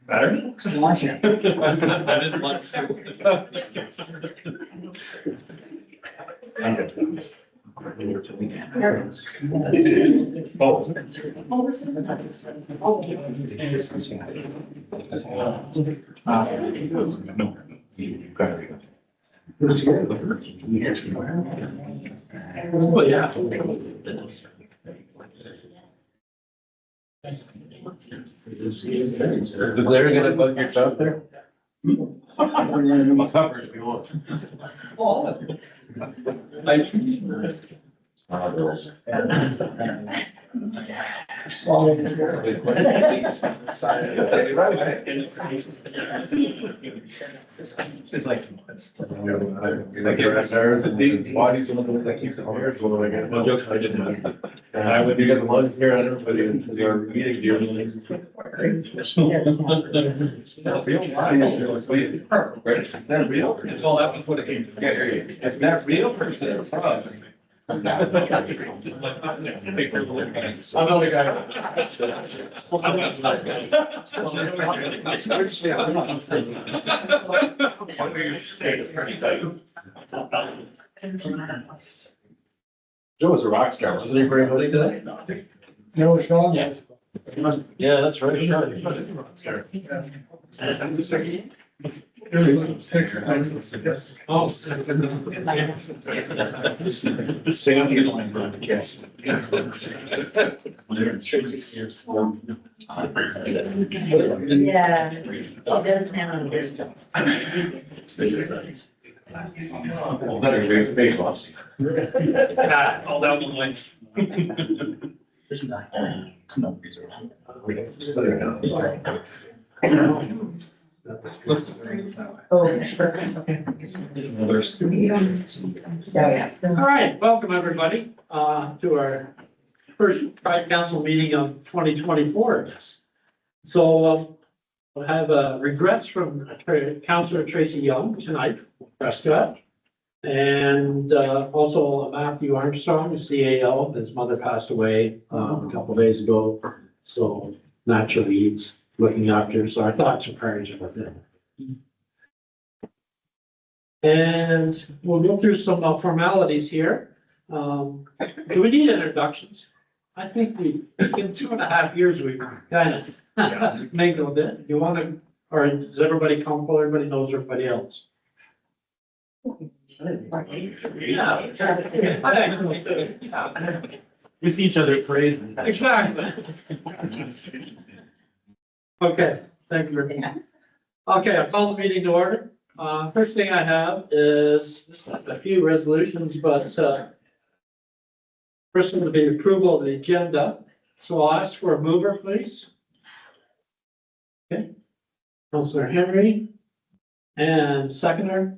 Better? That is lunch. Oh, yeah. Is the glare gonna bug your throat there? I'm covered if you want. It's like. Like your nerves and the body's gonna look like you're going again. No joke, I didn't. And I would, you got the lungs here on everybody, because you're meeting your lungs. That's real. That's real. It's all that before the game. Yeah, here you. It's not real. It's not. I'm the Joe was a rock star, wasn't he, for everybody today? No, it's on yet. Yeah, that's right. There's 6. Oh. Sandy line, yes. Yeah. Downtown. Well, better raise big loss. All down the line. Oh. All right, welcome everybody, to our first tri-council meeting of 2024. So, I have, regrets from Councillor Tracy Young tonight, Prescott. And, also Matthew Armstrong, the CAO, his mother passed away, a couple days ago. So naturally, he's looking after, so our thoughts and prayers are with him. And we'll go through some formalities here. Do we need introductions? I think in 2.5 years, we kind of mingled it. You want to, or is everybody comfortable? Everybody knows everybody else? Yeah. We see each other parade. Exactly. Okay, thank you very much. Okay, I'll call the meeting to order. First thing I have is just a few resolutions, but, first one would be approval of the agenda. So I'll ask for a mover, please. Okay. Councillor Henry and seconder.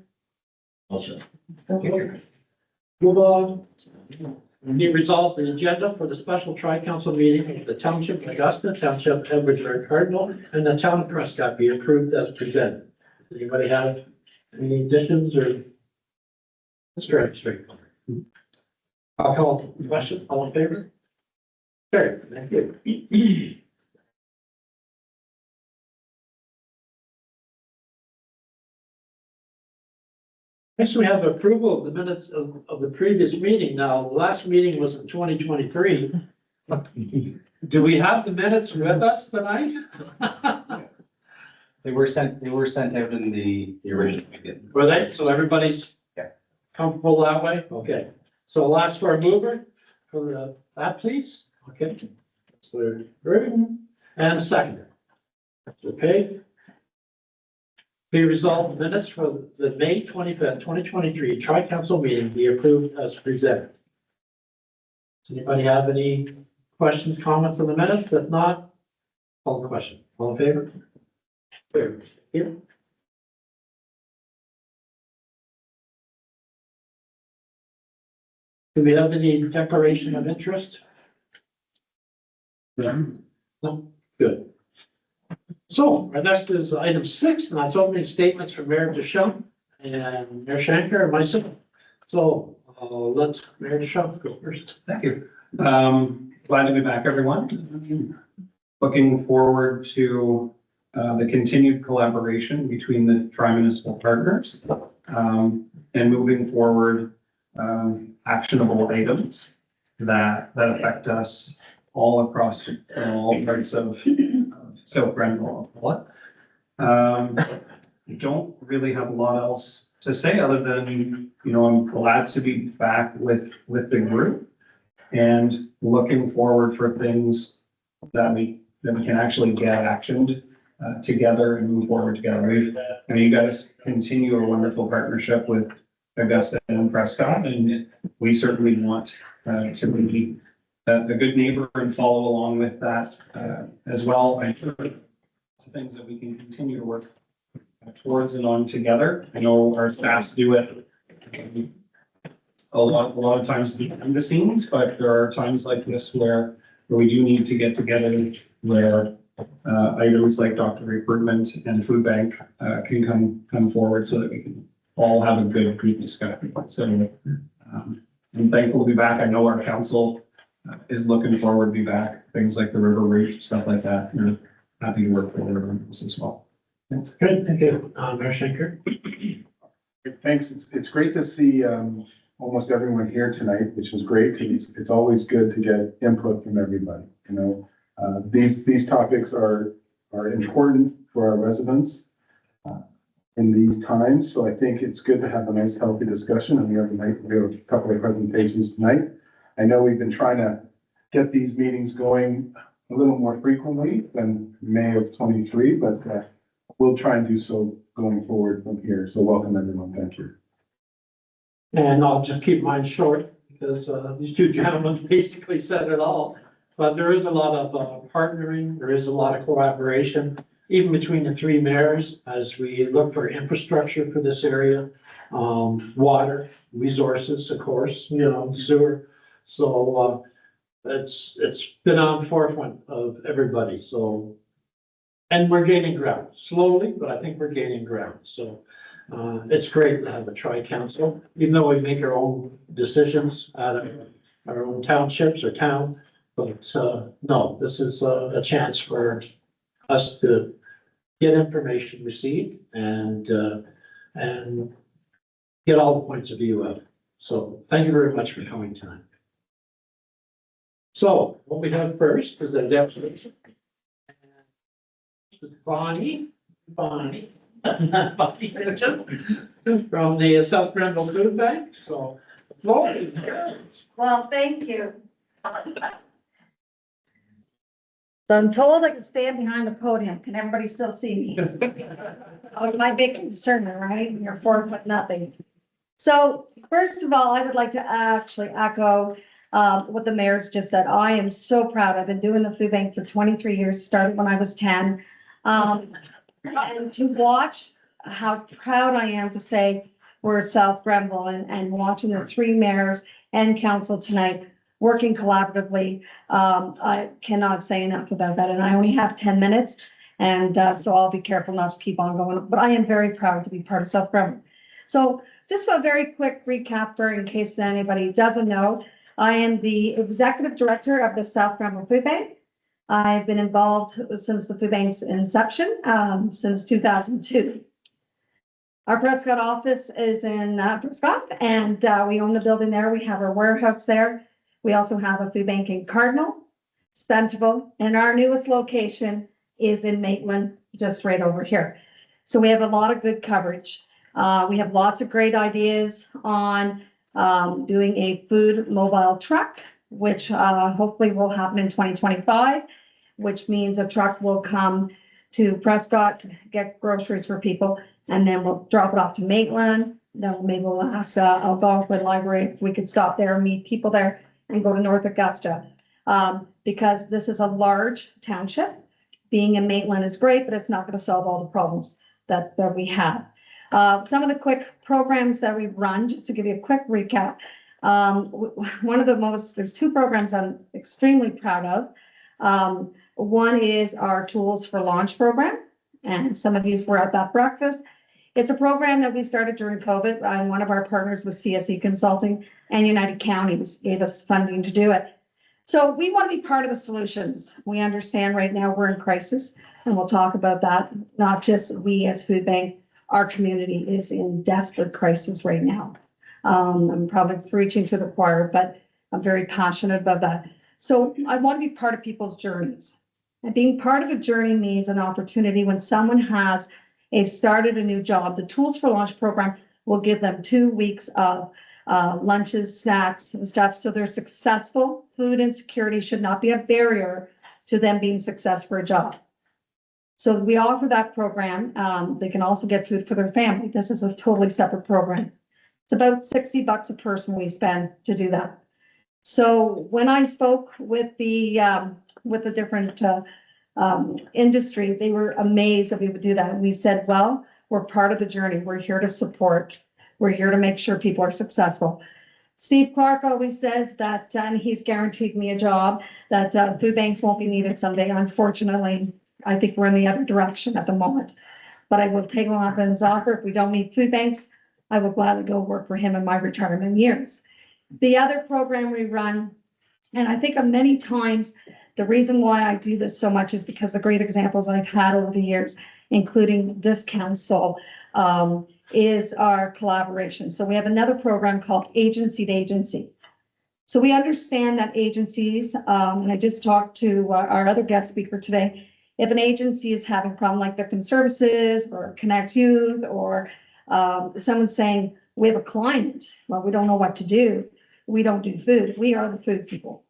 Also. Move on. Be resolved the agenda for the special tri-council meeting of the Township of Augusta, Township of Edwardsburg Cardinal, and the Town of Prescott be approved as presented. Does anybody have any additions or? Straightforward. I'll call the question. All in favor? Carry. Thank you. Next, we have approval of the minutes of the previous meeting. Now, the last meeting was in 2023. Do we have the minutes with us tonight? They were sent out in the original. Were they? So everybody's Yeah. comfortable that way? Okay. So I'll ask for a mover for that, please. Okay. So, and a seconder. Okay. Be resolved, the minutes for the May 25th, 2023 tri-council meeting be approved as presented. Does anybody have any questions, comments on the minutes? If not, call the question. All in favor? Favor. Here. Do we have any declaration of interest? No? Good. So our next is item 6, and that's opening statements from Mayor Deschamps and Mayor Shanker and myself. So let's Mayor Deschamps go first. Thank you. Glad to be back, everyone. Looking forward to the continued collaboration between the tri-municipal partners, and moving forward, actionable items that affect us all across all parts of South Grenville. I don't really have a lot else to say other than, I'm glad to be back with the group and looking forward for things that we can actually get actioned together and move forward together. You guys continue a wonderful partnership with Augusta and Prescott, and we certainly want to be a good neighbor and follow along with that as well. I'm sure it's things that we can continue to work towards and on together. I know our staffs do it a lot of times behind the scenes, but there are times like this where we do need to get together, where items like doctor recruitment and food bank can come forward so that we can all have a good discussion. So I'm thankful to be back. I know our council is looking forward to be back. Things like the river route, stuff like that. We're happy to work forward on this as well. That's good. Thank you, Mayor Schenker. Thanks. It's great to see almost everyone here tonight, which was great. It's always good to get input from everybody. These topics are important for our residents in these times. So I think it's good to have a nice, healthy discussion. And we have a couple of presentations tonight. I know we've been trying to get these meetings going a little more frequently than May of 23, but we'll try and do so going forward from here. So welcome, everyone. Thank you. And I'll just keep mine short because these two gentlemen basically said it all. But there is a lot of partnering. There is a lot of collaboration, even between the three mayors as we look for infrastructure for this area, water, resources, of course, sewer. So it's been on forefront of everybody. So, and we're gaining ground slowly, but I think we're gaining ground. So it's great to have a tri-council, even though we make our own decisions out of our own townships or town. But no, this is a chance for us to get information received and get all the points of view out. So thank you very much for coming tonight. So what we have first is the deputation. Bonnie Mitchell from the South Grenville Food Bank. So, floor is yours. Well, thank you. So I'm told I can stand behind the podium. Can everybody still see me? That was my big concern, right? You're 4'0". So first of all, I would like to actually echo what the mayor's just said. I am so proud. I've been doing the food bank for 23 years, started when I was 10. And to watch how proud I am to say we're South Grenville and watching the three mayors and council tonight working collaboratively. I cannot say enough about that. And I only have 10 minutes. And so I'll be careful not to keep on going, but I am very proud to be part of South Grenville. So just a very quick recap for in case anybody doesn't know, I am the executive director of the South Grenville Food Bank. I've been involved since the food bank's inception, since 2002. Our Prescott office is in Prescott, and we own the building there. We have our warehouse there. We also have a food bank in Cardinal, Spencerville, and our newest location is in Maitland, just right over here. So we have a lot of good coverage. We have lots of great ideas on doing a food mobile truck, which hopefully will happen in 2025, which means a truck will come to Prescott to get groceries for people, and then we'll drop it off to Maitland. Then maybe we'll ask Algonquin Library if we could stop there and meet people there and go to North Augusta. Because this is a large township. Being in Maitland is great, but it's not going to solve all the problems that we have. Some of the quick programs that we run, just to give you a quick recap. There's two programs I'm extremely proud of. One is our Tools for Launch program, and some of you were at that breakfast. It's a program that we started during COVID, and one of our partners was CSE Consulting, and United Counties gave us funding to do it. So we want to be part of the solutions. We understand right now we're in crisis, and we'll talk about that. Not just we as Food Bank, our community is in desperate crisis right now. I'm probably preaching to the choir, but I'm very passionate about that. So I want to be part of people's journeys. And being part of a journey means an opportunity when someone has started a new job. The Tools for Launch program will give them 2 weeks of lunches, snacks and stuff. So they're successful. Food insecurity should not be a barrier to them being successful for a job. So we offer that program. They can also get food for their family. This is a totally separate program. It's about $60 a person we spend to do that. So when I spoke with the different industry, they were amazed that we would do that. And we said, well, we're part of the journey. We're here to support. We're here to make sure people are successful. Steve Clark always says that, and he's guaranteed me a job, that food banks won't be needed someday. Unfortunately, I think we're in the other direction at the moment. But I will take him up on his offer. If we don't need food banks, I will gladly go work for him in my retirement years. The other program we run, and I think of many times, the reason why I do this so much is because the great examples I've had over the years, including this council, is our collaboration. So we have another program called Agency to Agency. So we understand that agencies, and I just talked to our other guest speaker today, if an agency is having a problem like Victim Services or Connect Youth, or someone saying, we have a client, well, we don't know what to do. We don't do food. We are the food people.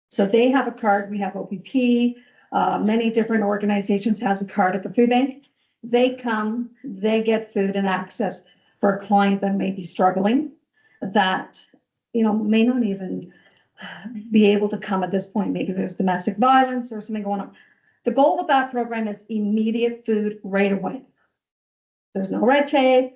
So they have a card. We have OPP. Many different organizations has a card at the food bank. They come, they get food and access for a client that may be struggling, that, may not even be able to come at this point. Maybe there's domestic violence or something going on. The goal of that program is immediate food right away. There's no red tape,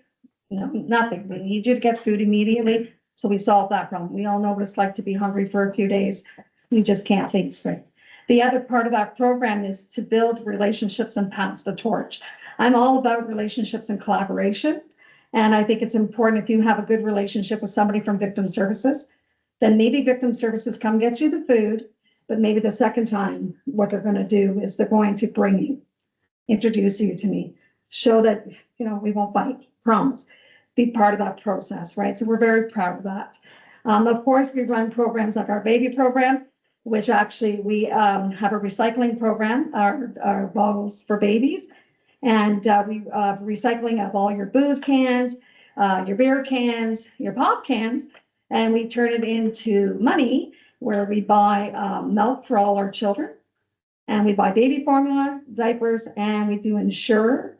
nothing. We need you to get food immediately. So we solve that problem. We all know what it's like to be hungry for a few days. We just can't think straight. The other part of that program is to build relationships and pass the torch. I'm all about relationships and collaboration. And I think it's important, if you have a good relationship with somebody from Victim Services, then maybe Victim Services come get you the food, but maybe the second time, what they're going to do is they're going to bring you, introduce you to me, show that, we won't bite, promise. Be part of that process, right? So we're very proud of that. Of course, we run programs like our baby program, which actually we have a recycling program, our bottles for babies. And we recycling of all your booze cans, your beer cans, your pop cans, and we turn it into money where we buy milk for all our children, and we buy baby formula, diapers, and we do insure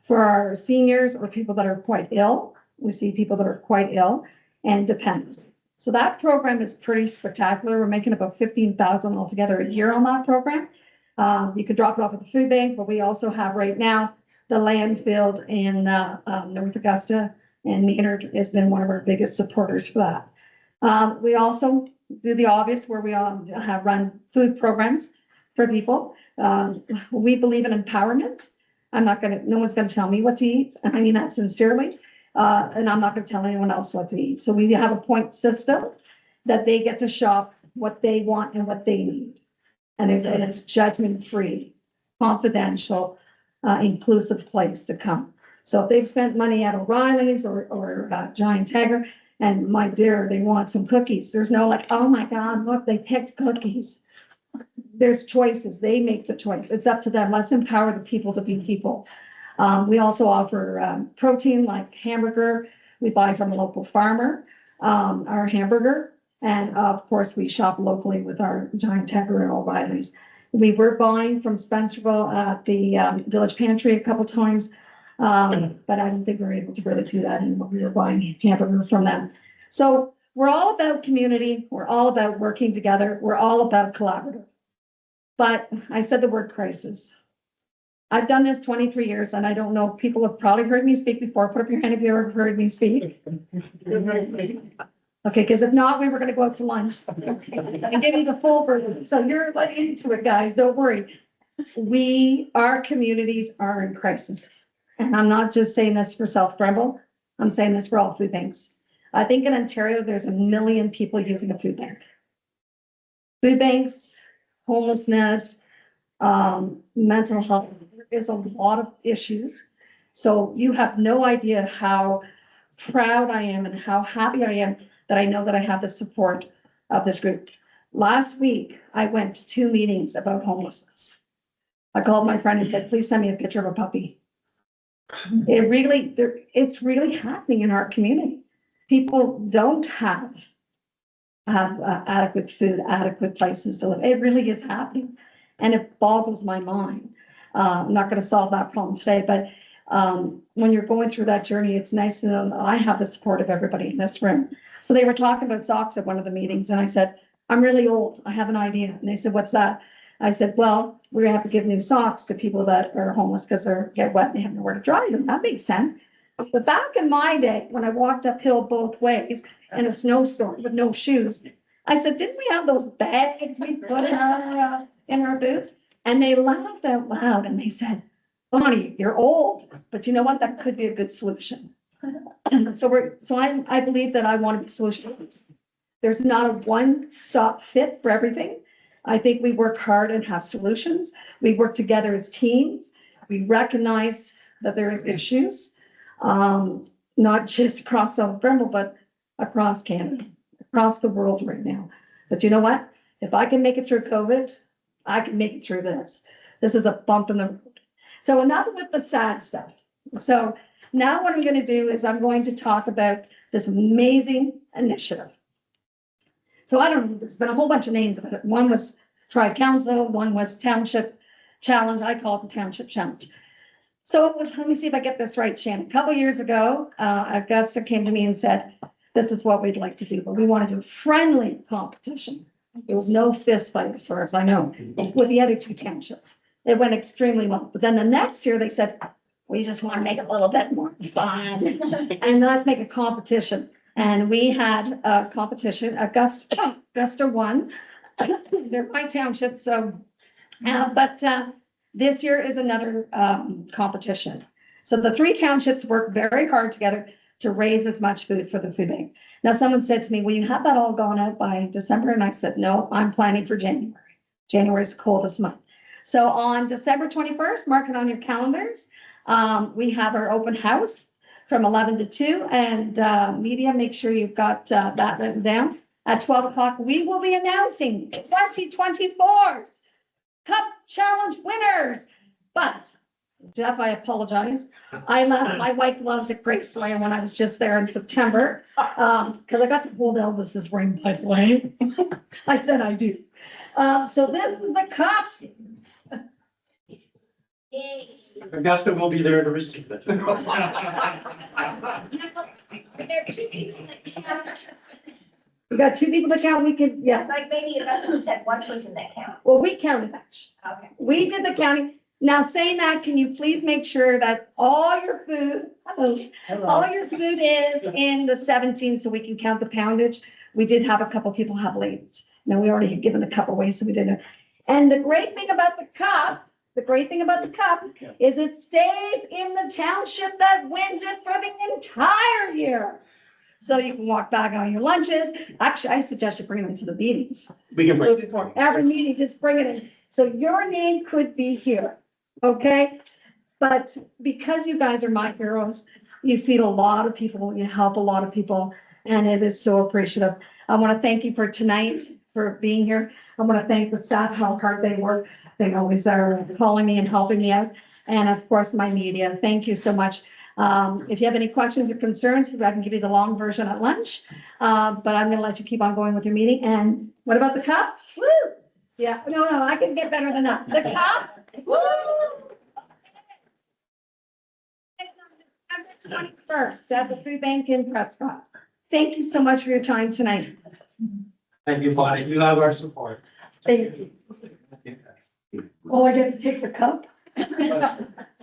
for our seniors or people that are quite ill. We see people that are quite ill and dependents. So that program is pretty spectacular. We're making about 15,000 altogether a year on that program. You could drop it off at the food bank, but we also have right now the landfill in North Augusta, and Maynard has been one of our biggest supporters for that. We also do the obvious, where we all have run food programs for people. We believe in empowerment. No one's gonna tell me what to eat. I mean that sincerely. And I'm not gonna tell anyone else what to eat. So we have a point system that they get to shop what they want and what they need. And it's judgment-free, confidential, inclusive place to come. So if they've spent money at O'Reilly's or Giant Tiger, and my dear, they want some cookies, there's no like, oh my God, look, they picked cookies. There's choices. They make the choice. It's up to them. Let's empower the people to be people. We also offer protein like hamburger. We buy from a local farmer, our hamburger. And of course, we shop locally with our Giant Tiger and O'Reilly's. We were buying from Spencerville at the Village Pantry a couple times, but I don't think we're able to really do that anymore. We were buying hamburger from them. So we're all about community. We're all about working together. We're all about collaborative. But I said the word crisis. I've done this 23 years, and I don't know, people have probably heard me speak before. Put up your hand if you ever heard me speak. Okay, because if not, we were gonna go out for lunch and give you the full version. So you're like into it, guys, don't worry. Our communities are in crisis. And I'm not just saying this for South Grenville, I'm saying this for all food banks. I think in Ontario, there's 1 million people using a food bank. food banks, homelessness, mental health. There is a lot of issues. So you have no idea how proud I am and how happy I am that I know that I have the support of this group. Last week, I went to 2 meetings about homelessness. I called my friend and said, please send me a picture of a puppy. It's really happening in our community. People don't have adequate food, adequate places to live. It really is happening. And it boggles my mind. I'm not going to solve that problem today, but when you're going through that journey, it's nice to know that I have the support of everybody in this room. So they were talking about socks at one of the meetings, and I said, I'm really old. I have an idea. And they said, what's that? I said, well, we're gonna have to give new socks to people that are homeless because they get wet and they have nowhere to dry them. That makes sense. But back in my day, when I walked uphill both ways in a snowstorm with no shoes, I said, didn't we have those bags we put in our boots? And they laughed out loud and they said, Bonnie, you're old, but you know what? That could be a good solution. I believe that I want to be solutions. There's not a one-stop fit for everything. I think we work hard and have solutions. We work together as teams. We recognize that there is issues, not just across South Grenville, but across Canada, across the world right now. But you know what? If I can make it through COVID, I can make it through this. This is a bump in the road. So enough with the sad stuff. So now what I'm going to do is I'm going to talk about this amazing initiative. So I don't know, there's been a whole bunch of names of it. One was Tribe Council, one was Township Challenge. I call it the Township Challenge. So let me see if I get this right, Shannon. A couple years ago, Augusta came to me and said, this is what we'd like to do, but we want to do a friendly competition. There was no fist fight as far as I know with the other 2 townships. It went extremely well. But then the next year they said, we just want to make it a little bit more fun and let's make a competition. And we had a competition. Augusta won. They're my township, so, but this year is another competition. So the 3 townships work very hard together to raise as much food for the food bank. Now, someone said to me, will you have that all gone out by December? And I said, no, I'm planning for January. January is the coldest month. So on December 21st, mark it on your calendars. We have our open house from 11 to 2, and media, make sure you've got that written down. At 12 o'clock, we will be announcing 2024's Cup Challenge winners. But Jeff, I apologize. I left my white gloves at Graceland when I was just there in September, because I got to hold Elvis's ring, by the way. I said I do. So this is the cups. Augusta will be there to receive it. There are 2 people that count. We got 2 people to count. We could, yeah. Like maybe Augusta said 1 person that count. Well, we counted that. Okay. We did the counting. Now, saying that, can you please make sure that all your food, all your food is in the 17, so we can count the poundage? We did have a couple people have late. Now, we already had given a cup away, so we didn't. And the great thing about the cup is it stays in the township that wins it for the entire year. So you can walk back on your lunches. Actually, I suggest you bring them to the meetings. We can bring. Before every meeting, just bring it in. So your name could be here, okay? But because you guys are my heroes, you feed a lot of people, you help a lot of people, and it is so appreciative. I want to thank you for tonight, for being here. I want to thank the staff, how hard they work. They always are calling me and helping me out. And of course, my media. Thank you so much. If you have any questions or concerns, I can give you the long version at lunch. But I'm going to let you keep on going with your meeting. And what about the cup? Woo! Yeah, no, I can get better than that. The cup? Woo! November 21st at the food bank in Prescott. Thank you so much for your time tonight. Thank you, Bonnie. You have our support. Thank you. Oh, I get to take the cup?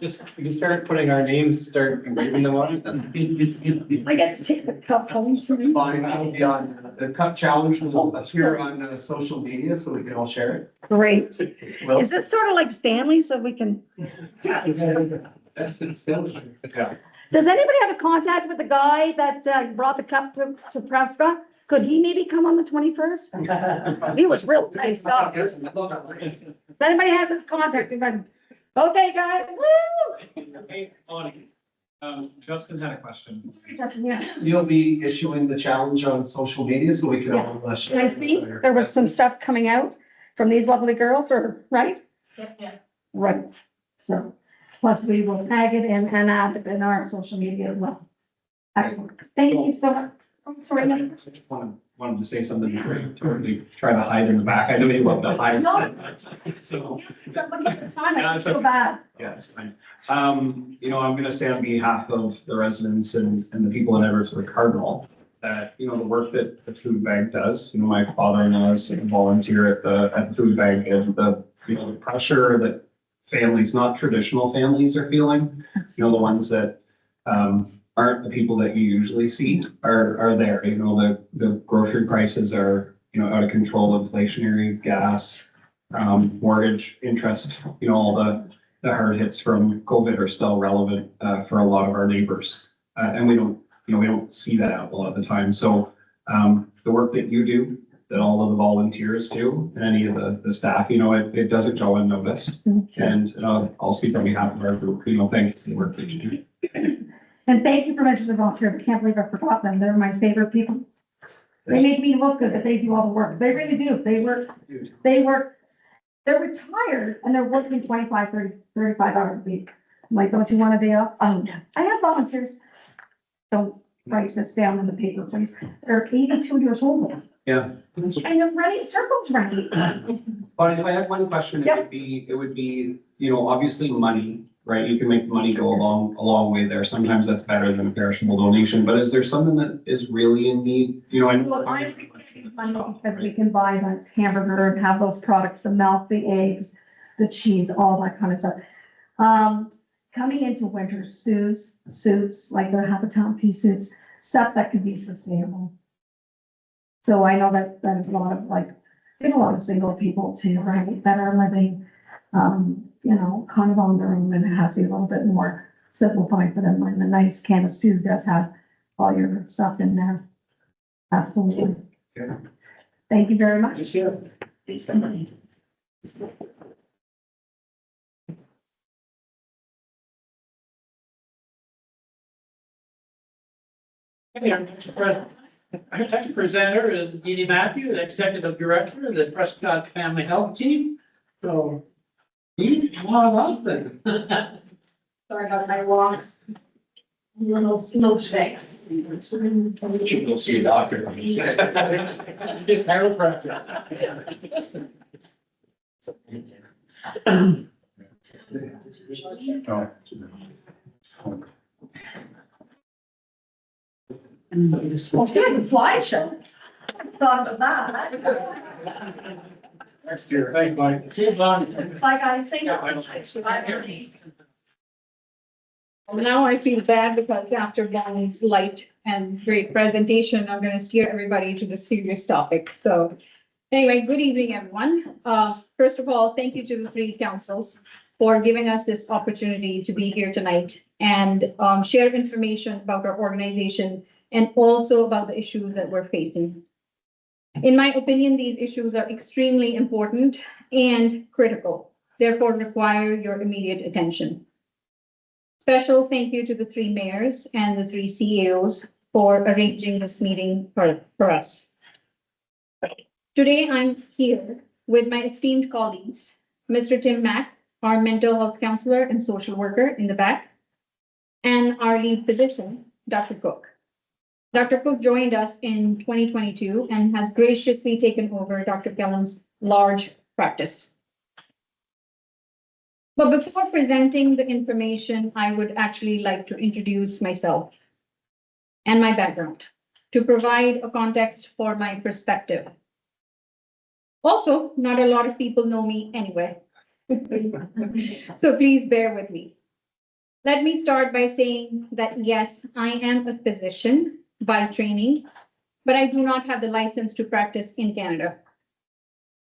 Just, we can start putting our names, start engraving them on it. I get to take the cup home to me. Bonnie, that'll be on, the cup challenge will appear on social media, so we can all share it. Great. Well, Is this sort of like Stanley, so we can, that's it, still. Yeah. does anybody have a contact with the guy that brought the cup to Prescott? Could he maybe come on the 21st? He was real nice stuff. If anybody has his contact, okay, guys, woo! Hey, Bonnie, Justin had a question. Yeah. You'll be issuing the challenge on social media so we can Yeah. all. And I think there was some stuff coming out from these lovely girls, or, right? Right, so, plus we will tag it and add it in our social media as well. Excellent, thank you so much. I'm sorry, no. I just wanted to say something before you totally try to hide in the back. I know you love to hide. No. So, Somebody at the time, Yeah, I it's feel okay. bad. yeah, it's fine. You know, I'm gonna say on behalf of the residents and the people in Everswood Cardinal, that, you know, the work that the food bank does, you know, my father-in-law is a volunteer at the food bank, and you know, the pressure that families, not traditional families, are feeling, you know, the ones that, aren't the people that you usually see are there, you know, the grocery prices are, you know, out of control, inflationary, gas, mortgage, interest, you know, all the hard hits from COVID are still relevant, for a lot of our neighbors. And we don't see that a lot of the time. So, the work that you do, that all of the volunteers do, and any of the staff, you know, it doesn't go unnoticed. And, I'll speak on behalf of our group, you know, thank you for the work that you do. And thank you for mentioning the volunteers, I can't believe I forgot them, they're my favorite people. They make me look good, but they do all the work, they really do, they work, they're retired and they're working 25, 30, 35 hours a week. I'm like, don't you want a day off? Oh, no, I have volunteers. Don't write this down in the paper, please, they're 82 years old. Yeah. And they're running circles around me. But if I had one question, it would be, you know, obviously money, right? You can make money go a long way there. Sometimes that's better than a perishable donation, but is there something that is really in need? You know, I know. So I think it's money because we can buy that hamburger and have those products, the milk, the eggs, the cheese, all that kind of stuff. Coming into winter suits, like the Habitat pea suits, stuff that could be sustainable. So I know that there's a lot of we have a lot of single people too, right, that are living, you know, kind of on their own, and it has to be a little bit more simplified for them. And the nice can of stew does have all your stuff in there. Absolutely. Okay. Thank you very much. Okay, our next presenter is Edie Matthew, the Executive Director of the Prescott Family Health Team. So, Edie, come on up then. Sorry about my walks. A little slow today. You should go see a doctor. Get chiropractor. Well, here's a slideshow. Thought of that. Next year. Thanks, Mike. See you, Bonnie. Bye, guys. Thank you. Well, now I feel bad because after Bonnie's light and great presentation, I'm gonna steer everybody to the serious topic. So anyway, good evening, everyone. First of all, thank you to the three councils for giving us this opportunity to be here tonight and share information about our organization and also about the issues that we're facing. In my opinion, these issues are extremely important and critical, therefore require your immediate attention. Special thank you to the three mayors and the three CEOs for arranging this meeting for us. Today, I'm here with my esteemed colleagues, Mr. Tim Mack, our mental health counselor and social worker in the back, and our lead physician, Dr. Cook. Dr. Cook joined us in 2022 and has graciously taken over Dr. Kellam's large practice. But before presenting the information, I would actually like to introduce myself and my background to provide a context for my perspective. Also, not a lot of people know me anyway. So please bear with me. Let me start by saying that yes, I am a physician by training, but I do not have the license to practice in Canada.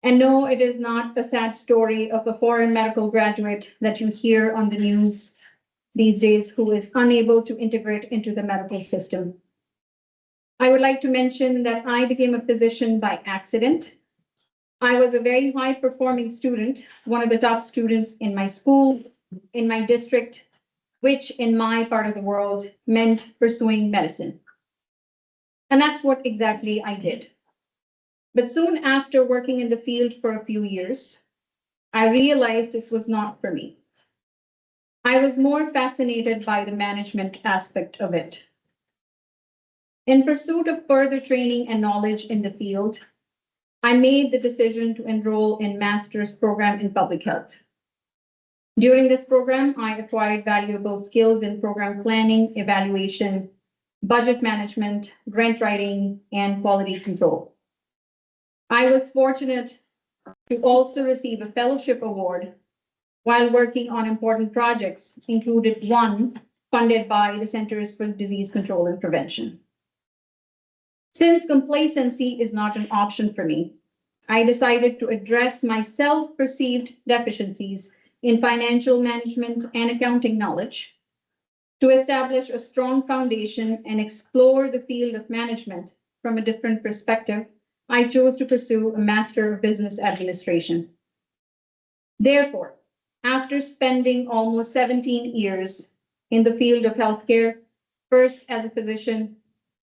And no, it is not a sad story of a foreign medical graduate that you hear on the news these days who is unable to integrate into the medical system. I would like to mention that I became a physician by accident. I was a very high performing student, one of the top students in my school, in my district, which in my part of the world meant pursuing medicine. And that's what exactly I did. But soon after working in the field for a few years, I realized this was not for me. I was more fascinated by the management aspect of it. In pursuit of further training and knowledge in the field, I made the decision to enroll in master's program in public health. During this program, I acquired valuable skills in program planning, evaluation, budget management, grant writing, and quality control. I was fortunate to also receive a fellowship award while working on important projects, included one funded by the Centers for Disease Control and Prevention. Since complacency is not an option for me, I decided to address my self-perceived deficiencies in financial management and accounting knowledge to establish a strong foundation and explore the field of management from a different perspective. I chose to pursue a Master of Business Administration. Therefore, after spending almost 17 years in the field of healthcare, first as a physician,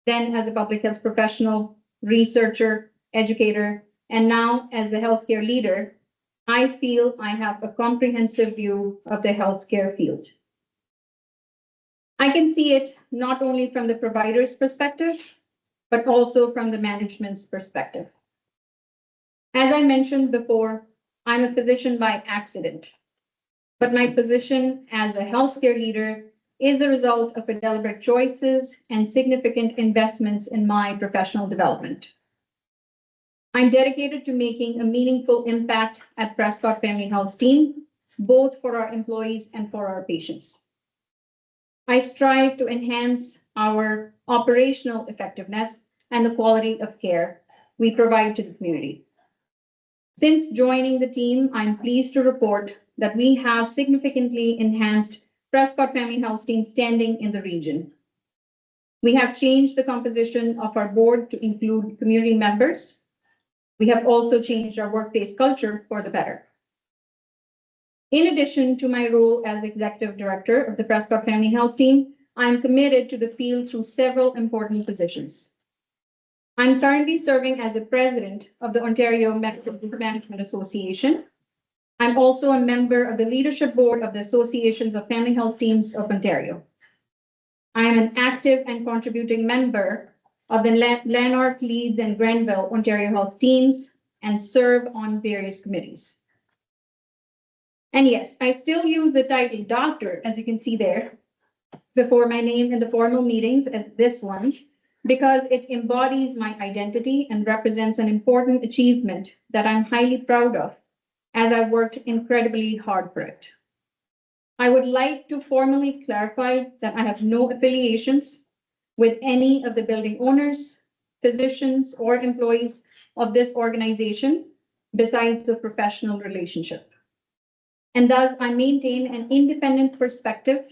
then as a public health professional, researcher, educator, and now as a healthcare leader, I feel I have a comprehensive view of the healthcare field. I can see it not only from the provider's perspective, but also from the management's perspective. As I mentioned before, I'm a physician by accident, but my position as a healthcare leader is a result of deliberate choices and significant investments in my professional development. I'm dedicated to making a meaningful impact at Prescott Family Health Team, both for our employees and for our patients. I strive to enhance our operational effectiveness and the quality of care we provide to the community. Since joining the team, I'm pleased to report that we have significantly enhanced Prescott Family Health Team standing in the region. We have changed the composition of our board to include community members. We have also changed our workplace culture for the better. In addition to my role as Executive Director of the Prescott Family Health Team, I am committed to the field through several important positions. I'm currently serving as the President of the Ontario Medical Management Association. I'm also a member of the Leadership Board of the Associations of Family Health Teams of Ontario. I am an active and contributing member of the Lanark, Leeds, and Grenville Ontario Health Teams and serve on various committees. And yes, I still use the title doctor, as you can see there, before my name in the formal meetings as this one, because it embodies my identity and represents an important achievement that I'm highly proud of, as I worked incredibly hard for it. I would like to formally clarify that I have no affiliations with any of the building owners, physicians, or employees of this organization besides the professional relationship. And thus, I maintain an independent perspective.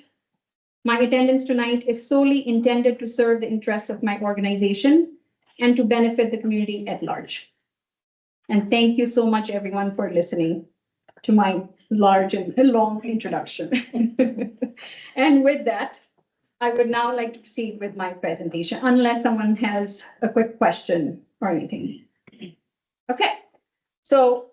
My attendance tonight is solely intended to serve the interests of my organization and to benefit the community at large. And thank you so much, everyone, for listening to my large and long introduction. And with that, I would now like to proceed with my presentation, unless someone has a quick question or anything. Okay, so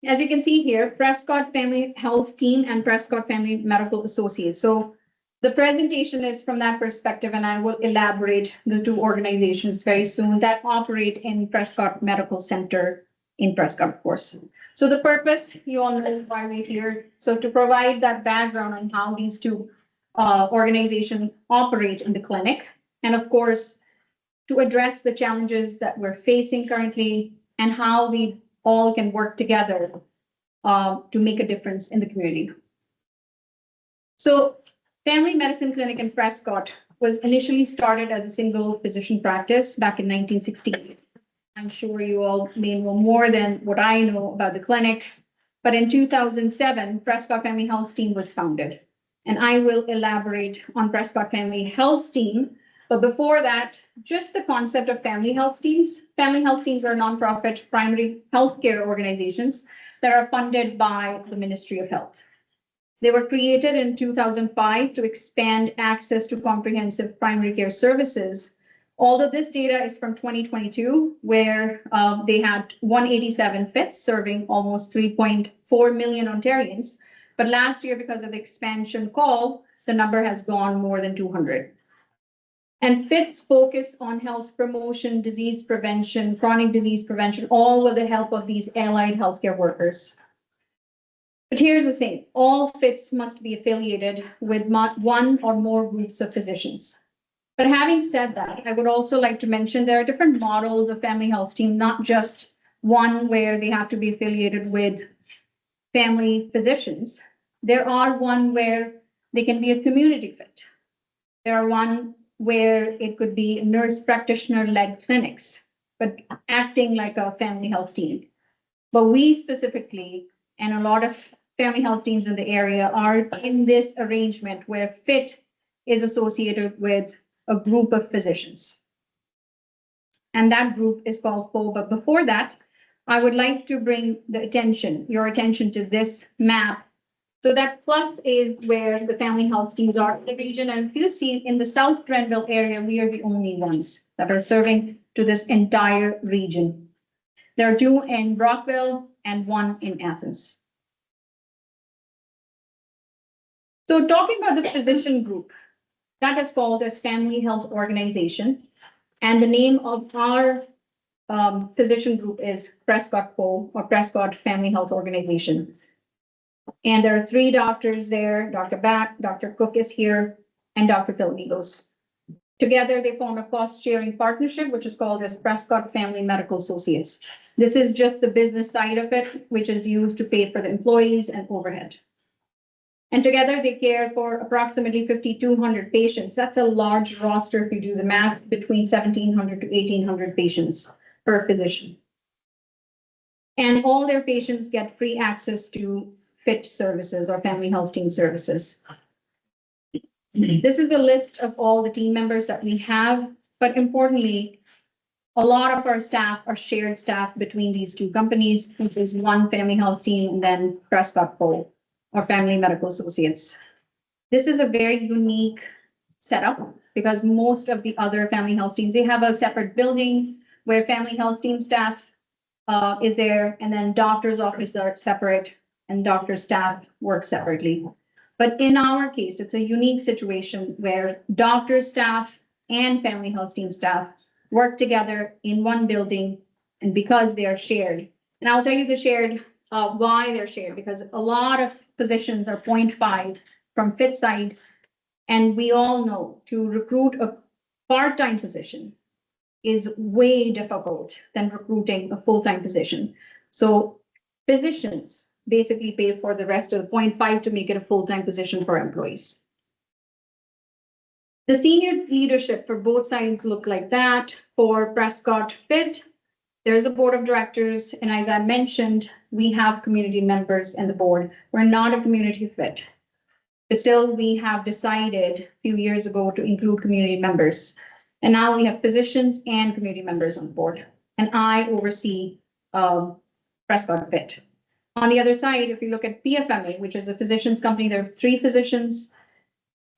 as you can see here, Prescott Family Health Team and Prescott Family Medical Associates. So the presentation is from that perspective, and I will elaborate the two organizations very soon that operate in Prescott Medical Center in Prescott, of course. So the purpose, you all know why we're here. So to provide that background on how these two organizations operate in the clinic, and of course, to address the challenges that we're facing currently and how we all can work together to make a difference in the community. So Family Medicine Clinic in Prescott was initially started as a single physician practice back in 1968. I'm sure you all may know more than what I know about the clinic, but in 2007, Prescott Family Health Team was founded. And I will elaborate on Prescott Family Health Team But before that, just the concept of family health teams. Family health teams are nonprofit primary healthcare organizations that are funded by the Ministry of Health. They were created in 2005 to expand access to comprehensive primary care services. Although this data is from 2022, where they had 187 FITs serving almost 3.4 million Ontarians. But last year, because of the expansion call, the number has gone more than 200. And FITs focus on health promotion, disease prevention, chronic disease prevention, all with the help of these allied healthcare workers. But here's the thing, all FITs must be affiliated with one or more groups of physicians. But having said that, I would also like to mention there are different models of family health team, not just one where they have to be affiliated with family physicians. There are one where they can be a community fit. There are one where it could be nurse practitioner-led clinics, but acting like a family health team. But we specifically, and a lot of family health teams in the area are in this arrangement where FIT is associated with a group of physicians. And that group is called FO. But before that, I would like to bring your attention to this map. So that plus is where the family health teams are in the region. And if you see in the South Grenville area, we are the only ones that are serving to this entire region. There are 2 in Brockville and 1 in Athens. So talking about the physician group, that is called as Family Health Organization. And the name of our physician group is Prescott FO, or Prescott Family Health Organization. And there are 3 doctors there, Dr. Back, Dr. Cook is here, and Dr. Pilmigos. Together, they form a cost-sharing partnership, which is called as Prescott Family Medical Associates. This is just the business side of it, which is used to pay for the employees and overhead. And together, they care for approximately 5,200 patients. That's a large roster if you do the math, between 1,700 to 1,800 patients per physician. And all their patients get free access to FIT services or family health team services. This is the list of all the team members that we have, but importantly, a lot of our staff are shared staff between these 2 companies, which is one family health team and then Prescott FO, or Family Medical Associates. This is a very unique setup because most of the other family health teams, they have a separate building where family health team staff is there, and then doctor's office are separate and doctor staff work separately. But in our case, it's a unique situation where doctor staff and family health team staff work together in one building, and because they are shared. And I'll tell you why they're shared, because a lot of positions are 0.5 from FIT side, and we all know to recruit a part-time position is way difficult than recruiting a full-time position. So physicians basically pay for the rest of the 0.5 to make it a full-time position for employees. The senior leadership for both sides look like that. For Prescott FIT, there's a board of directors, and as I mentioned, we have community members in the board. We're not a community FIT, but still we have decided a few years ago to include community members. And now we have physicians and community members on board, and I oversee Prescott FIT. On the other side, if you look at PFMA, which is a physicians company, there are 3 physicians.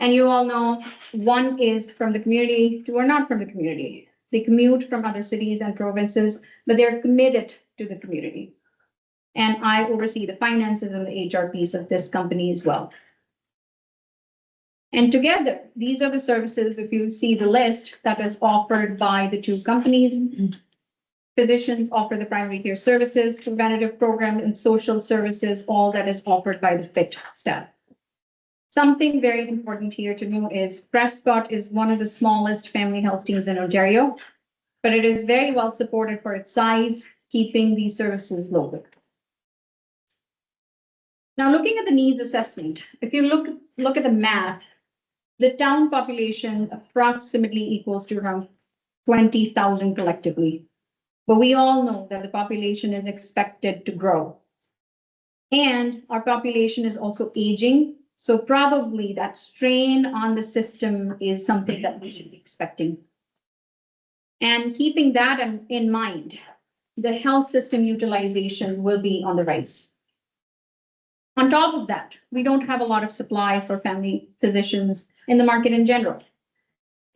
And you all know 1 is from the community, 2 are not from the community. They commute from other cities and provinces, but they're committed to the community. And I oversee the finances and the HR piece of this company as well. And together, these are the services, if you see the list, that is offered by the 2 companies. Physicians offer the primary care services, preventative program, and social services, all that is offered by the FIT staff. Something very important here to know is Prescott is one of the smallest family health teams in Ontario, but it is very well supported for its size, keeping these services local. Now, looking at the needs assessment, if you look at the map, the town population approximately equals to around 20,000 collectively. But we all know that the population is expected to grow. And our population is also aging. So probably that strain on the system is something that we should be expecting. And keeping that in mind, the health system utilization will be on the rise. On top of that, we don't have a lot of supply for family physicians in the market in general.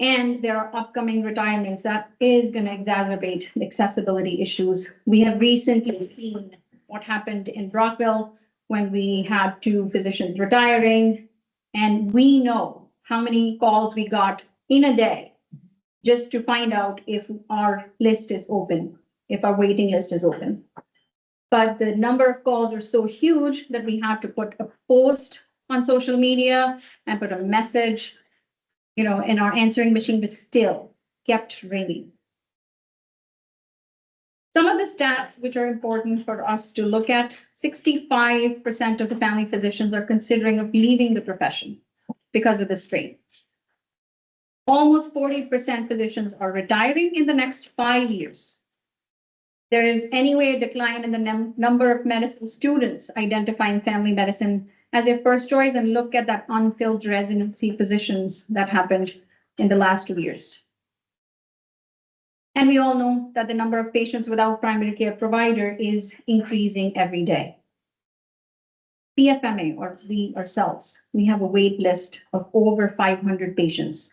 And there are upcoming retirements that is going to exacerbate the accessibility issues. We have recently seen what happened in Brockville when we had 2 physicians retiring. And we know how many calls we got in a day just to find out if our list is open, if our waiting list is open. But the number of calls are so huge that we have to put a post on social media and put a message, in our answering machine, but still kept ringing. Some of the stats which are important for us to look at, 65% of the family physicians are considering of leaving the profession because of the strain. Almost 40% physicians are retiring in the next 5 years. There is anyway a decline in the number of medicine students identifying family medicine as their first choice, and look at that unfilled residency positions that happened in the last 2 years. And we all know that the number of patients without primary care provider is increasing every day. PFMA, or we ourselves, we have a wait list of over 500 patients.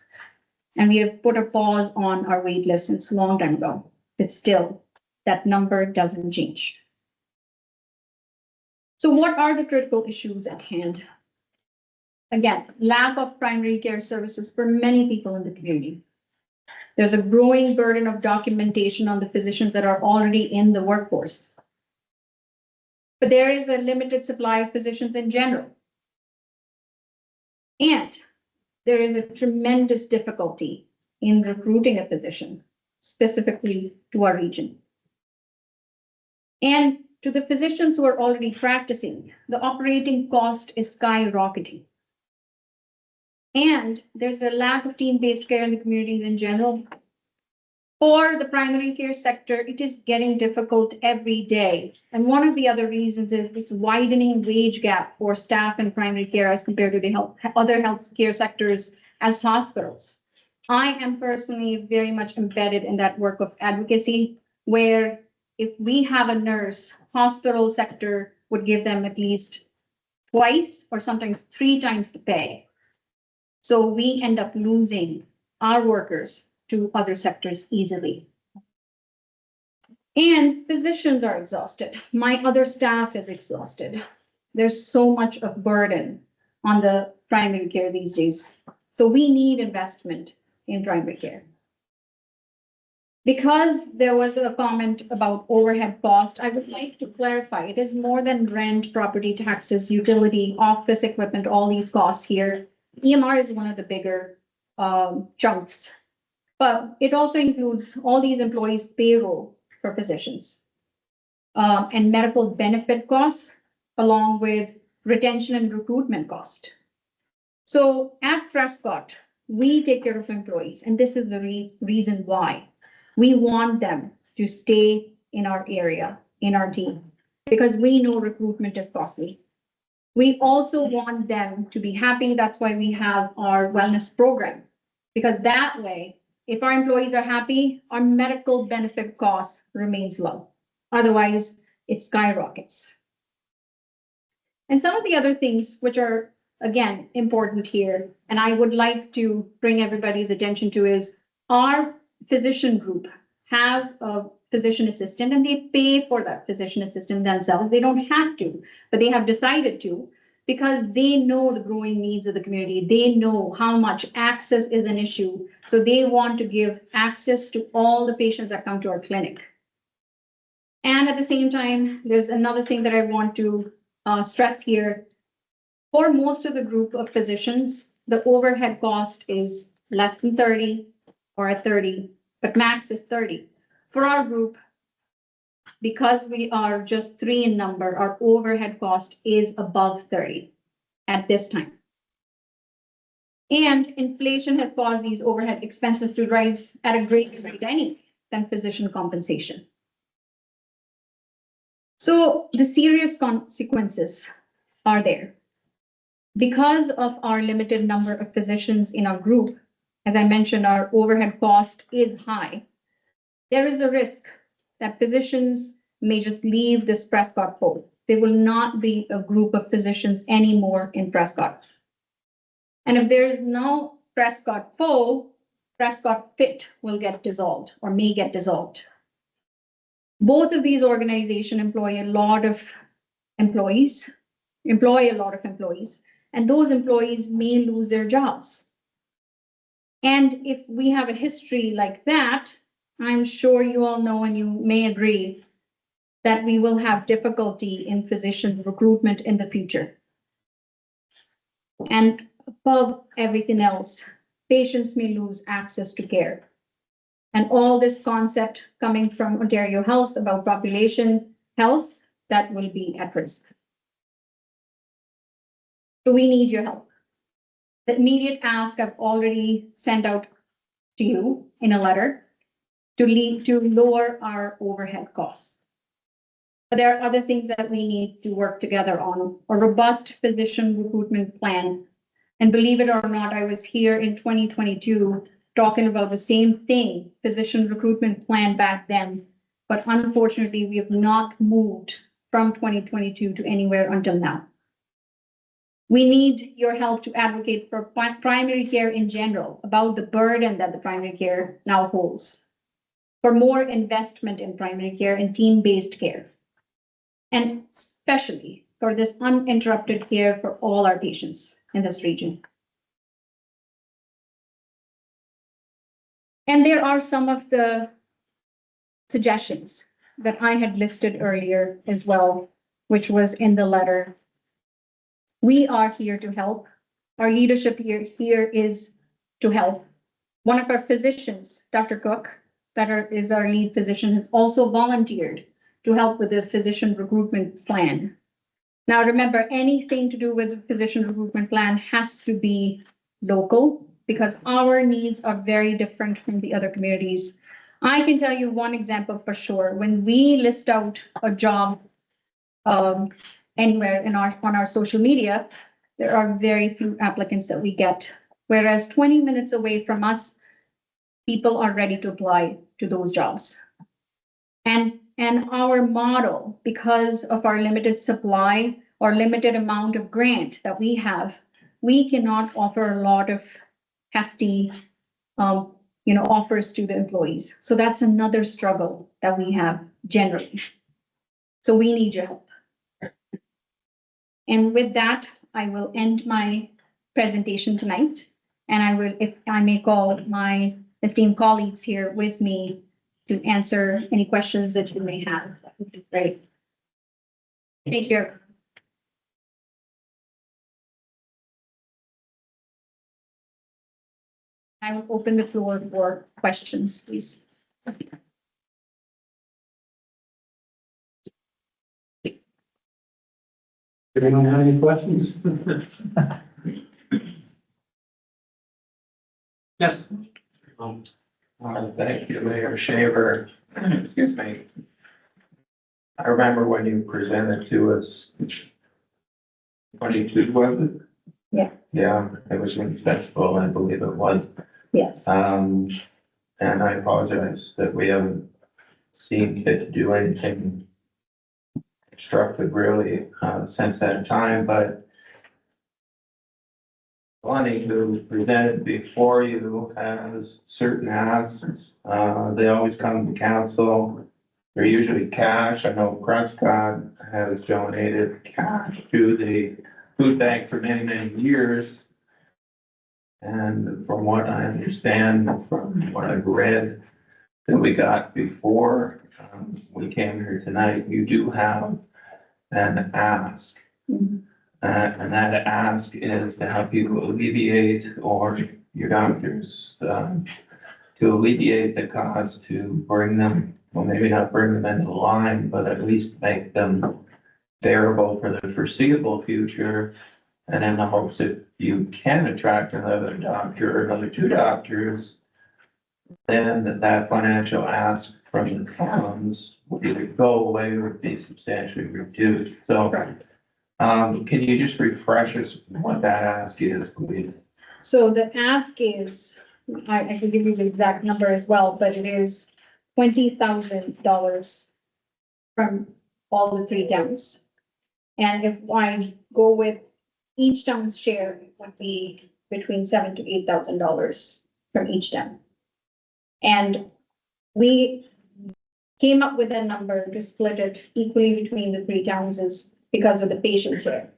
And we have put a pause on our wait list since a long time ago, but still that number doesn't change. So what are the critical issues at hand? Again, lack of primary care services for many people in the community. There's a growing burden of documentation on the physicians that are already in the workforce. But there is a limited supply of physicians in general. And there is a tremendous difficulty in recruiting a physician, specifically to our region. And to the physicians who are already practicing, the operating cost is skyrocketing. And there's a lack of team-based care in the communities in general. For the primary care sector, it is getting difficult every day. And one of the other reasons is this widening wage gap for staff in primary care as compared to the other healthcare sectors as hospitals. I am personally very much embedded in that work of advocacy, where if we have a nurse, hospital sector would give them at least twice or sometimes 3 times the pay. So we end up losing our workers to other sectors easily. And physicians are exhausted. My other staff is exhausted. There's so much of burden on the primary care these days. So we need investment in primary care. Because there was a comment about overhead cost, I would like to clarify, it is more than rent, property taxes, utility, office equipment, all these costs here. EMR is one of the bigger chunks, but it also includes all these employees' payroll for physicians and medical benefit costs, along with retention and recruitment cost. So at Prescott, we take care of employees, and this is the reason why. We want them to stay in our area, in our team, because we know recruitment is costly. We also want them to be happy. That's why we have our wellness program, because that way, if our employees are happy, our medical benefit costs remains low. Otherwise, it skyrockets. And some of the other things which are, again, important here, and I would like to bring everybody's attention to, is our physician group have a physician assistant, and they pay for that physician assistant themselves. They don't have to, but they have decided to, because they know the growing needs of the community. They know how much access is an issue. So they want to give access to all the patients that come to our clinic. And at the same time, there's another thing that I want to stress here. For most of the group of physicians, the overhead cost is less than 30 or at 30, but max is 30. For our group, because we are just 3 in number, our overhead cost is above 30 at this time. And inflation has caused these overhead expenses to rise at a greater rate anyway than physician compensation. So the serious consequences are there. Because of our limited number of physicians in our group, as I mentioned, our overhead cost is high. There is a risk that physicians may just leave this Prescott fold. There will not be a group of physicians anymore in Prescott. And if there is no Prescott fold, Prescott Fit will get dissolved or may get dissolved. Both of these organizations employ a lot of employees, and those employees may lose their jobs. And if we have a history like that, I'm sure you all know and you may agree that we will have difficulty in physician recruitment in the future. And above everything else, patients may lose access to care. And all this concept coming from Ontario Health about population health, that will be at risk. So we need your help. The immediate ask I've already sent out to you in a letter to lower our overhead costs. But there are other things that we need to work together on, a robust physician recruitment plan. And believe it or not, I was here in 2022 talking about the same thing, physician recruitment plan back then. But unfortunately, we have not moved from 2022 to anywhere until now. We need your help to advocate for primary care in general, about the burden that the primary care now holds, for more investment in primary care and team-based care, and especially for this uninterrupted care for all our patients in this region. And there are some of the suggestions that I had listed earlier as well, which was in the letter. We are here to help. Our leadership here is to help. One of our physicians, Dr. Cook, is our lead physician, has also volunteered to help with the physician recruitment plan. Now, remember, anything to do with the physician recruitment plan has to be local because our needs are very different from the other communities. I can tell you one example for sure. When we list out a job anywhere on our social media, there are very few applicants that we get. Whereas 20 minutes away from us, people are ready to apply to those jobs. And our model, because of our limited supply or limited amount of grant that we have, we cannot offer a lot of hefty offers to the employees. So that's another struggle that we have generally. So we need your help. And with that, I will end my presentation tonight. And I will, if I may call my esteemed colleagues here with me to answer any questions that you may have. That would be great. Thank you. I will open the floor for questions, please. Anyone have any questions? Yes. Thank you, Mayor Shaver. Excuse me. I remember when you presented to us 22, was it? Yeah. Yeah, it was in festival, I believe it was. Yes. And I apologize that we haven't seen fit to do anything constructive really since that time, but Lonnie, who presented before you, has certain asks. They always come to council. They're usually cash. I know Prescott has donated cash to the food bank for many, many years. And from what I understand, from what I've read that we got before we came here tonight, you do have an ask. Mhm. And that ask is to help you alleviate, or your doctors, to alleviate the cost to bring them, well, maybe not bring them into line, but at least make them bearable for the foreseeable future. And in the hopes that you can attract another doctor or another two doctors, then that financial ask from the towns would either go away or be substantially reduced. So Can you just refresh us what that ask is, please? So the ask is, I can give you the exact number as well, but it is $20,000 from all the three towns. And if I go with each town's share, it would be between $7,000 to $8,000 from each town. And we came up with a number to split it equally between the three towns is because of the patient share.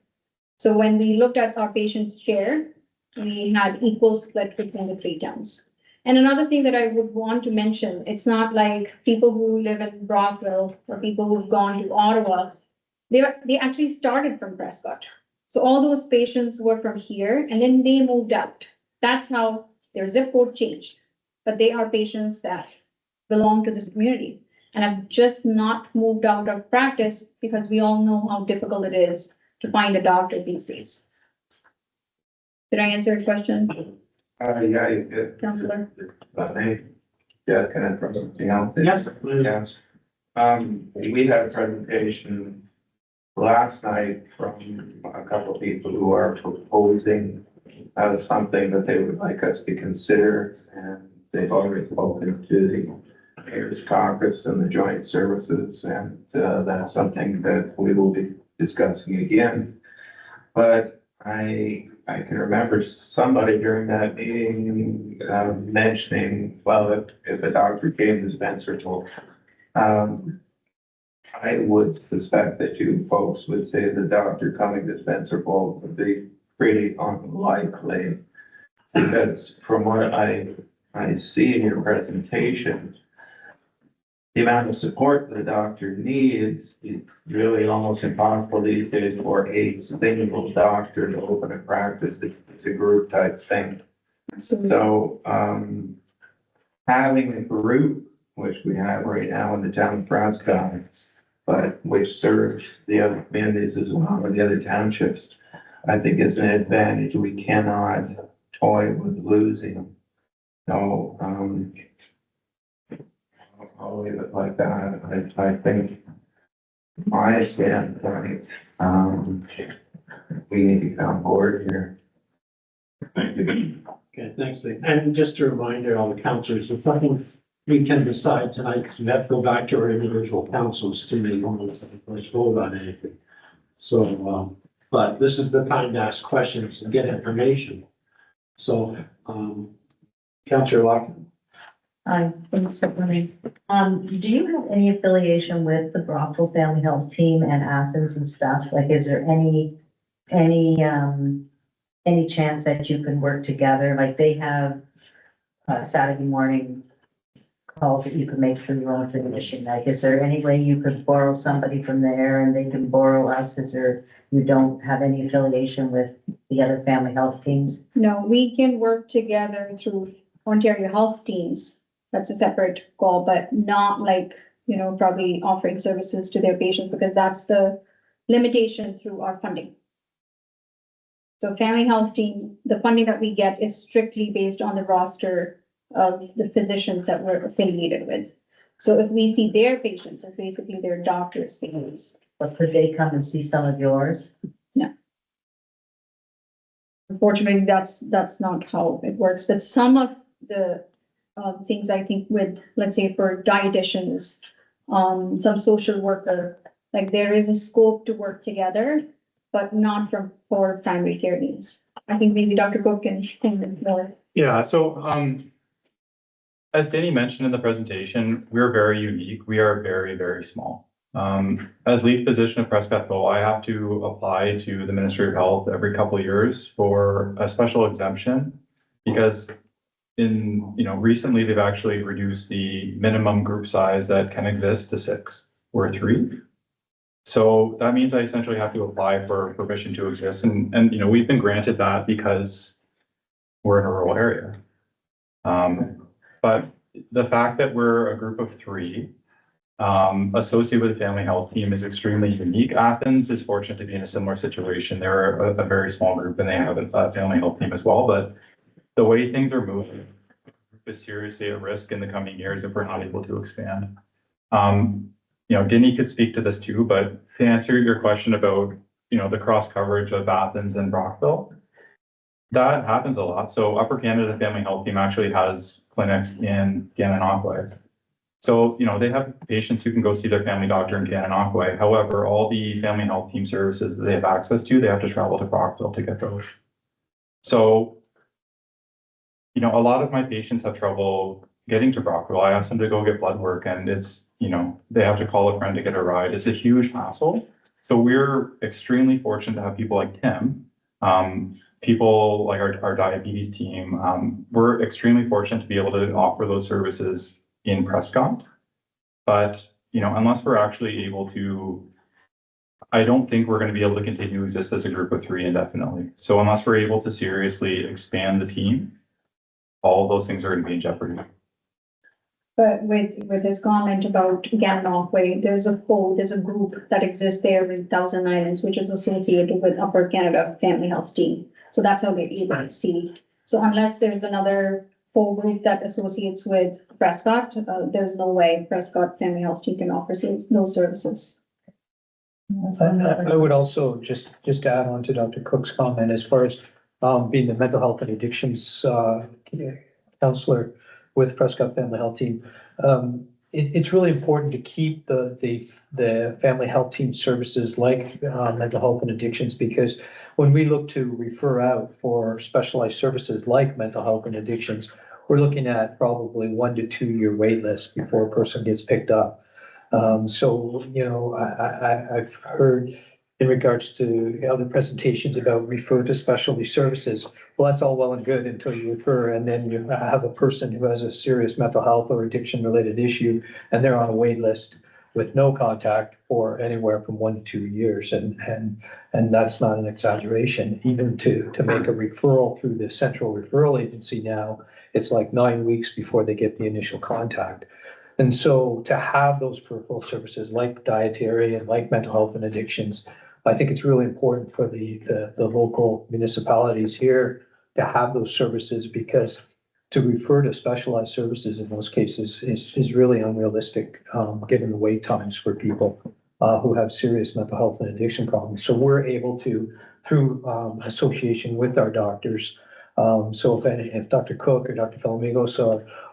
So when we looked at our patient share, we had equal split between the three towns. And another thing that I would want to mention, it's not like people who live in Brockville or people who've gone to Ottawa, they actually started from Prescott. So all those patients were from here and then they moved out. That's how their zip code changed. But they are patients that belong to this community and have just not moved out of practice because we all know how difficult it is to find a doctor these days. Did I answer your question, Yeah, you did. Counselor? Yeah, can I throw something else? Yes. Yes. We had a presentation last night from a couple of people who are proposing something that they would like us to consider, and they've already spoken to the Mayor's Caucus and the Joint Services, and that's something that we will be discussing again. But I can remember somebody during that meeting mentioning, well, if a doctor came to Spencerville, I would suspect that you folks would say the doctor coming to Spencerville would be pretty unlikely. Because from what I see in your presentation, the amount of support the doctor needs, it's really almost impossible these days for a single doctor to open a practice. It's a group type thing. So, having a group, which we have right now in the town of Prescott, but which serves the other communities as well, or the other townships, I think is an advantage we cannot toy with losing. So, I'll leave it like that. I think my standpoint, we need to get on board here. Thank you. Okay, thanks, Lee. And just a reminder, all the councilors, if nothing we can decide tonight, because we have to go back to our individual councils to make almost the first vote on anything. So, but this is the time to ask questions and get information. So, Councillor Lockton. Hi, thanks for coming. Do you have any affiliation with the Brockville Family Health Team and Athens and stuff? Like, is there any chance that you can work together? Like, they have Saturday morning calls that you can make through your own physician. Like, is there any way you could borrow somebody from there and they can borrow us? Is there, you don't have any affiliation with the other family health teams? No, we can work together through Ontario Health Teams. That's a separate call, but not like, probably offering services to their patients because that's the limitation through our funding. So Family Health Team, the funding that we get is strictly based on the roster of the physicians that we're affiliated with. So if we see their patients, it's basically their doctor's patients. But could they come and see some of yours? No. Unfortunately, that's not how it works. That's some of the things I think with, let's say for dietitians, some social worker, like there is a scope to work together, but not for primary care needs. I think maybe Dr. Cook can comment more. Yeah, so, as Danny mentioned in the presentation, we're very unique. We are very, very small. As lead physician of Prescott Bow, I have to apply to the Ministry of Health every couple of years for a special exemption because recently they've actually reduced the minimum group size that can exist to 6 or 3. So that means I essentially have to apply for permission to exist. And we've been granted that because we're in a rural area. But the fact that we're a group of 3 associated with the family health team is extremely unique. Athens is fortunate to be in a similar situation. They're a very small group and they have a family health team as well. But the way things are moving is seriously at risk in the coming years if we're not able to expand. Denny could speak to this too, but to answer your question about the cross coverage of Athens and Brockville. That happens a lot. So Upper Canada Family Health Team actually has clinics in Gananoque. So, they have patients who can go see their family doctor in Gananoque. However, all the family health team services that they have access to, they have to travel to Brockville to get those. So, a lot of my patients have trouble getting to Brockville. I ask them to go get blood work and it's, they have to call a friend to get a ride. It's a huge hassle. So we're extremely fortunate to have people like Tim, people like our diabetes team. We're extremely fortunate to be able to offer those services in Prescott. But, unless we're actually able to, I don't think we're going to be able to continue to exist as a group of three indefinitely. So unless we're able to seriously expand the team, all of those things are going to be in jeopardy. But with this comment about Gananoque, there's a group that exists there with Thousand Islands, which is associated with Upper Canada Family Health Team. So that's how they're able to see. So unless there's another full group that associates with Prescott, there's no way Prescott Family Health Team can offer those services. I would also just to add on to Dr. Cook's comment, as far as being the mental health and addictions counselor with Prescott Family Health Team. It's really important to keep the family health team services like mental health and addictions, because when we look to refer out for specialized services like mental health and addictions, we're looking at probably 1 to 2 year wait list before a person gets picked up. So, I've heard in regards to other presentations about refer to specialty services. Well, that's all well and good until you refer, and then you have a person who has a serious mental health or addiction related issue, and they're on a wait list with no contact for anywhere from 1 to 2 years. And that's not an exaggeration. Even to make a referral through the central referral agency now, it's like 9 weeks before they get the initial contact. And so to have those peripheral services like dietary and like mental health and addictions, I think it's really important for the local municipalities here to have those services, because to refer to specialized services in most cases is really unrealistic, given the wait times for people who have serious mental health and addiction problems. So we're able to, through association with our doctors, so if Dr. Cook or Dr. Filamigos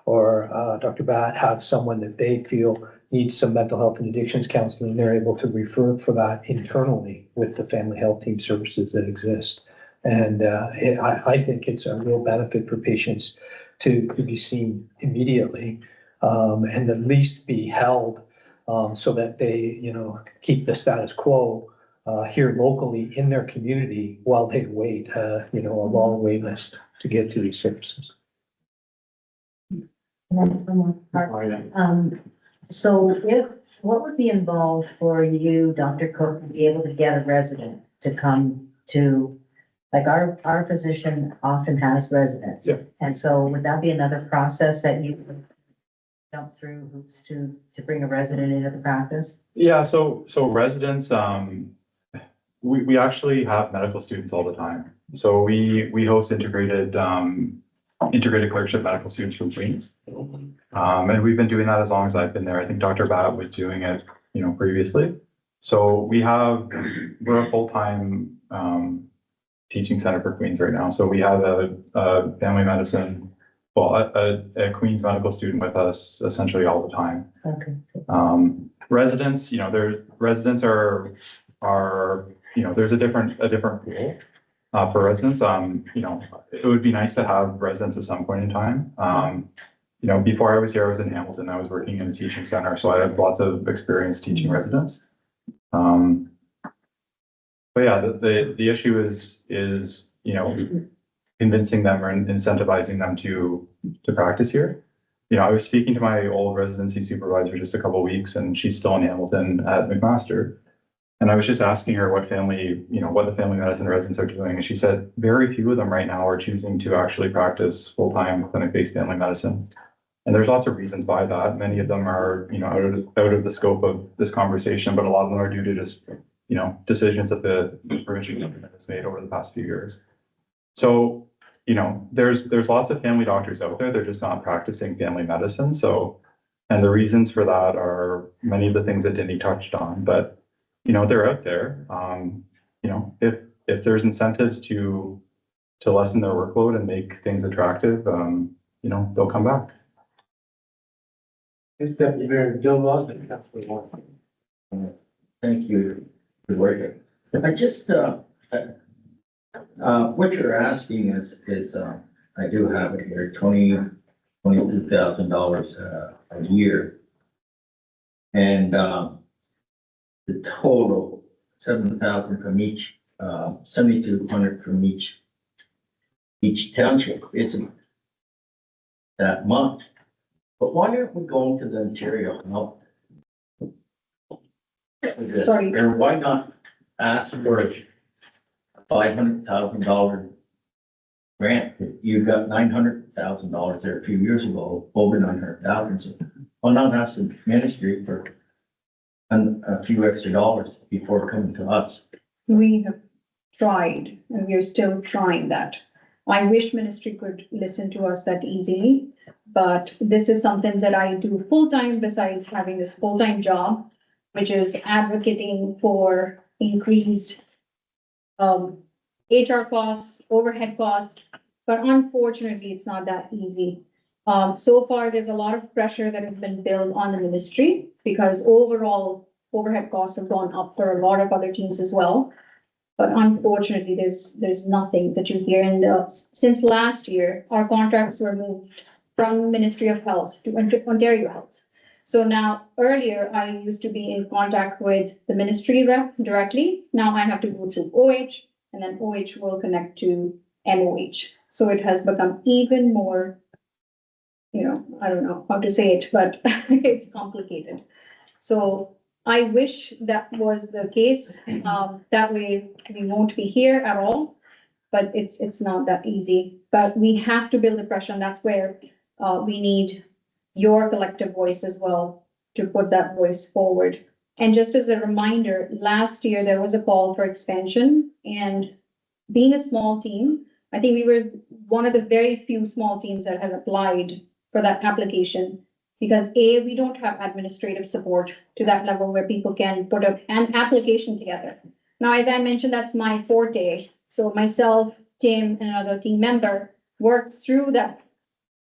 or Dr. Bat have someone that they feel needs some mental health and addictions counseling, they're able to refer for that internally with the family health team services that exist. And I think it's a real benefit for patients to be seen immediately, and at least be held so that they, keep the status quo here locally in their community while they wait, a long wait list to get to these services. So what would be involved for you, Dr. Cook, to be able to get a resident to come to, like our physician often has residents. Yeah. And so would that be another process that you would jump through hoops to bring a resident into the practice? Yeah, so residents, we actually have medical students all the time. So we host integrated clerkship medical students from Queens. And we've been doing that as long as I've been there. I think Dr. Bat was doing it, previously. So we're a full-time teaching center for Queens right now. So we have a family medicine, a Queens medical student with us essentially all the time. Okay. Residents, their residents are, there's a different pool. For residents, it would be nice to have residents at some point in time. Before I was here, I was in Hamilton. I was working in a teaching center, so I have lots of experience teaching residents. But yeah, the issue is convincing them or incentivizing them to practice here. I was speaking to my old residency supervisor just a couple of weeks, and she's still in Hamilton at McMaster. And I was just asking her what the family medicine residents are doing. And she said very few of them right now are choosing to actually practice full-time clinic-based family medicine. And there's lots of reasons why that. Many of them are, out of the scope of this conversation, but a lot of them are due to just, decisions that the provincial government has made over the past few years. So, there's lots of family doctors out there. They're just not practicing family medicine. So, and the reasons for that are many of the things that Dindy touched on, but they're out there. you know, if there's incentives to lessen their workload and make things attractive, you know, they'll come back. Deputy Mayor Gilmore and Councilor Warren. Thank you. Good work. I just, what you're asking is, I do have it here, $22,000 a year. And, the total, 7,000 from each, 7,200 from each township isn't that much. But why aren't we going to the Ontario Health? Sorry. Or why not ask for a $500,000 grant? You got $900,000 there a few years ago, over 900,000. So why not ask the ministry for a few extra dollars before coming to us? We have tried, and we are still trying that. I wish ministry could listen to us that easily, but this is something that I do full-time besides having this full-time job, which is advocating for increased HR costs, overhead costs, but unfortunately, it's not that easy. So far, there's a lot of pressure that has been built on the ministry because overall overhead costs have gone up for a lot of other teams as well. But unfortunately, there's nothing that you hear. And since last year, our contracts were moved from Ministry of Health to Ontario Health. So now, earlier, I used to be in contact with the ministry rep directly. Now I have to go through OH, and then OH will connect to MOH. So it has become even more, you know, I don't know how to say it, but it's complicated. So I wish that was the case. That way we won't be here at all, but it's not that easy. But we have to build the pressure, and that's where we need your collective voice as well to put that voice forward. And just as a reminder, last year there was a call for expansion, and being a small team, I think we were one of the very few small teams that had applied for that application. Because we don't have administrative support to that level where people can put an application together. Now, as I mentioned, that's my forte. So myself, Tim, and another team member worked through that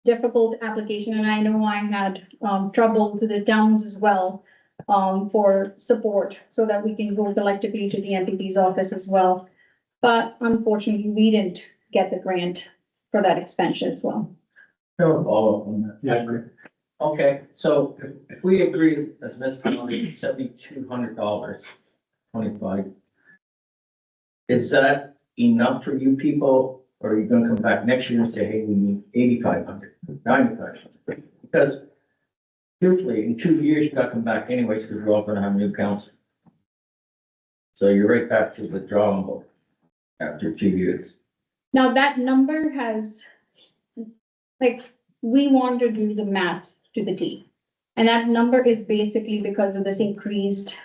difficult application. And I know I had trouble to the towns as well for support so that we can go collectively to the MPP's office as well. But unfortunately, we didn't get the grant for that expansion as well. No follow-up on that. Yeah, I agree. Okay, so if we agree as municipality, $7,200, 25. Is that enough for you people, or are you gonna come back next year and say, hey, we need 8,500, 9,500? Because usually in 2 years, you gotta come back anyways, because we're all gonna have a new council. So you're right back to the drawing board after 2 years. Now, that number has, like, we want to do the math to the T. And that number is basically because of this increased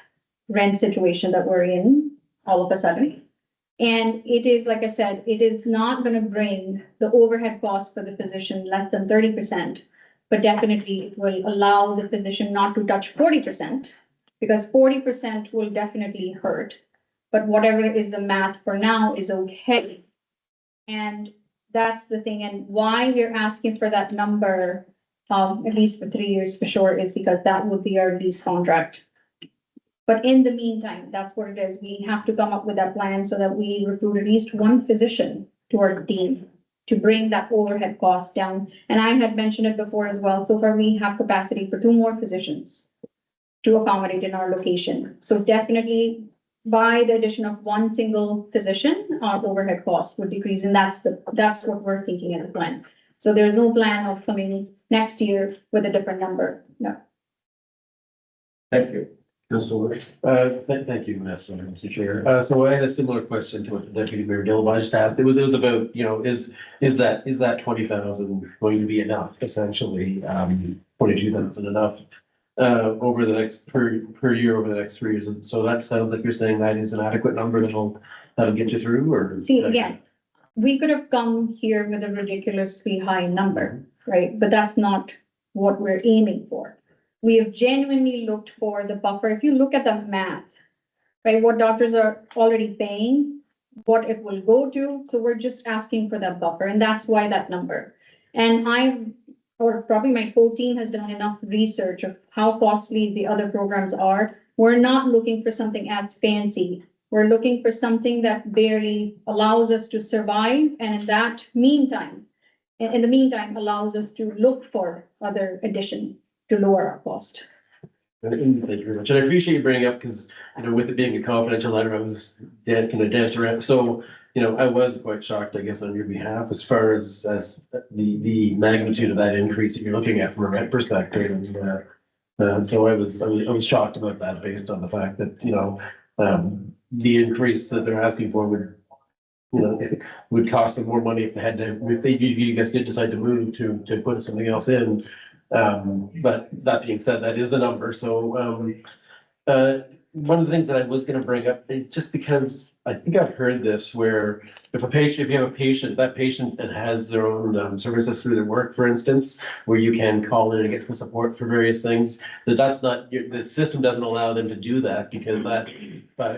rent situation that we're in all of a sudden. And it is, like I said, it is not gonna bring the overhead cost for the position less than 30%. But definitely it will allow the position not to touch 40%, because 40% will definitely hurt. But whatever is the math for now is okay. And that's the thing, and why we're asking for that number, at least for 3 years for sure, is because that would be our lease contract. But in the meantime, that's what it is. We have to come up with that plan so that we recruit at least one physician to our team to bring that overhead cost down. And I had mentioned it before as well. So far, we have capacity for 2 more physicians to accommodate in our location. So definitely by the addition of one single physician, our overhead costs would decrease, and that's what we're thinking as a plan. So there's no plan of coming next year with a different number, no. Thank you. Thank you, Mr. Chair. So I had a similar question to what Deputy Mayor Gilmore just asked. It was about, you know, is that 20,000 going to be enough, essentially? 22,000 enough over the next per year over the next 3 years. And so that sounds like you're saying that is an adequate number that'll get you through, or? See, again, we could have come here with a ridiculously high number, right? But that's not what we're aiming for. We have genuinely looked for the buffer. If you look at the math, right? What doctors are already paying, what it will go to. So we're just asking for that buffer, and that's why that number. And or probably my whole team has done enough research of how costly the other programs are. We're not looking for something as fancy. We're looking for something that barely allows us to survive, and in the meantime, allows us to look for other addition to lower our cost. Thank you very much. And I appreciate you bringing up, because, with it being a confidential letter, I was kind of dance around. So, I was quite shocked, I guess, on your behalf, as far as the magnitude of that increase that you're looking at from a rent perspective. And so I was shocked about that, based on the fact that, the increase that they're asking for would cost them more money if you guys did decide to move to put something else in. But that being said, that is the number. So, one of the things that I was gonna bring up is just because I think I've heard this, where if you have a patient, that patient has their own services through their work, for instance, where you can call in and get some support for various things, that's not, the system doesn't allow them to do that, because that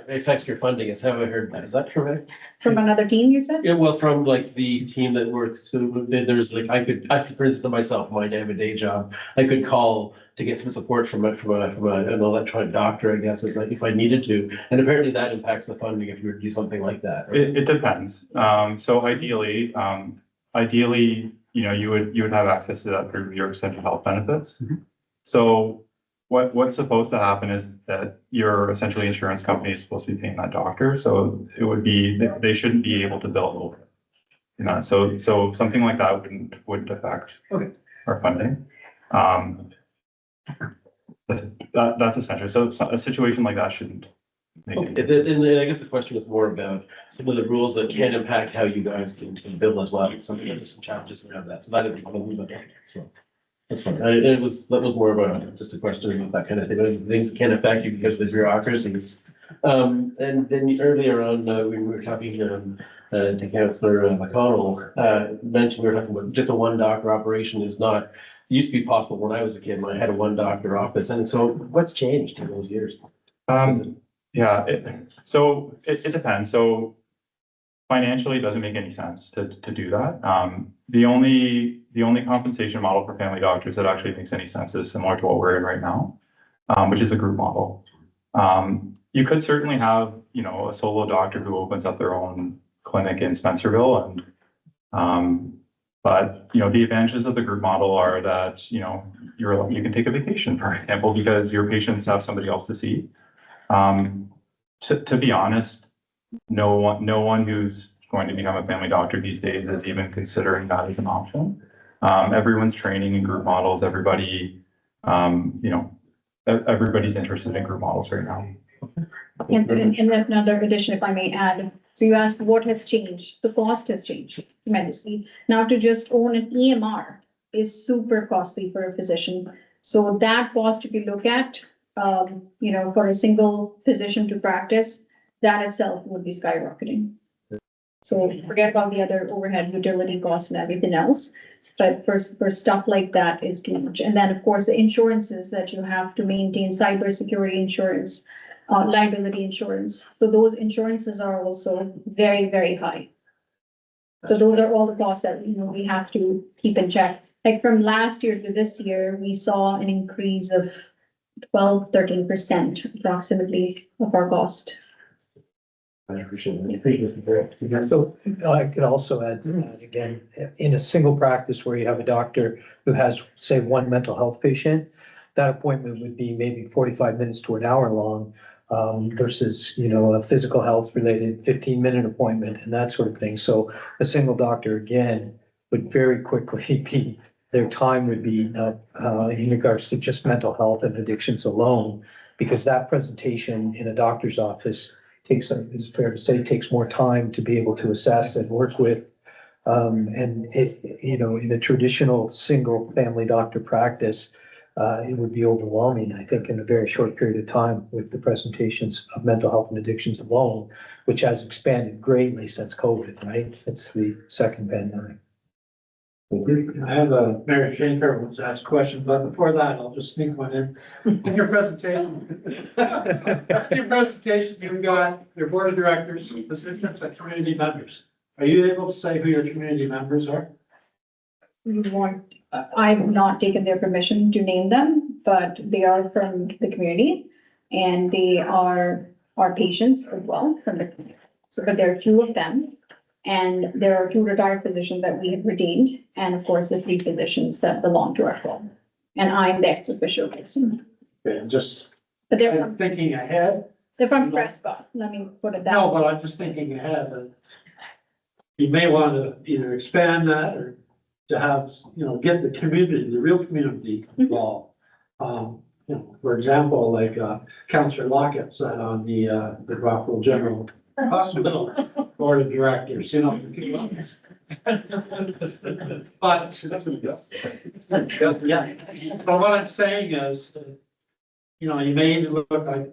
affects your funding, is how I heard that. Is that correct? From another team, you said? Yeah, well, from like the team that works, so there's like, I could, for instance, myself, I have a day job, I could call to get some support from an electronic doctor, I guess, if I needed to. And apparently that impacts the funding if you were to do something like that. Right? It depends. So ideally, you would have access to that through your essential health benefits. Mm-hmm. So what's supposed to happen is that your essentially insurance company is supposed to be paying that doctor. So it would be, they shouldn't be able to bill over. So something like that wouldn't affect our funding. That's essential. So a situation like that shouldn't. Okay, and I guess the question was more about some of the rules that can impact how you guys can bill as well. There's some challenges around that. So that is one of them. So that's fine. That was more of just a question about that kind of thing. Things that can affect you because of the bureaucracies. And then earlier on, we were talking to Councillor McConnell, mentioned we were talking about just a one doctor operation is not, used to be possible when I was a kid. I had a one doctor office. And so what's changed in those years? Yeah, it depends. So financially, it doesn't make any sense to do that. The only compensation model for family doctors that actually makes any sense is similar to what we're in right now, which is a group model. You could certainly have, a solo doctor who opens up their own clinic in Spencerville, but the advantages of the group model are that you can take a vacation, for example, because your patients have somebody else to see. To be honest, no one who's going to become a family doctor these days is even considering that as an option. Everyone's training in group models. Everybody's interested in group models right now. And another addition, if I may add. So you asked what has changed? The cost has changed tremendously. Now to just own an EMR is super costly for a physician. So that cost, if you look at, for a single physician to practice, that itself would be skyrocketing. So forget about the other overhead utility costs and everything else. But for stuff like that is too much. And then, of course, the insurances that you have to maintain, cybersecurity insurance, liability insurance. So those insurances are also very, very high. So those are all the costs that, we have to keep in check. Like from last year to this year, we saw an increase of 12-13% approximately of our cost. I appreciate it. So I could also add to that again, in a single practice where you have a doctor who has, say, one mental health patient, that appointment would be maybe 45 minutes to an hour long, versus, a physical health related 15-minute appointment and that sort of thing. So a single doctor, again, would very quickly be, their time would be in regards to just mental health and addictions alone, because that presentation in a doctor's office is fair to say, takes more time to be able to assess and work with. And in a traditional single family doctor practice, it would be overwhelming, I think, in a very short period of time with the presentations of mental health and addictions alone, which has expanded greatly since COVID, right? It's the second pandemic. I have a Mary Schenker wants to ask questions, but before that, I'll just sneak one in. In your presentation. In your presentation, you've got your board of directors, positions, and community members. Are you able to say who your community members are? You want, I've not taken their permission to name them, but they are from the community. And they are our patients as well from the community. So, but there are two of them. And there are two retired positions that we have retained, and of course, the 3 positions that belong to our firm. And I'm the ex officio person. Okay, I'm just But they're thinking ahead. from Prescott, let me put it that No, way. but I'm just thinking ahead. You may want to either expand that or to have, get the community, the real community involved. For example, like, Councillor Lockett sat on the Rockville General Hospital Board of Directors, But, yeah, but what I'm saying is, you may look like,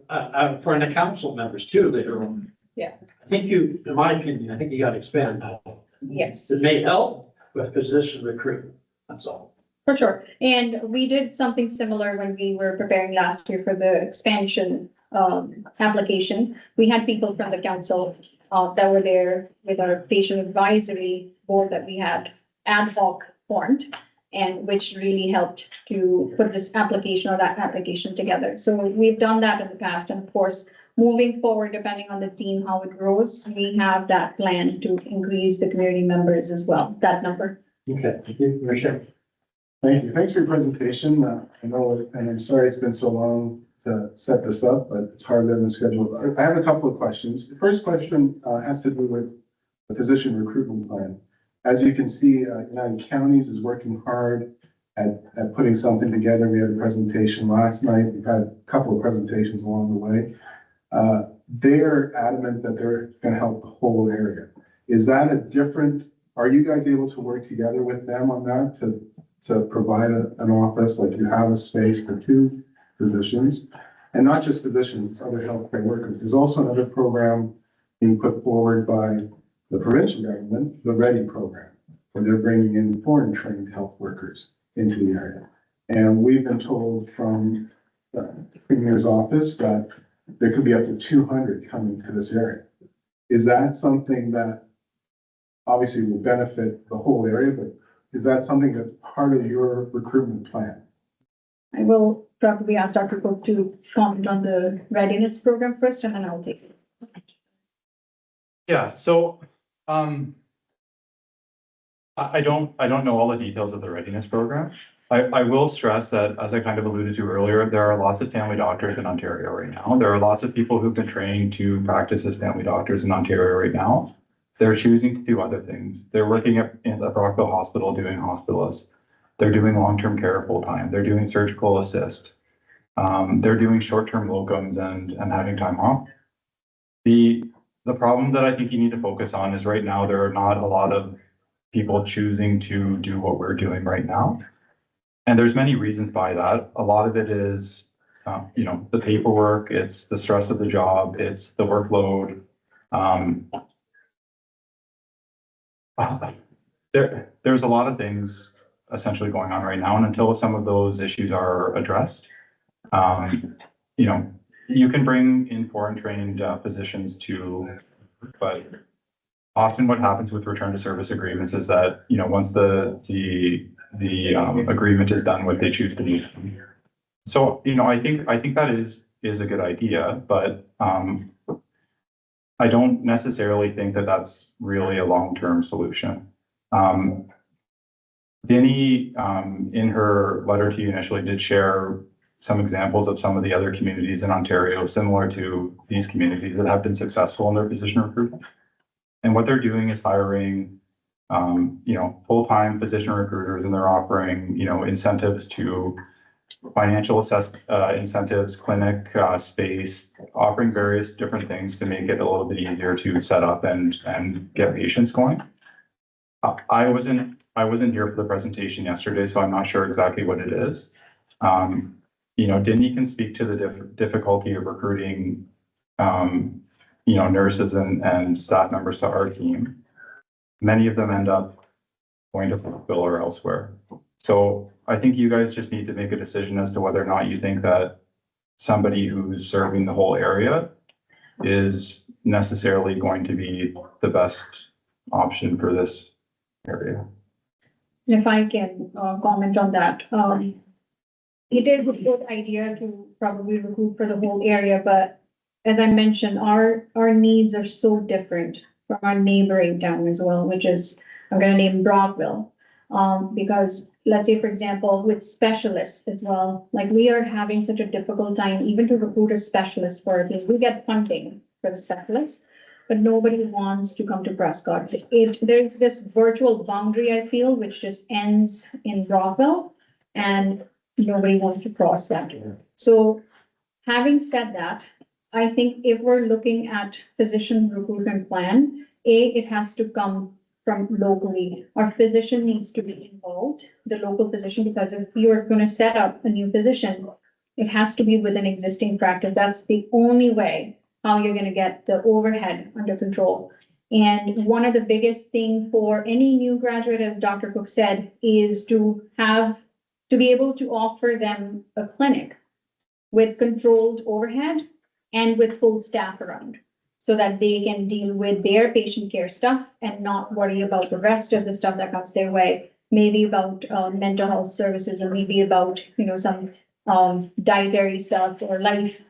for the council members too, later on. Yeah. I think in my opinion, I think you gotta expand that. Yes. It may help with position recruitment, that's all. For sure. And we did something similar when we were preparing last year for the expansion application. We had people from the council that were there with our patient advisory board that we had ad hoc formed, and which really helped to put this application or that application together. So we've done that in the past, and of course, moving forward, depending on the team, how it grows, we have that plan to increase the community members as well, that number. Okay, thank you, Commissioner. Thank you. Thanks for your presentation. I know, and I'm sorry it's been so long to set this up, but it's hard living schedule. I have a couple of questions. The first question has to do with the physician recruitment plan. As you can see, United Counties is working hard at putting something together. We had a presentation last night. We've had a couple of presentations along the way. They're adamant that they're going to help the whole area. Is that are you guys able to work together with them on that to provide an office, like you have a space for 2 physicians? And not just physicians, other healthcare workers. There's also another program being put forward by the provincial government, the READY program, where they're bringing in foreign trained health workers into the area. And we've been told from the Premier's office that there could be up to 200 coming to this area. Is that something that obviously will benefit the whole area, but is that something that's part of your recruitment plan? I will probably ask Dr. Cook to comment on the readiness program first, and then I'll take it. Yeah, so, I don't know all the details of the readiness program. I will stress that, as I kind of alluded to earlier, there are lots of family doctors in Ontario right now. There are lots of people who've been trained to practice as family doctors in Ontario right now. They're choosing to do other things. They're working at Rockville Hospital doing hospitalists. They're doing long-term care full-time. They're doing surgical assist. They're doing short-term locums and having time off. The problem that I think you need to focus on is right now, there are not a lot of people choosing to do what we're doing right now. And there's many reasons by that. A lot of it is, the paperwork, it's the stress of the job, it's the workload. There's a lot of things essentially going on right now, and until some of those issues are addressed, you can bring in foreign trained physicians too, but often what happens with return to service agreements is that, once the agreement is done, what they choose to do. So, I think that is a good idea, but I don't necessarily think that that's really a long-term solution. Denny, in her letter to you initially, did share some examples of some of the other communities in Ontario similar to these communities that have been successful in their physician recruitment. And what they're doing is hiring, full-time physician recruiters, and they're offering, incentives to financial incentives, clinic space, offering various different things to make it a little bit easier to set up and get patients going. I wasn't here for the presentation yesterday, so I'm not sure exactly what it is. Denny can speak to the difficulty of recruiting, nurses and staff members to our team. Many of them end up going to Brockville or elsewhere. So I think you guys just need to make a decision as to whether or not you think that somebody who's serving the whole area is necessarily going to be the best option for this area. If I can comment on that, it is a good idea to probably recruit for the whole area, but as I mentioned, our needs are so different from our neighboring town as well, which is, I'm gonna name Brockville. Because let's say, for example, with specialists as well, like we are having such a difficult time even to recruit a specialist for it, because we get funding for the specialists, but nobody wants to come to Prescott. There's this virtual boundary, I feel, which just ends in Brockville, and nobody wants to cross that. So having said that, I think if we're looking at physician recruitment plan, it has to come from locally. Our physician needs to be involved, the local physician, because if you're gonna set up a new physician, it has to be with an existing practice. That's the only way how you're gonna get the overhead under control. And one of the biggest thing for any new graduate, as Dr. Cook said, is to be able to offer them a clinic with controlled overhead and with full staff around, so that they can deal with their patient care stuff and not worry about the rest of the stuff that comes their way. Maybe about mental health services, or maybe about, some dietary stuff or life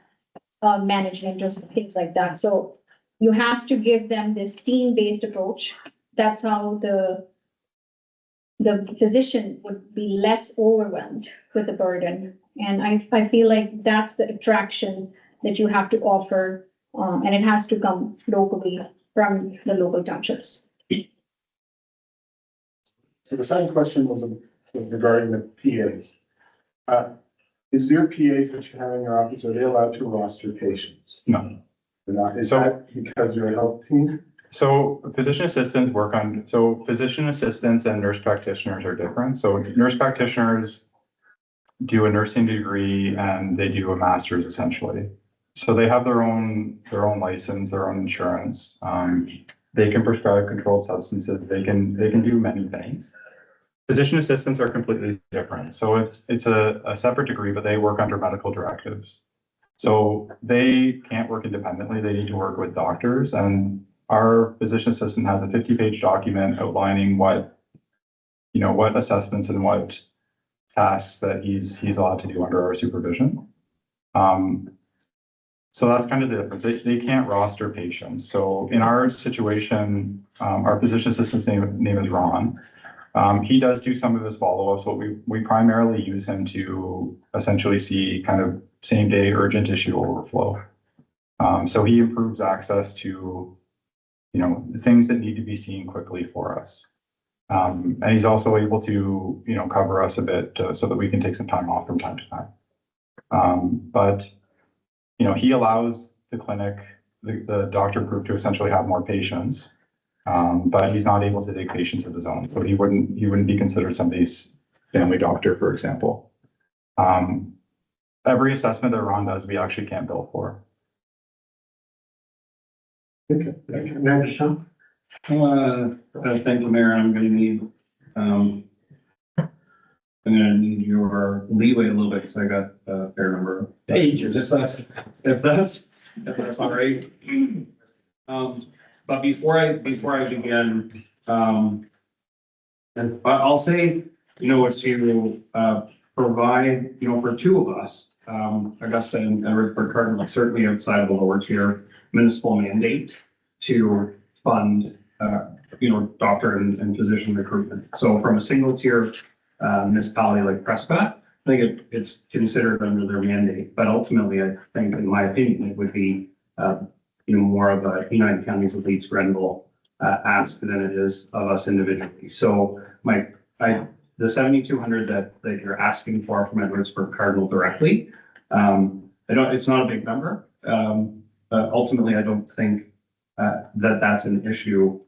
management or things like that. So you have to give them this team-based approach. That's how the physician would be less overwhelmed with the burden. And I feel like that's the attraction that you have to offer, and it has to come locally from the local townships. So the second question was regarding the PAs. Is your PAs that you have in your office, are they allowed to roster patients? No. They're not. Is So- that because you're a health team? So physician assistants physician assistants and nurse practitioners are different. So nurse practitioners do a nursing degree and they do a master's essentially. So they have their own license, their own insurance. They can prescribe controlled substances. They can do many things. Physician assistants are completely different. So it's a separate degree, but they work under medical directives. So they can't work independently. They need to work with doctors, and our physician assistant has a 50-page document outlining what assessments and what tasks that he's allowed to do under our supervision. So that's kind of the difference. They can't roster patients. So in our situation, our physician assistant's name is Ron. He does do some of his follow-ups, but we primarily use him to essentially see kind of same-day urgent issue overflow. So he improves access to, the things that need to be seen quickly for us. And he's also able to, cover us a bit so that we can take some time off from time to time. But he allows the clinic, the doctor group to essentially have more patients. But he's not able to take patients of his own. So he wouldn't be considered somebody's family doctor, for example. Every assessment that Ron does, we actually can't bill for. Okay. Thank you, Mayor. I'm gonna need, your leeway a little bit, because I got a fair number of pages, if that's all right. But before I begin, and I'll say, to provide, for two of us, Augusta and Edwardsburg Cardinal, certainly outside of the lower tier municipal mandate to fund, doctor and physician recruitment. So from a single tier municipality like Prescott, I think it's considered under their mandate, but ultimately, I think, in my opinion, it would be, more of a United Counties of Leeds Grenville ask than it is of us individually. So the 7,200 that you're asking for from Edwardsburg Cardinal directly, it's not a big number. But ultimately, I don't think that's an issue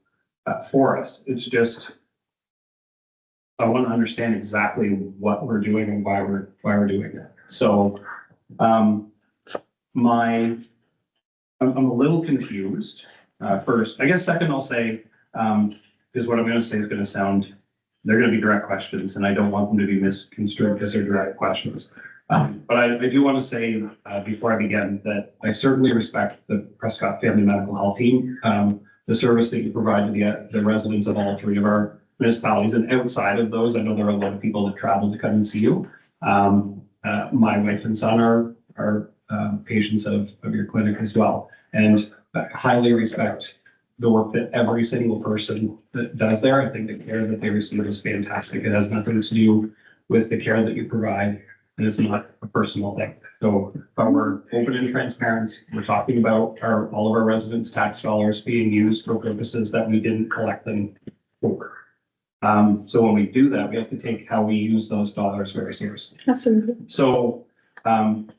for us. It's just, I want to understand exactly what we're doing and why we're doing it. So I'm a little confused. First, I guess second, I'll say, because what I'm going to say is going to sound they're gonna be direct questions, and I don't want them to be misconstrued because they're direct questions. But I do want to say, before I begin, that I certainly respect the Prescott Family Medical Health Team, the service that you provide to the residents of all three of our municipalities, and outside of those, I know there are a lot of people that travel to come and see you. My wife and son are patients of your clinic as well, and I highly respect the work that every single person that does there. I think the care that they receive is fantastic. It has nothing to do with the care that you provide, and it's not a personal thing. So, but we're open and transparent. We're talking about all of our residents' tax dollars being used for purposes that we didn't collect them for. So when we do that, we have to take how we use those dollars very seriously. Absolutely. So,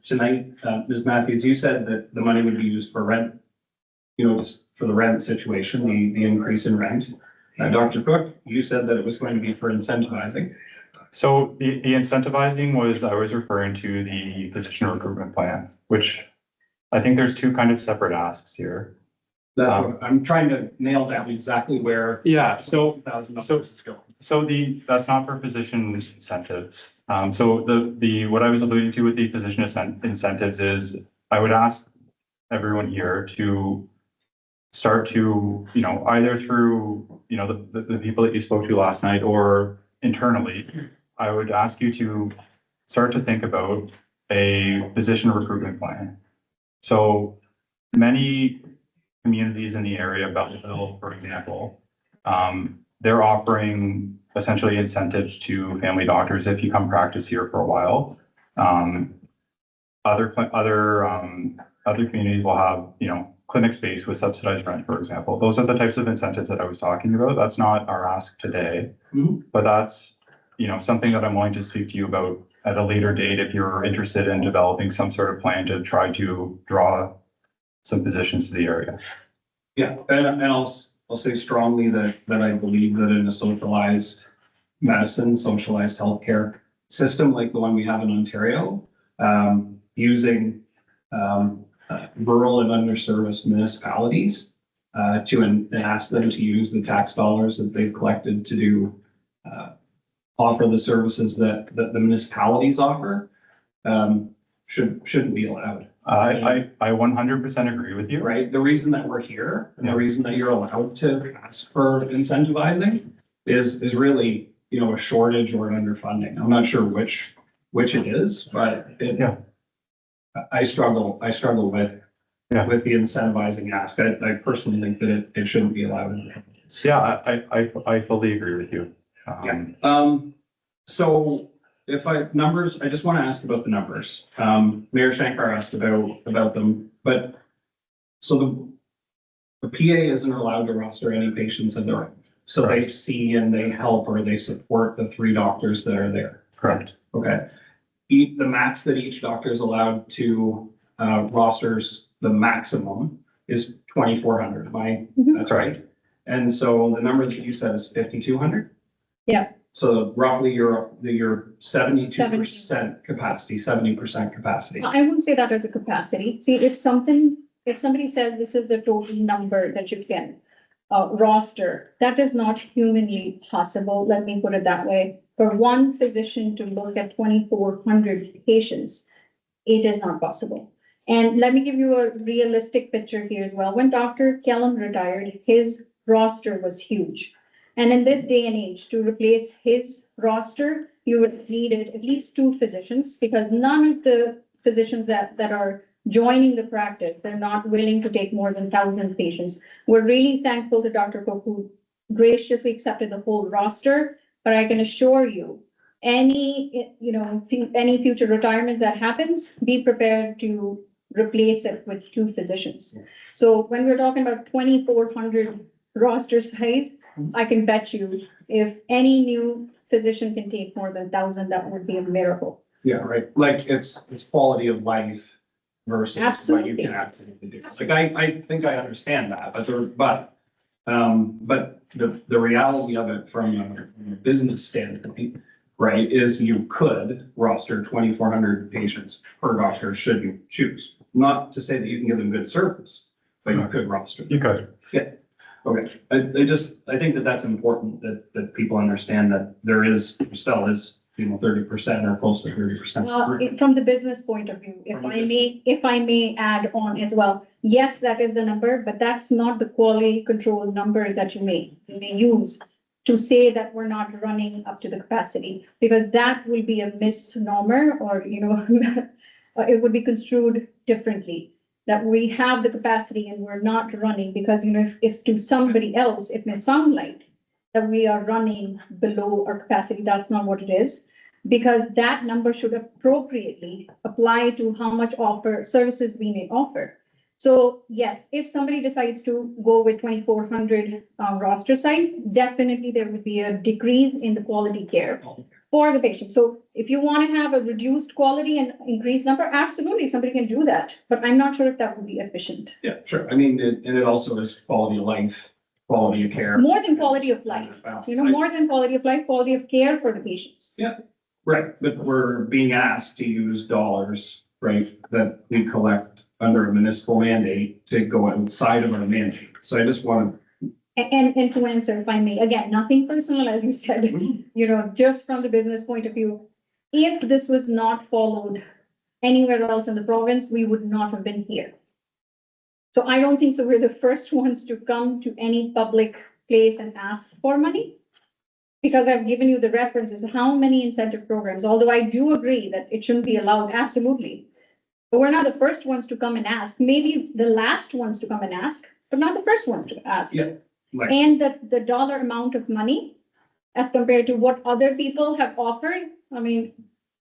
tonight, Ms. Matthews, you said that the money would be used for rent, just for the rent situation, the increase in rent. Dr. Cook, you said that it was going to be for incentivizing. So the incentivizing I was referring to the physician recruitment plan, which I think there's two kind of separate asks here. That's what I'm trying to nail down exactly where. Yeah, so $1,000 is going. So that's not for physician incentives. So what I was alluding to with the physician incentives is I would ask everyone here to start to, either through, the people that you spoke to last night or internally, I would ask you to start to think about a physician recruitment plan. So many communities in the area, Belleville, for example, they're offering essentially incentives to family doctors if you come practice here for a while. Other communities will have, clinic space with subsidized rent, for example. Those are the types of incentives that I was talking about. That's not our ask today, but that's, something that I'm willing to speak to you about at a later date if you're interested in developing some sort of plan to try to draw some physicians to the area. Yeah, and I'll say strongly that I believe that in a socialized medicine, socialized healthcare system like the one we have in Ontario, using rural and underserviced municipalities to ask them to use the tax dollars that they've collected to do offer the services that the municipalities offer shouldn't be allowed. I 100% agree with you. Right? The reason that we're here and the reason that you're allowed to ask for incentivizing is really, a shortage or an underfunding. I'm not sure which it is, but I struggle with the incentivizing ask. I personally think that it shouldn't be allowed. Yeah, I fully agree with you. So I just want to ask about the numbers. Mayor Shankar asked about them, but so the PA isn't allowed to roster any patients of their own. So they see and they help or they support the 3 doctors that are there. Correct. Okay. The max that each doctor is allowed to rosters, the maximum is 2,400. That's right. And so the number that you said is 5,200? Yeah. So roughly you're 72% capacity, 70% capacity. I wouldn't say that as a capacity. See, if somebody says this is the total number that you can roster, that is not humanly possible. Let me put it that way. For one physician to look at 2,400 patients, it is not possible. And let me give you a realistic picture here as well. When Dr. Kellum retired, his roster was huge. And in this day and age, to replace his roster, you would have needed at least 2 physicians because none of the physicians that are joining the practice, they're not willing to take more than 1,000 patients. We're really thankful to Dr. Cook, who graciously accepted the whole roster, but I can assure you, any future retirements that happens, be prepared to replace it with 2 physicians. So when we're talking about 2,400 roster size, I can bet you if any new physician can take more than 1,000, that would be a miracle. Yeah, right. Like it's quality of life versus what you can actually do. Like I think I understand that, but the reality of it from a business standpoint, right, is you could roster 2,400 patients per doctor should you choose. Not to say that you can give them good service, but you could roster them. You could. Yeah. Okay, I think that that's important, that people understand that there still is, 30% or close to 30%. From the business point of view, if I may add on as well, yes, that is the number, but that's not the quality control number that you may use to say that we're not running up to the capacity, because that will be a misnomer, or, it would be construed differently, that we have the capacity and we're not running, because, if to somebody else, it may sound like that we are running below our capacity, that's not what it is. Because that number should appropriately apply to how much services we may offer. So yes, if somebody decides to go with 2,400 roster size, definitely there would be a decrease in the quality care for the patient. So if you want to have a reduced quality and increased number, absolutely, somebody can do that. But I'm not sure if that would be efficient. Yeah, sure. I mean, and it also is quality of life, quality of care. More than quality of life, more than quality of life, quality of care for the patients. Yeah. Right, but we're being asked to use dollars, right, that we collect under a municipal mandate to go outside of our mandate. So I just want to. And to answer, if I may, again, nothing personal, as you said, just from the business point of view. If this was not followed anywhere else in the province, we would not have been here. So I don't think so. We're the first ones to come to any public place and ask for money. Because I've given you the references, how many incentive programs, although I do agree that it shouldn't be allowed, absolutely. But we're not the first ones to come and ask, maybe the last ones to come and ask, but not the first ones to ask. Yeah. Right. And the dollar amount of money as compared to what other people have offered, I mean,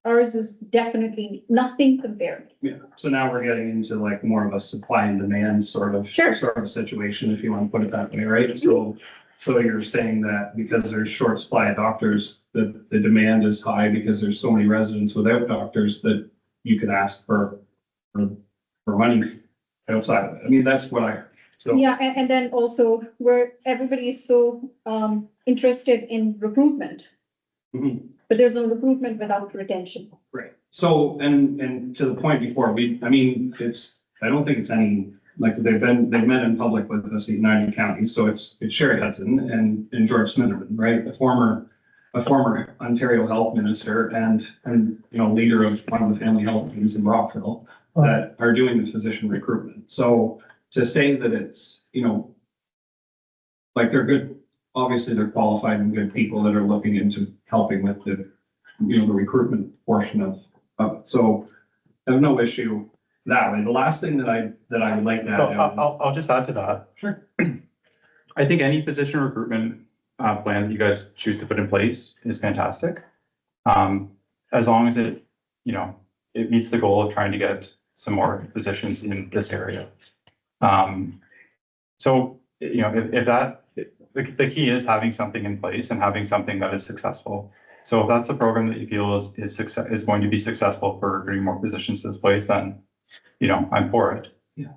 ours is definitely nothing compared. Yeah, so now we're getting into like more of a supply and demand sort of situation, if you want to put it that way, right? So you're saying that because there's short supply of doctors, the demand is high because there's so many residents without doctors that you could ask for money outside of it. I mean, that's what I heard. So. Yeah, and then also where everybody is so interested in recruitment. Mm-hmm. But there's no recruitment without retention. Right. So, and to the point before, I don't think it's any. Like they've met in public with us in 90 counties. So it's Sherry Hudson and George Smitherman, right? A former Ontario health minister and leader of one of the family health teams in Rockville that are doing the physician recruitment. So to say that it's, like they're good, obviously they're qualified and good people that are looking into helping with the recruitment portion of it. So there's no issue that way. The last thing that I would like to add. I'll just add to that. Sure. I think any physician recruitment plan that you guys choose to put in place is fantastic. As long as it meets the goal of trying to get some more physicians in this area. So, if that, the key is having something in place and having something that is successful. So if that's the program that you feel is going to be successful for bringing more physicians to this place, then I'm for it. Yeah.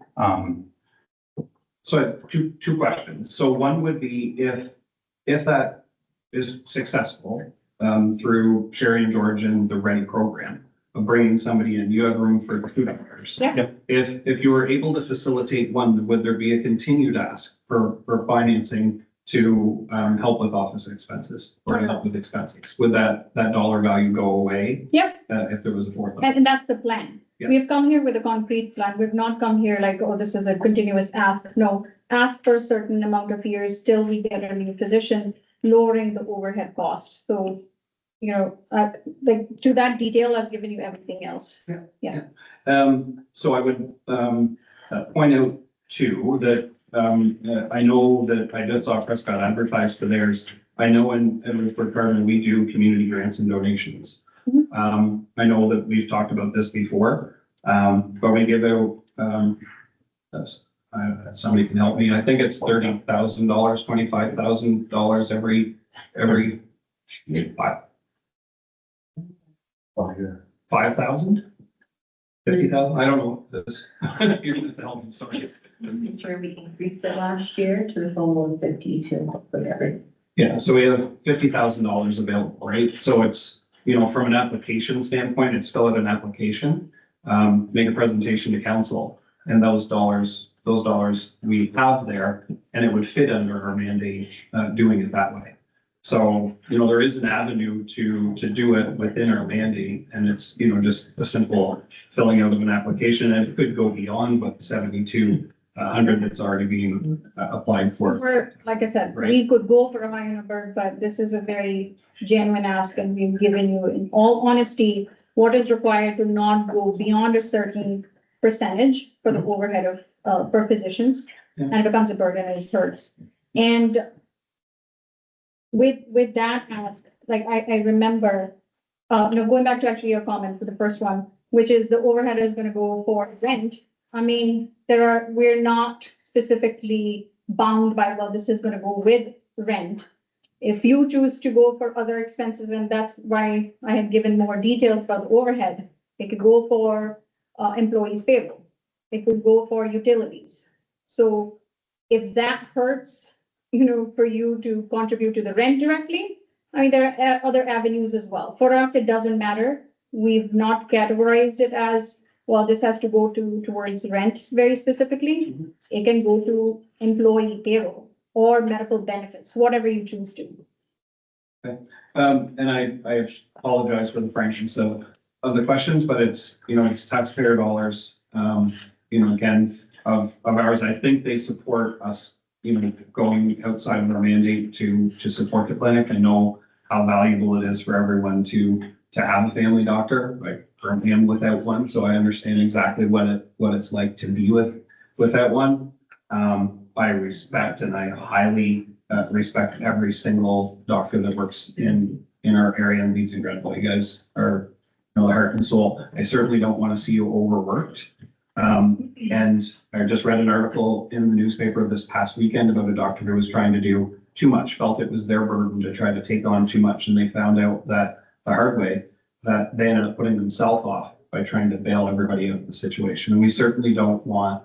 So two questions. So one would be if that is successful through Sherry and George and the Ready program of bringing somebody in, you have room for 2 doctors. Yeah. If you were able to facilitate one, would there be a continued ask for financing to help with office expenses or help with expenses? Would that dollar value go away? Yep. If there was a fourth? And that's the plan. Yeah. We've come here with a concrete plan. We've not come here like, oh, this is a continuous ask. No, ask for a certain amount of years till we get a new physician, lowering the overhead cost. So, like to that detail, I've given you everything else. Yeah. So I would point out too that I know that I just saw Prescott advertised for theirs. I know in Edwardsburg Cardinal, we do community grants and donations. I know that we've talked about this before, but we give out, somebody can help me. I think it's $30,000, $25,000 every 5,000, 50,000. I don't know what this. You're gonna help me. Sorry. Sure, we increased it last year to the total of 52, whatever. Yeah, so we have $50,000 available, right? So it's, from an application standpoint, it's fill out an application, make a presentation to council, and those dollars those dollars we have there, and it would fit under our mandate, doing it that way. So, there is an avenue to do it within our mandate, and it's, just a simple filling out of an application, and it could go beyond what the 7,200 that's already being applied for. We're, like I said, Right. we could go for a higher number, but this is a very genuine ask, and we've given you, in all honesty, what is required to not go beyond a certain percentage for the overhead of, for physicians, Yeah. and it becomes a burden and it hurts. And with that ask, like, I remember, going back to actually your comment for the first one, which is the overhead is gonna go for rent. I mean, we're not specifically bound by, well, this is gonna go with rent. If you choose to go for other expenses, and that's why I have given more details about the overhead, it could go for, employees payroll. It could go for utilities. So if that hurts, for you to contribute to the rent directly, I mean, there are other avenues as well. For us, it doesn't matter. We've not categorized it as, well, this has to go towards rent very specifically. It can go to employee payroll or medical benefits, whatever you choose to. And I apologize for the frankness of the questions, but it's, it's taxpayer dollars, again, of ours. I think they support us, going outside of our mandate to support the clinic. I know how valuable it is for everyone to have a family doctor. I currently am without one, so I understand exactly what it's like to be without one. I respect, and I highly respect every single doctor that works in our area in Leeds and Grenville. You guys are, the heart and soul. I certainly don't want to see you overworked. And I just read an article in the newspaper this past weekend about a doctor who was trying to do too much, felt it was their burden to try to take on too much, and they found out that the hard way, that they ended up putting themselves off by trying to bail everybody out of the situation. And we certainly don't want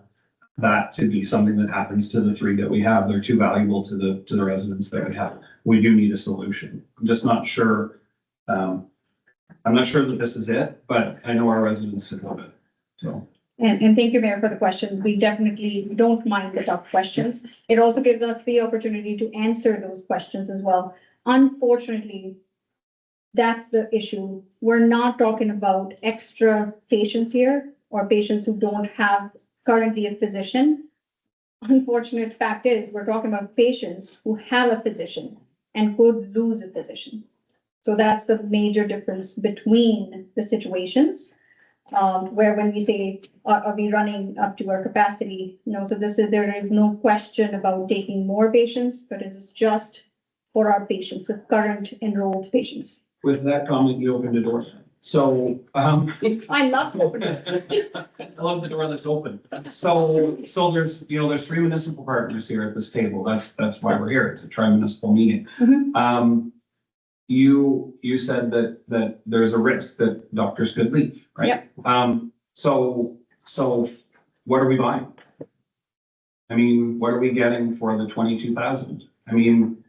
that to be something that happens to the three that we have. They're too valuable to the residents that we have. We do need a solution. I'm just not sure. I'm not sure that this is it, but I know our residents support it, so. And thank you, Mayor, for the question. We definitely don't mind the tough questions. It also gives us the opportunity to answer those questions as well. Unfortunately, that's the issue. We're not talking about extra patients here or patients who don't have currently a physician. Unfortunate fact is, we're talking about patients who have a physician and could lose a physician. So that's the major difference between the situations. Where when we say, are we running up to our capacity? So there is no question about taking more patients, but it is just for our patients, the current enrolled patients. With that comment, you opened the door. So, I love I love the door that's open. So there's, there's three municipal partners here at this table. That's why we're here. It's a tri-municipal meeting. Mhm. You said that there's a risk that doctors could leave, right? Yep. So what are we buying? I mean, what are we getting for the 22,000? I mean,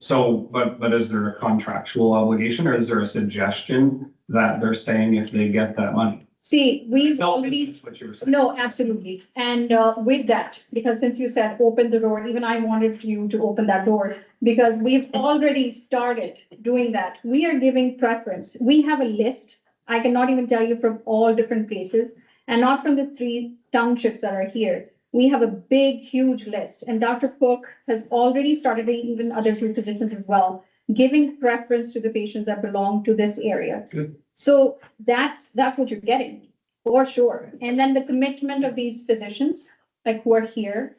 but is there a contractual obligation, or is there a suggestion that they're staying if they get that money? See, we've Felt already. that's what you were saying. No, absolutely. And with that, because since you said open the door, even I wanted you to open that door, because we've already started doing that. We are giving preference. We have a list. I cannot even tell you from all different places, and not from the 3 townships that are here. We have a big, huge list, and Dr. Cook has already started, even other 2 physicians as well, giving preference to the patients that belong to this area. Good. So that's what you're getting, for sure. And then the commitment of these physicians, like who are here.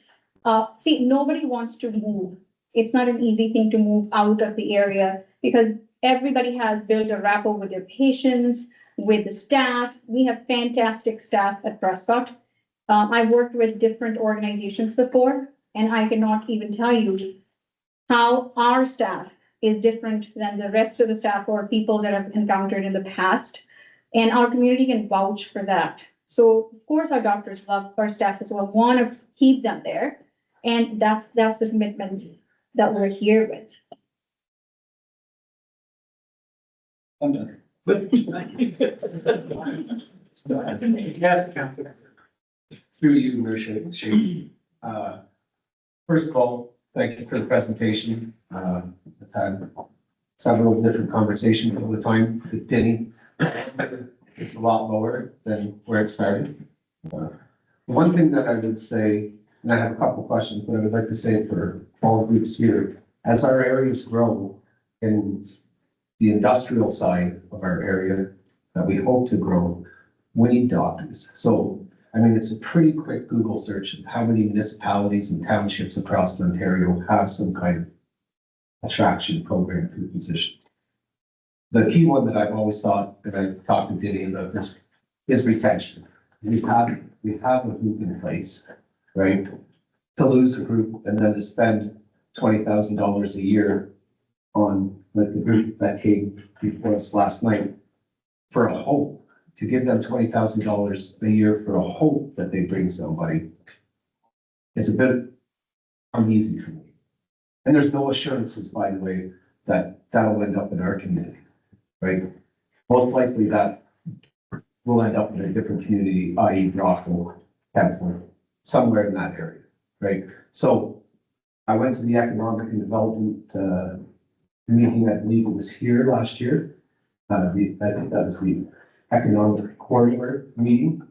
See, nobody wants to move. It's not an easy thing to move out of the area because everybody has built a rapport with their patients, with the staff. We have fantastic staff at Prescott. I've worked with different organizations before, and I cannot even tell you how our staff is different than the rest of the staff or people that I've encountered in the past. And our community can vouch for that. So of course, our doctors love our staff as well, want to keep them there. And that's the commitment that we're here with. I'm done. Yeah, Counselor. through you, Marisha, Shane. First of all, thank you for the presentation. I've had several different conversations all the time with Denny. It's a lot lower than where it started. One thing that I would say, and I have a couple questions, but I would like to say for all groups here, as our areas grow in the industrial side of our area that we hope to grow, we need doctors. So, I mean, it's a pretty quick Google search of how many municipalities and townships across Ontario have some kind of attraction program for physicians. The key one that I've always thought, and I've talked to Diddy about this, is retention. We have a group in place, right? To lose a group and then to spend $20,000 a year on like the group that came before us last night for a hope, to give them $20,000 a year for a hope that they bring somebody is a bit uneasy for me. And there's no assurances, by the way, that that'll end up in our community, right? Most likely that will end up in a different community, i.e. Rockville, Kempthorne, somewhere in that area, right? So I went to the economic and development meeting, I believe it was here last year. I think that was the economic corridor meeting,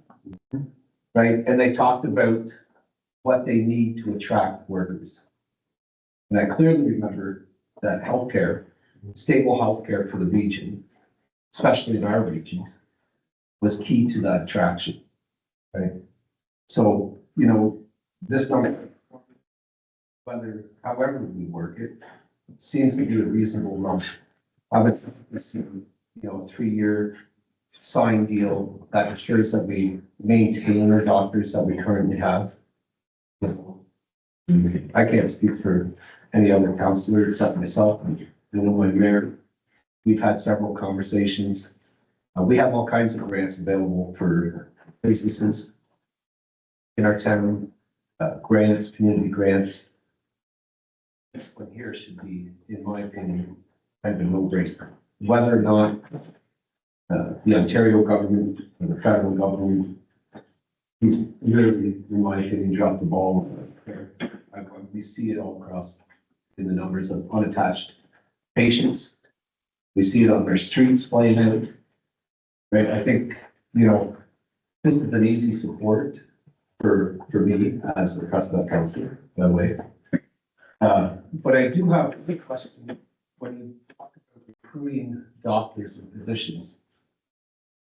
right? And they talked about what they need to attract workers. And I clearly remember that healthcare, stable healthcare for the region, especially in our regions, was key to that attraction, right? So, you know, this number, however we work it, seems to be a reasonable number. I would see, you know, a 3-year signed deal that ensures that we maintain our doctors that we currently have. You know, I can't speak for any other counselor except myself. You know, my mayor, we've had several conversations. We have all kinds of grants available for businesses in our town, grants, community grants. This one here should be, in my opinion, kind of a no-brainer. Whether or not the Ontario government or the federal government, literally, in my opinion, dropped the ball. We see it all across in the numbers of unattached patients. We see it on our streets playing out. Right, I think, you know, this is an easy support for me as a Prescott councillor, by the way. But I do have a big question when you talk about recruiting doctors and physicians.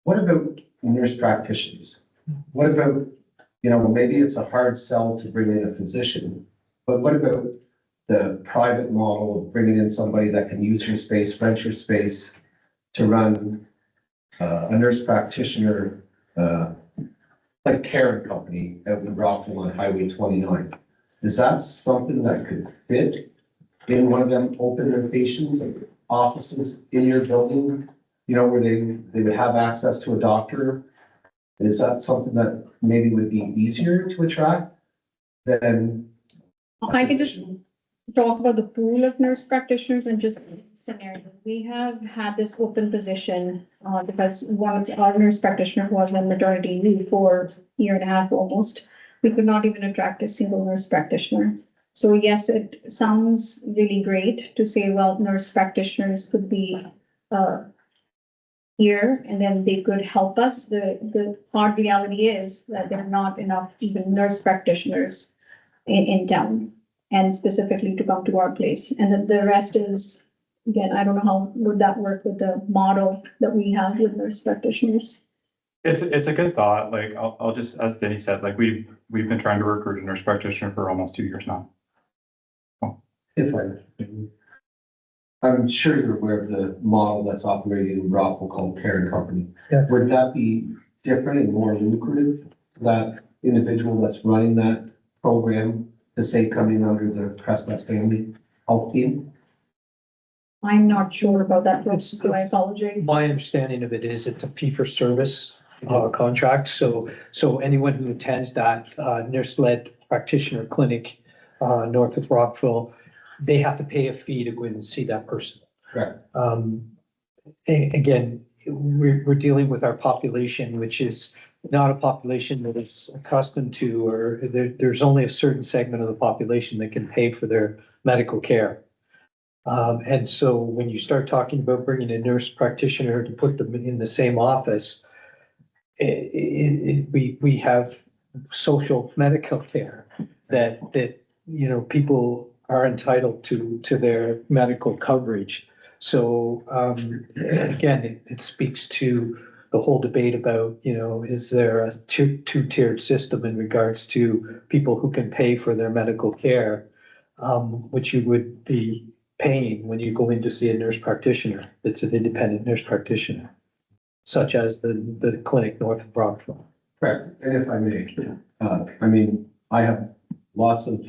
What about nurse practitioners? What about, you know, maybe it's a hard sell to bring in a physician, but what about the private model of bringing in somebody that can use your space, rent your space to run a nurse practitioner, like Karen Company out in Rockville on Highway 29. Is that something that could fit in one of them open locations, offices in your building? You know, where they would have access to a doctor? Is that something that maybe would be easier to attract than? I can just talk about the pool of nurse practitioners and just scenario. We have had this open position because one of our nurse practitioner was on maternity leave for a year and a half almost. We could not even attract a single nurse practitioner. So yes, it sounds really great to say, well, nurse practitioners could be here and then they could help us. The hard reality is that there are not enough even nurse practitioners in town, and specifically to come to our place. And then the rest is, again, I don't know how would that work with the model that we have with nurse practitioners. It's a good thought. Like, I'll just, as Denny said, like we've been trying to recruit a nurse practitioner for almost 2 years now. If I'm sure you're aware of the model that's operating in Rockville called Karen Company. Yeah. Would that be different and more lucrative to that individual that's running that program to say coming under the Prescott Family Health Team? I'm not sure about that, It's- so I apologize. My understanding of it is it's a fee for service contract. So anyone who attends that nurse-led practitioner clinic north of Rockville, they have to pay a fee to go in and see that person. Correct. Again, we're dealing with our population, which is not a population that is accustomed to, or there's only a certain segment of the population that can pay for their medical care. And so when you start talking about bringing a nurse practitioner to put them in the same office, we have social medical care that, you know, people are entitled to their medical coverage. So, again, it speaks to the whole debate about, you know, is there a two-tiered system in regards to people who can pay for their medical care, which you would be paying when you go in to see a nurse practitioner that's an independent nurse practitioner, such as the clinic north of Brockville. Correct, and if I may, I mean, I have lots of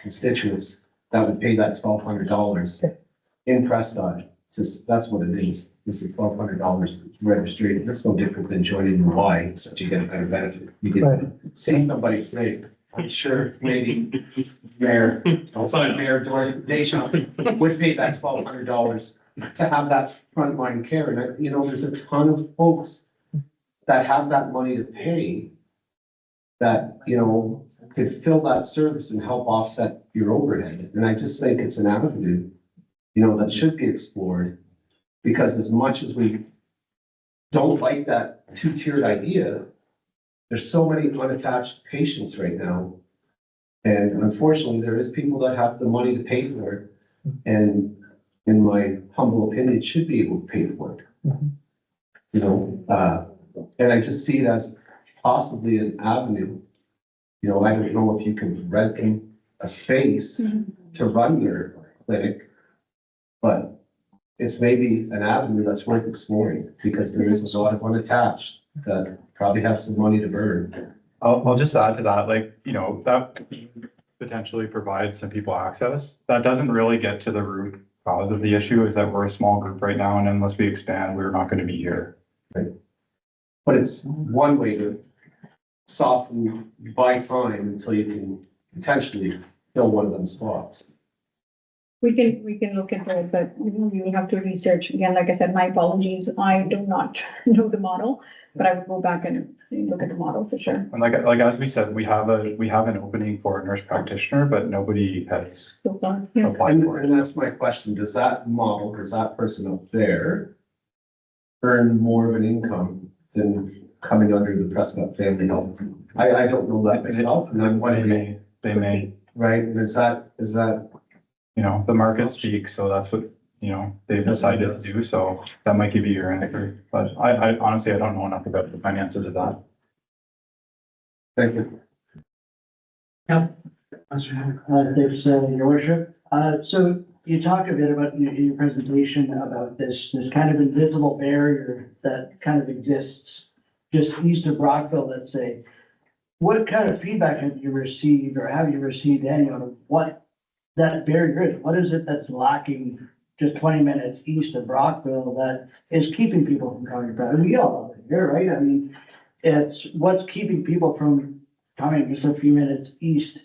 constituents that would pay that $1,200 in Prescott. It's just, that's what it is. This is $1,200 registered. It's no different than joining the Y, except you get a better benefit. You get, see somebody say, I'm sure maybe Mayor Dory Deschamps would pay that $1,200 to have that frontline care. And, you know, there's a ton of folks that have that money to pay that, you know, could fill that service and help offset your overhead. And I just think it's an avenue, you know, that should be explored. Because as much as we don't like that two-tiered idea, there's so many unattached patients right now. And unfortunately, there is people that have the money to pay for it. And in my humble opinion, should be able to pay for it. You know, and I just see it as possibly an avenue. You know, I don't know if you can rent them a space to run your clinic, but it's maybe an avenue that's worth exploring because there is a lot of unattached that probably have some money to burn. I'll just add to that, like, you know, that potentially provides some people access. That doesn't really get to the root cause of the issue, is that we're a small group right now, and unless we expand, we're not going to be here. Right. But it's one way to soften, buy time until you can potentially fill one of them spots. We can look into it, but we will have to research. Again, like I said, my apologies. I do not know the model, but I will go back and look at the model for sure. And like as we said, we have an opening for a nurse practitioner, but nobody has So far, yeah. applied for it. And that's my question. Does that person up there earn more of an income than coming under the Prescott Family Health? I don't know that myself, and I'm wondering. They may, Right, and is that, you know, the market speaks, so that's what, you know, they've decided to do, so that might give you your answer. But I honestly, I don't know enough about the finances of that. thank you. There's, your worship. So you talked a bit about in your presentation about this kind of invisible barrier that kind of exists just east of Brockville, let's say. What kind of feedback have you received, or have you received any on what that barrier is? What is it that's lacking just 20 minutes east of Brockville that is keeping people from coming from? We all love it here, right? I mean, it's what's keeping people from coming just a few minutes east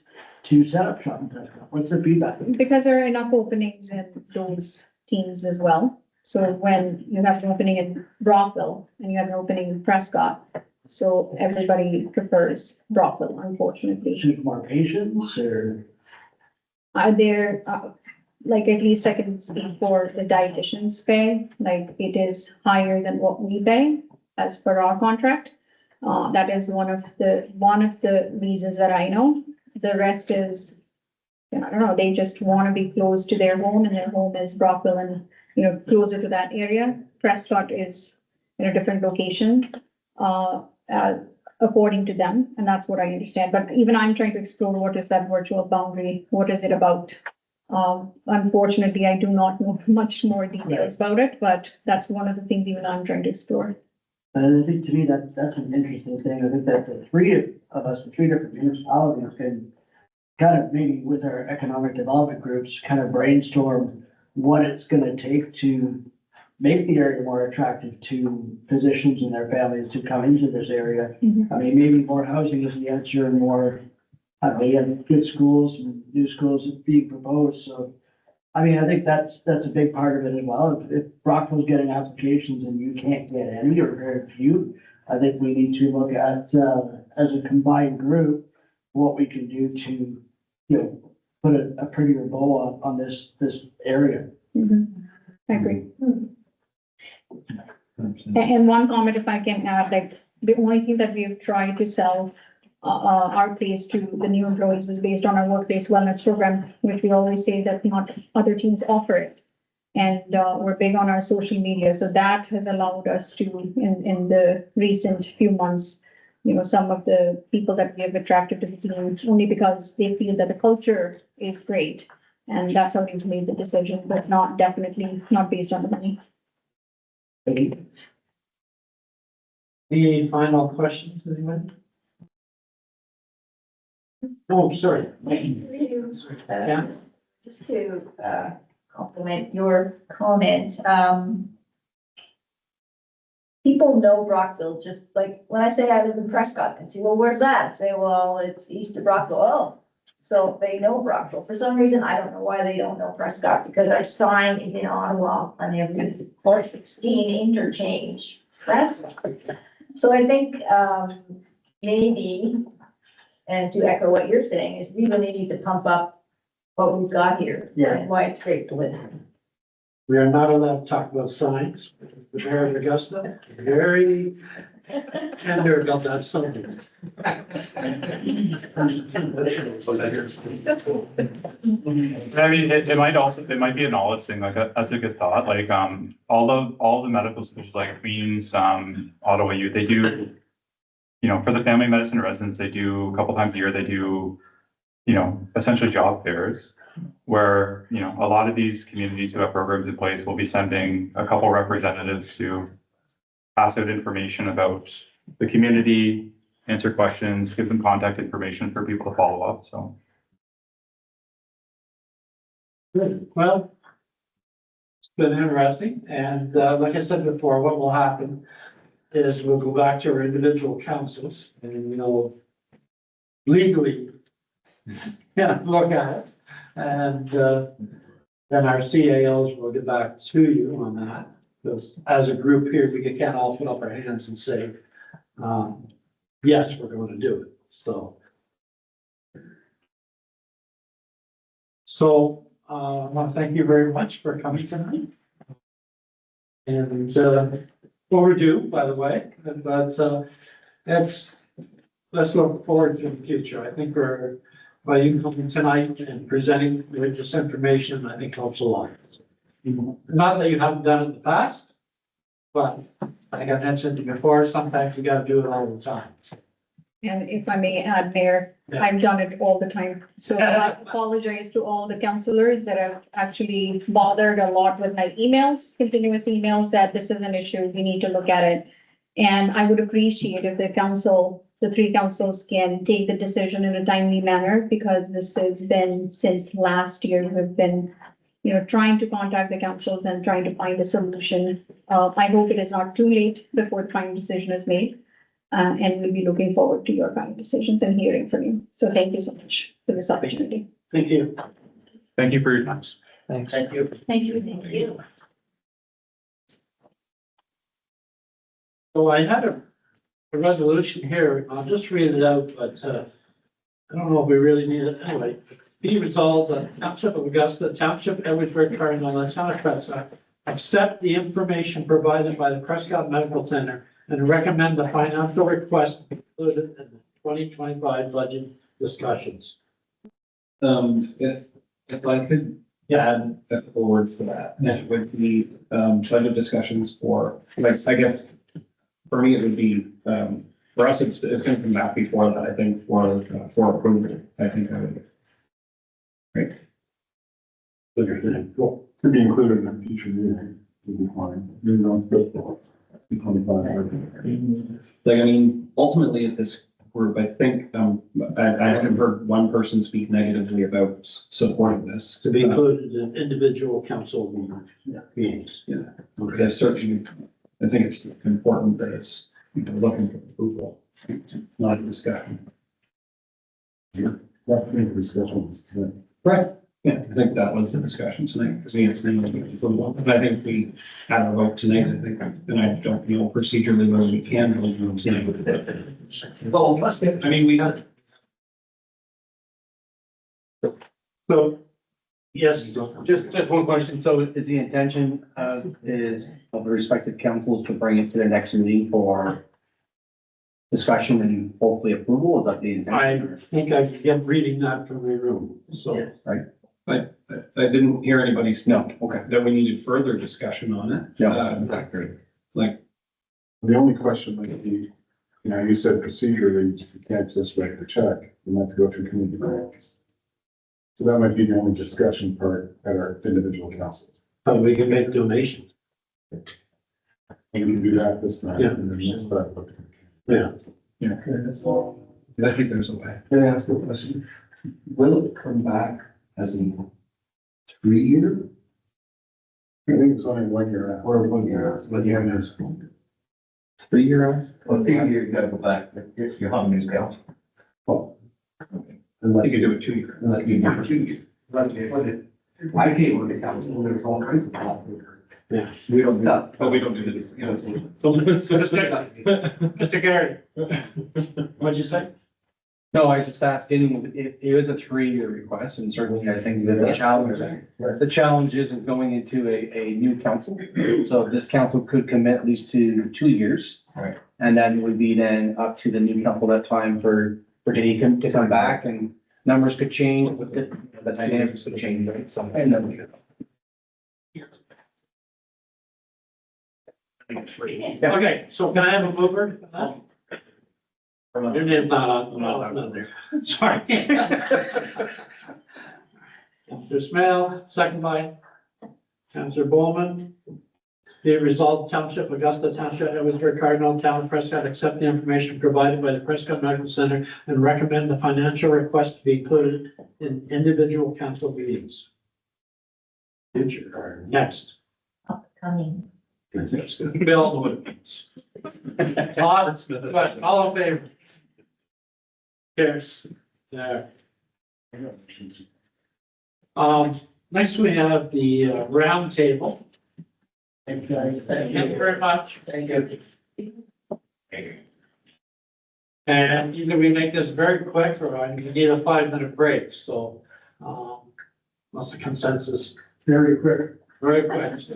to set up shop in Prescott? What's the feedback? Because there are enough openings in those teams as well. So when you have an opening in Brockville and you have an opening in Prescott, so everybody prefers Brockville, unfortunately. Choose more patients or? Are there, like, at least I can speak for the dietitian's pay, like, it is higher than what we pay as per our contract. That is one of the reasons that I know. The rest is, you know, I don't know, they just want to be close to their home, and their home is Brockville and, you know, closer to that area. Prescott is in a different location, according to them, and that's what I understand. But even I'm trying to explore what is that virtual boundary? What is it about? Unfortunately, I do not know much more details about it, but that's one of the things even I'm trying to explore. And I think to me, that's an interesting thing. I think that the three of us, the three different municipalities can kind of maybe with our economic development groups, kind of brainstorm what it's gonna take to make the area more attractive to physicians and their families to come into this area. I mean, maybe more housing is the answer, and more, we have good schools and new schools being proposed, so. I mean, I think that's a big part of it as well. If Brockville's getting applications and you can't get any or very few, I think we need to look at, as a combined group, what we can do to, put a prettier bow on this area. I agree. And one comment, if I can add, like, the only thing that we've tried to sell our place to the new employees is based on our workplace wellness program, which we always say that not other teams offer it. And we're big on our social media, so that has allowed us to, in the recent few months, some of the people that we have attracted to the team only because they feel that the culture is great. And that's how we've made the decision, but definitely not based on the money. Any final questions, anyone? Oh, sorry. Yeah. Just to compliment your comment, people know Brockville, just like when I say I live in Prescott, and say, well, where's that? I say, well, it's east of Brockville. Oh, so they know Brockville. For some reason, I don't know why they don't know Prescott, because our sign is in Ottawa on every 416 interchange. Prescott. So I think maybe, and to echo what you're saying, is we really need to pump up what we've got here. Yeah. And why it's great to live. We are not allowed to talk about signs. The mayor of Augusta, very tender about that subject. I mean, it might be a knowledge thing, like, that's a good thought, like, all the medical schools, like Queens, Ottawa U, they do, for the family medicine residents, they do a couple times a year, they do, essentially job fairs, where, a lot of these communities who have programs in place will be sending a couple representatives to pass out information about the community, answer questions, give them contact information for people to follow up, so. Good. Well, it's been interesting, and like I said before, what will happen is we'll go back to our individual councils and, legally, look at it. And then our CAOs will get back to you on that, because as a group here, we can't all put up our hands and say, yes, we're going to do it, so. I want to thank you very much for coming tonight. And overdue, by the way, but let's look forward to the future. I think by you coming tonight and presenting with this information, I think helps a lot. Not that you haven't done it in the past, but like I mentioned before, sometimes you gotta do it all the time. And if I may add, Mayor, I've done it all the time. So I apologize to all the councillors that have actually bothered a lot with my emails, continuous emails, that this is an issue, we need to look at it. And I would appreciate if the three councils can take the decision in a timely manner, because this has been since last year, we've been, trying to contact the councils and trying to find a solution. I hope it is not too late before the final decision is made. And we'll be looking forward to your kind of decisions and hearing from you. So thank you so much for this opportunity. Thank you. Thank you for your time. Thanks. Thank you. Thank you, thank you. So I had a resolution here. I'll just read it out, but I don't know if we really need it anyway. Be resolved that Township of Augusta, Township Edwardsburg, Cardinal, and Town of Prescott accept the information provided by the Prescott Medical Center and recommend the financial request included in the 2025 budget discussions. If I could add a couple words to that, it would be, budget discussions for, like, I guess, for me, it would be, for us, it's gonna come back before that, I think, for approval, I think I would. Great. Cool. To be included in a future meeting, would be fine. You don't split for 25. Like, I mean, ultimately at this group, I think, I haven't heard one person speak negatively about supporting this. To be included in individual council meetings. Yeah, because I certainly, I think it's important that it's, looking for approval, not a discussion. Definitely discussions. Right. Yeah, I think that was the discussion tonight, because we answered, and I think we had a vote tonight, I think, and I don't know procedurally whether we can really do tonight. Well, I mean, we had. So, yes, Just one question. So is the intention of the respective councils to bring it to their next meeting for discussion and hopefully approval? Is that the I intention? think I get reading that from the room, so. I didn't hear anybody speak. No, okay. That we needed further discussion on it. No. Like, The only question might be, you know, you said procedurally, you can't just write the check, you have to go through committee finance. So that might be the only discussion part at our individual councils. But we can make donations. We can do that this time. Yeah. And then next time. Yeah. yeah, I think there's a way. Can I ask a question? Will it come back as a 3-year I think it's only 1 year out. or 1 year? But you have 3-year out? Well, 3 years, you gotta go back, you're on new council. Well. You could do it 2 years. Unless you do 2 years. I came on the council, and there was all kinds of stuff. Yeah. We don't, but we don't do this. You know, so- Mr. Gary, what'd you say? No, I was just asking, it was a 3-year request, and certainly I think that the challenge isn't going into a new council. So this council could commit at least to 2 years. Right. And then would be then up to the new council that time for Denny to come back, and numbers could change, but the dynamics could change, right? So, and then. Okay, so can I have a mover? Your name's not on, not there. Sorry. Counselor Smale, second by Counselor Bowman. Be it resolved, Township, Augusta Township, Edwardsburg, Cardinal, Town, Prescott, accept the information provided by the Prescott Medical Center and recommend the financial request to be included in individual council meetings. Future, next. Coming. Bill, what it means. Todd, all in favor? Cares. There. Next we have the round table. Thank you very much. Thank you. And either we make this very quick or I need a 5-minute break, so, what's the consensus? Very quick. Very quick. I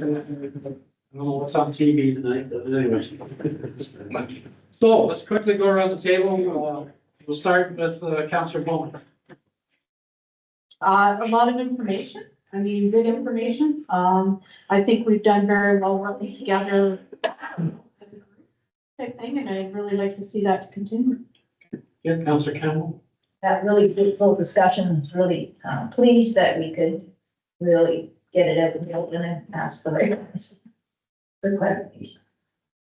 don't know what's on TV tonight, but anyway. So let's quickly go around the table. We'll start with Counselor Bowman. A lot of information. I mean, good information. I think we've done very well working together as a group type thing, and I'd really like to see that continue. Yeah, Counselor Campbell. That really fruitful discussion, was really pleased that we could really get it out in the open and ask for the clarification.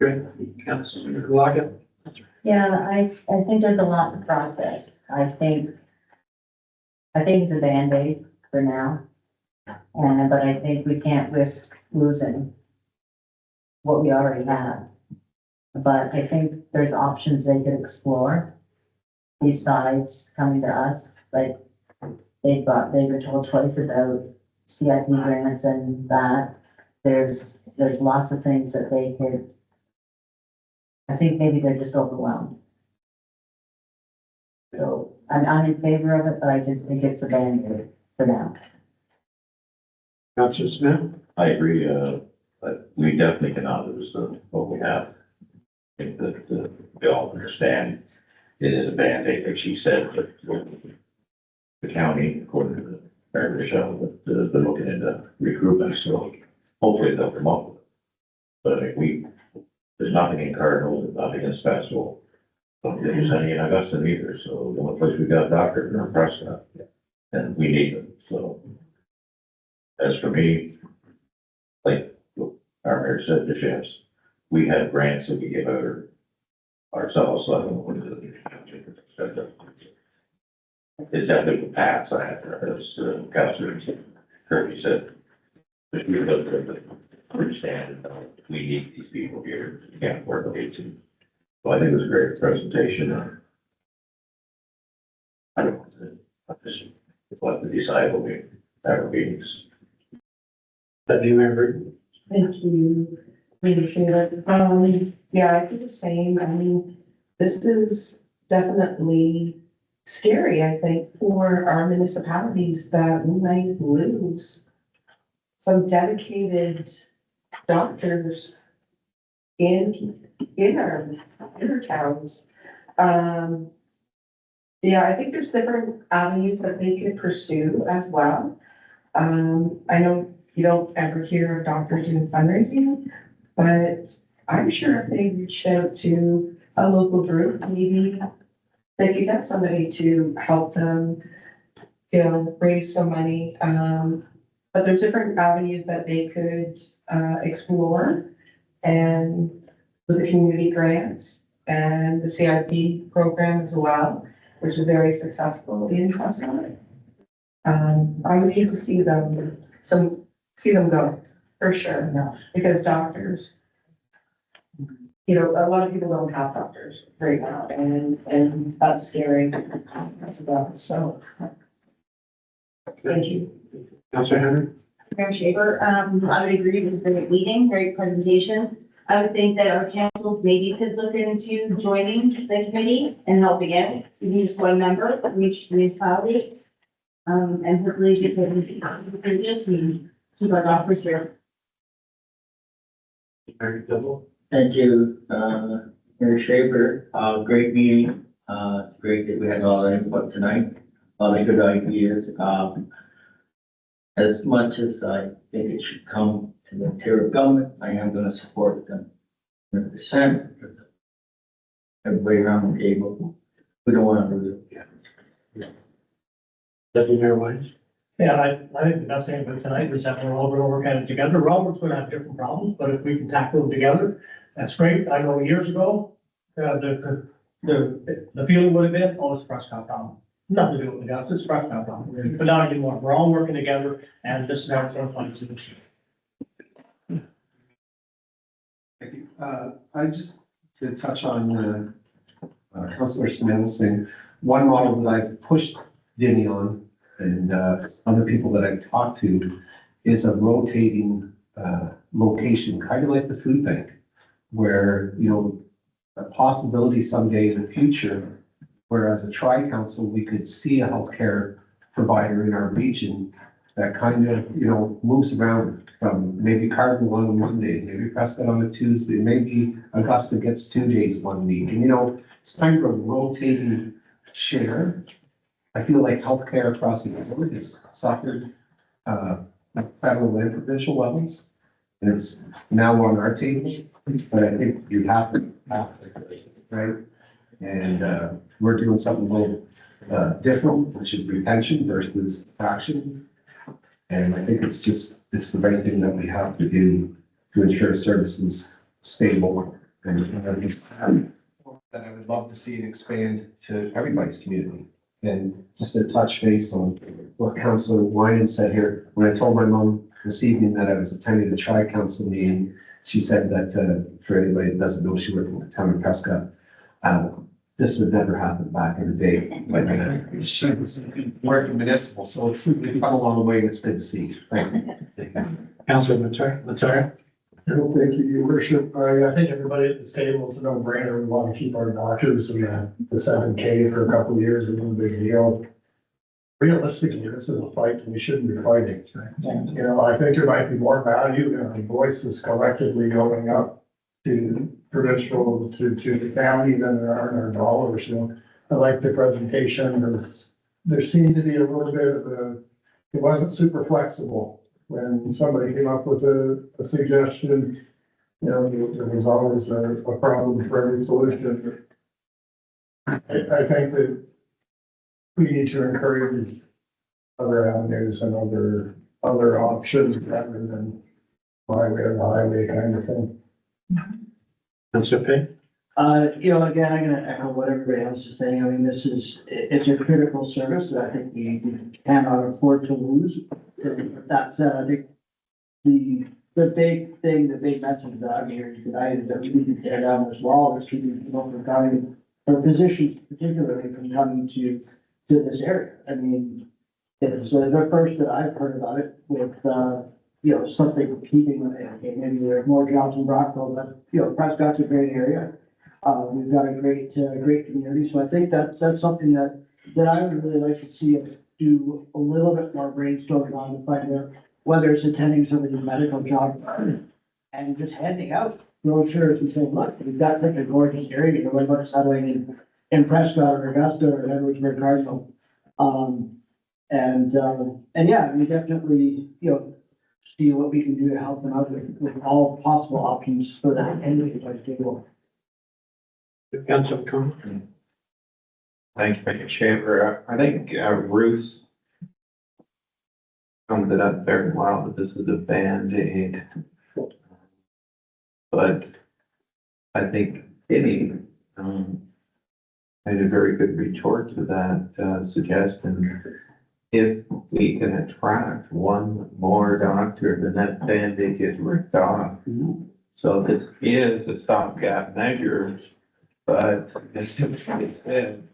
Great. Counselor Lockett. Yeah, I think there's a lot to process. I think it's a Band-Aid for now. But I think we can't risk losing what we already have. But I think there's options they could explore besides coming to us. Like they were told twice about CIP grants and that. There's lots of things that they could. I think maybe they're just overwhelmed. So I'm in favor of it, but I just think it's a Band-Aid for now. Counselor Smith. I agree, but we definitely cannot lose what we have. I think that, we all understand it is a Band-Aid, like she said, but the county, according to the Mayor Michelle, they're looking into recruitment, so hopefully they'll come up with it. But I think there's nothing in Cardinal, there's nothing in Special. Don't think there's any in Augusta either, so the only place we got doctors are in Prescott, and we need them, so. As for me, like our mayor said to chefs, we have grants that we give out ourselves, so I don't know what it is. It's definitely the paths I have, as Councilor Kirby said. Just we look at the understand, we need these people here, we can't afford to get to. So I think it was a great presentation. I don't know, I just, we'll have to decide what we meetings. That you remember? Thank you. Appreciate it. Yeah, I do the same. I mean, this is definitely scary, I think, for our municipalities that we might lose some dedicated doctors in our towns. Yeah, I think there's different avenues that they could pursue as well. I know you don't ever hear of doctors doing fundraising, but I'm sure if they reached out to a local group, maybe they could get somebody to help them, raise some money. But there's different avenues that they could explore, and with the community grants and the CIP program as well, which is very successful in Prescott. I would need to see them go, for sure, because doctors, a lot of people don't have doctors right now, and that's scary as well, so. Thank you. Councilor Henry? Mayor Shaver, I would agree, it was a great meeting, great presentation. I would think that our council maybe could look into joining the committee and helping out, even just one member from each municipality. And hopefully get things just and keep our offers here. Thank you, Mayor Schaefer. Great meeting. It's great that we had a lot of input tonight, a lot of good ideas. As much as I think it should come to the tier of government, I am gonna support them 100%. Everybody around the table, we don't wanna lose it. Deputy Mayor Wines? Yeah, I think the best thing about tonight is that we're all gonna work at it together. Robert's gonna have different problems, but if we can tackle them together, that's great. I know years ago, the feeling would have been, oh, it's a Prescott problem. Nothing to do with the guys, it's a Prescott problem. But not anymore. We're all working together, and this is our front solution. Thank you. I just, to touch on, Councilor Smith's thing, one model that I've pushed Denny on and, other people that I've talked to is a rotating, location, kind of like the food bank, where, a possibility someday in the future, where as a tri-council, we could see a healthcare provider in our region that kind of, moves around from maybe Cardinal on a Monday, maybe Prescott on a Tuesday, maybe Augusta gets 2 days one week. And, it's kind of a rotating share. I feel like healthcare across the board has suffered, at federal and provincial levels. And it's now on our table, but I think you have to, right? And, we're doing something a little, different, which is retention versus action. And I think it's the right thing that we have to do to ensure services stable and that I would love to see it expand to everybody's community. And just to touch base on what Councilor Wyman said here, when I told my mom this evening that I was attending the tri-council meeting, she said that, for anybody that doesn't know, she worked with the town of Prescott. This would never happen back in the day, but she was working municipal, so we've come a long way and it's good to see. Thank you. Councilor Matar? Thank you, your worship. I think everybody at this table, it's a no-brainer. We want to keep our doctors in the 7K for a couple of years, a little big deal. Realistically, this is a fight we shouldn't be fighting. I think there might be more value in our voices collectively going up to provincial, to the county than there are in our dollars. I like the presentation. There seemed to be a little bit of it wasn't super flexible. When somebody came up with a suggestion, there was always a problem for every solution. I think that we need to encourage other avenues and other options rather than my way or the highway kind of thing. Councilor Payne? Again, I'm gonna echo what everybody else is saying. I mean, it's a critical service that I think we cannot afford to lose. That said, I think the big thing, the big message that I'm hearing tonight is that we need to tear down this wall that's keeping people from coming, or physicians particularly from coming to this area. I mean, is the first that I've heard about it with, you know, something keeping, okay, maybe there are more jobs in Brockville, but, you know, Prescott's a great area. We've got a great community, so I think that's something that I would really like to see us do a little bit more brainstorming on to find out whether it's attending some of these medical jobs and just handing out brochures and saying, look, we've got such a gorgeous area, you know, like what's settling in Prescott or Augusta or Edwardsburg, Cardinal. And yeah, we definitely, you know, see what we can do to help them out with all possible options so that anybody's table. Council comment? Thank you, Mr. Chamber. I think Ruth summed it up very well, that this is a Band-Aid. But I think Denny made a very good retort to that suggestion. If we can attract one more doctor, then that Band-Aid gets ripped off. So this is a stopgap measure, but as I said,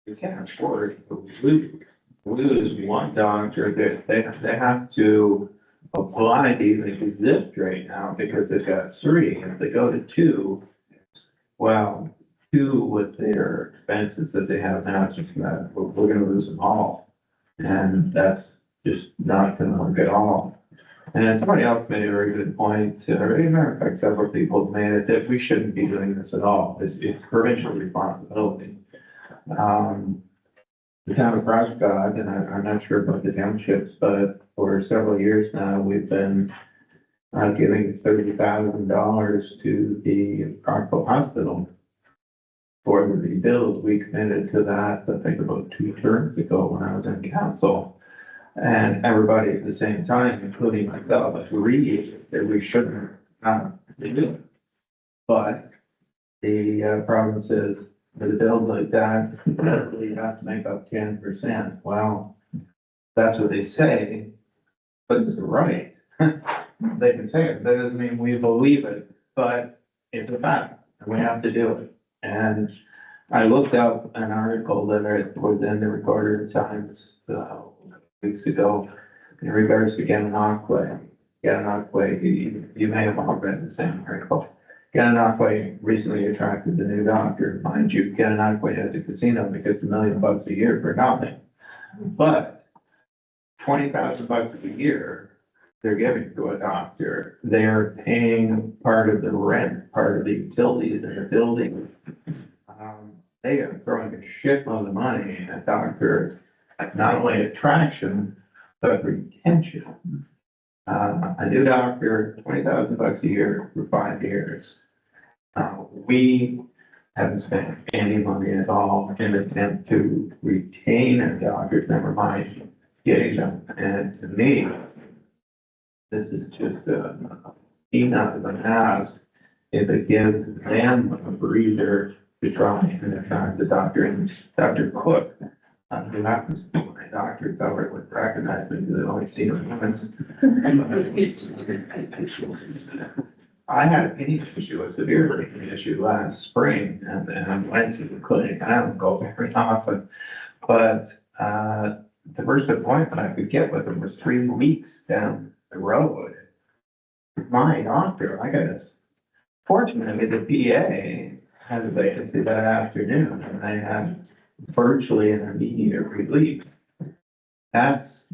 we can't afford to lose one doctor. They have to apply to even exist right now because they've got 3. If they go to 2, well, 2 with their expenses that they have now, it's just that we're gonna lose them all. And that's just not gonna work at all. And somebody else made a very good point, or as a matter of fact, several people have made it, that we shouldn't be doing this at all. It's provincial responsibility. The town of Prescott, and I'm not sure about the townships, but for several years now, we've been giving $30,000 to the Brockville Hospital for the rebuild. We committed to that, I think about 2 terms ago when I was in council. And everybody at the same time, including myself, agreed that we shouldn't do it. But the province is, with a build like that, you have to make up 10%. Well, that's what they say, but it's right. They can say it, that doesn't mean we believe it, but it's a fact, and we have to do it. And I looked up an article that was in the Recorder Times weeks ago in regards to Gananoque. Gananoque, you may have all read the same article. Gananoque recently attracted a new doctor. Mind you, Gananoque has a casino that gets $1 million a year for nothing. But $20,000 a year they're giving to a doctor. They're paying part of the rent, part of the utilities in the building. They are throwing a shitload of money at doctor, not only attraction, but retention. A new doctor, $20,000 a year for 5 years. We haven't spent any money at all in an attempt to retain a doctor, never mind getting them. And to me, this is just a peanut of an ask if it gives them a breather to try and attract the doctor. And Dr. Cook, who happens to be my doctor, covered with recognize me because I've only seen him once. I had a kidney issue, a severe kidney issue last spring, and I went to the clinic. I don't go very often, but the first appointment I could get with him was 3 weeks down the road. My doctor, I guess, fortunately, the PA had a vacancy that afternoon, and they had virtually an immediate relief. That's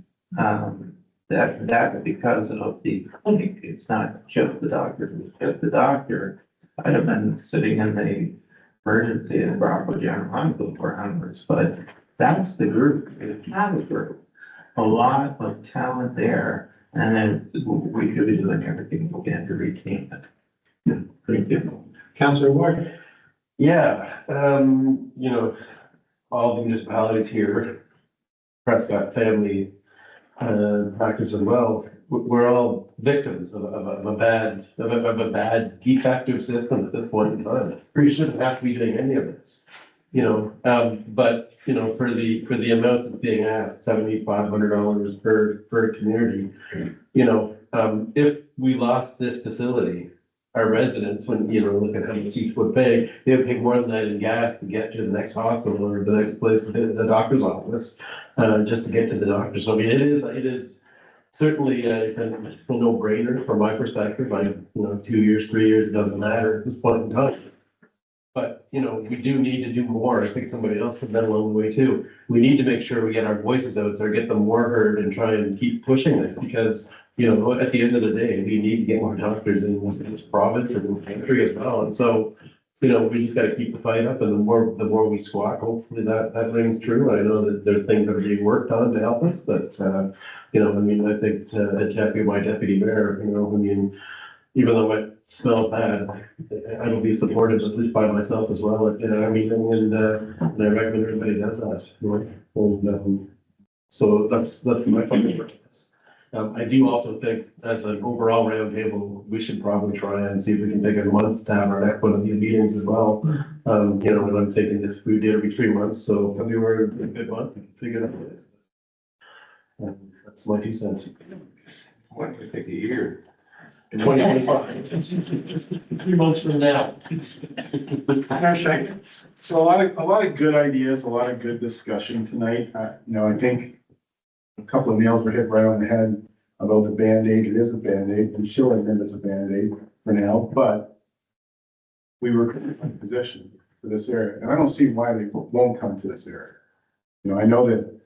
because of the clinic. It's not just the doctor. If it was just the doctor, I'd have been sitting in the emergency in Brockville General Hospital for hours. But that's the group. It's not a group. A lot of talent there, and then we should be doing everything we can to retain it. Thank you. Councilor Ward. Yeah, you know, all the municipalities here, Prescott family, practice as well, we're all victims of a bad defective system at this point in time. We shouldn't have to be doing any of this, you know, but, you know, for the amount that's being asked, $7,500 per community, you know, if we lost this facility, our residents, when, you know, look at how much each would pay, they would pay more than that in gas to get to the next hospital or the next place within the doctor's office, just to get to the doctor. So I mean, it is certainly, it's a no-brainer from my perspective. You know, 2 years, 3 years, it doesn't matter at this point in time. But, you know, we do need to do more. I think somebody else said that along the way too. We need to make sure we get our voices out there, get them more heard and try and keep pushing this because, you know, at the end of the day, we need to get more doctors in this province and in this country as well. And so, you know, we just gotta keep the fight up and the more we squawk, hopefully that rings true. I know that there are things that are being worked on to help us, but, you know, I mean, I think, my deputy mayor, you know, I mean, even though it smells bad, I will be supported at least by myself as well, you know, I mean, and I recommend everybody does that, you know, and, so that's my final word. I do also think as an overall roundtable, we should probably try and see if we can take a month to have our next one of these meetings as well. You know, and I'm thinking this, we did every 3 months, so February would be a good month, we can figure it out. That's my 2 cents. Why don't we take a year? 2025. 3 months from now. So a lot of good ideas, a lot of good discussion tonight. You know, I think a couple of nails were hit right on the head about the Band-Aid. It is a Band-Aid, and sure, admit it's a Band-Aid for now, but we were in a position for this area, and I don't see why they won't come to this area. You know, I know that,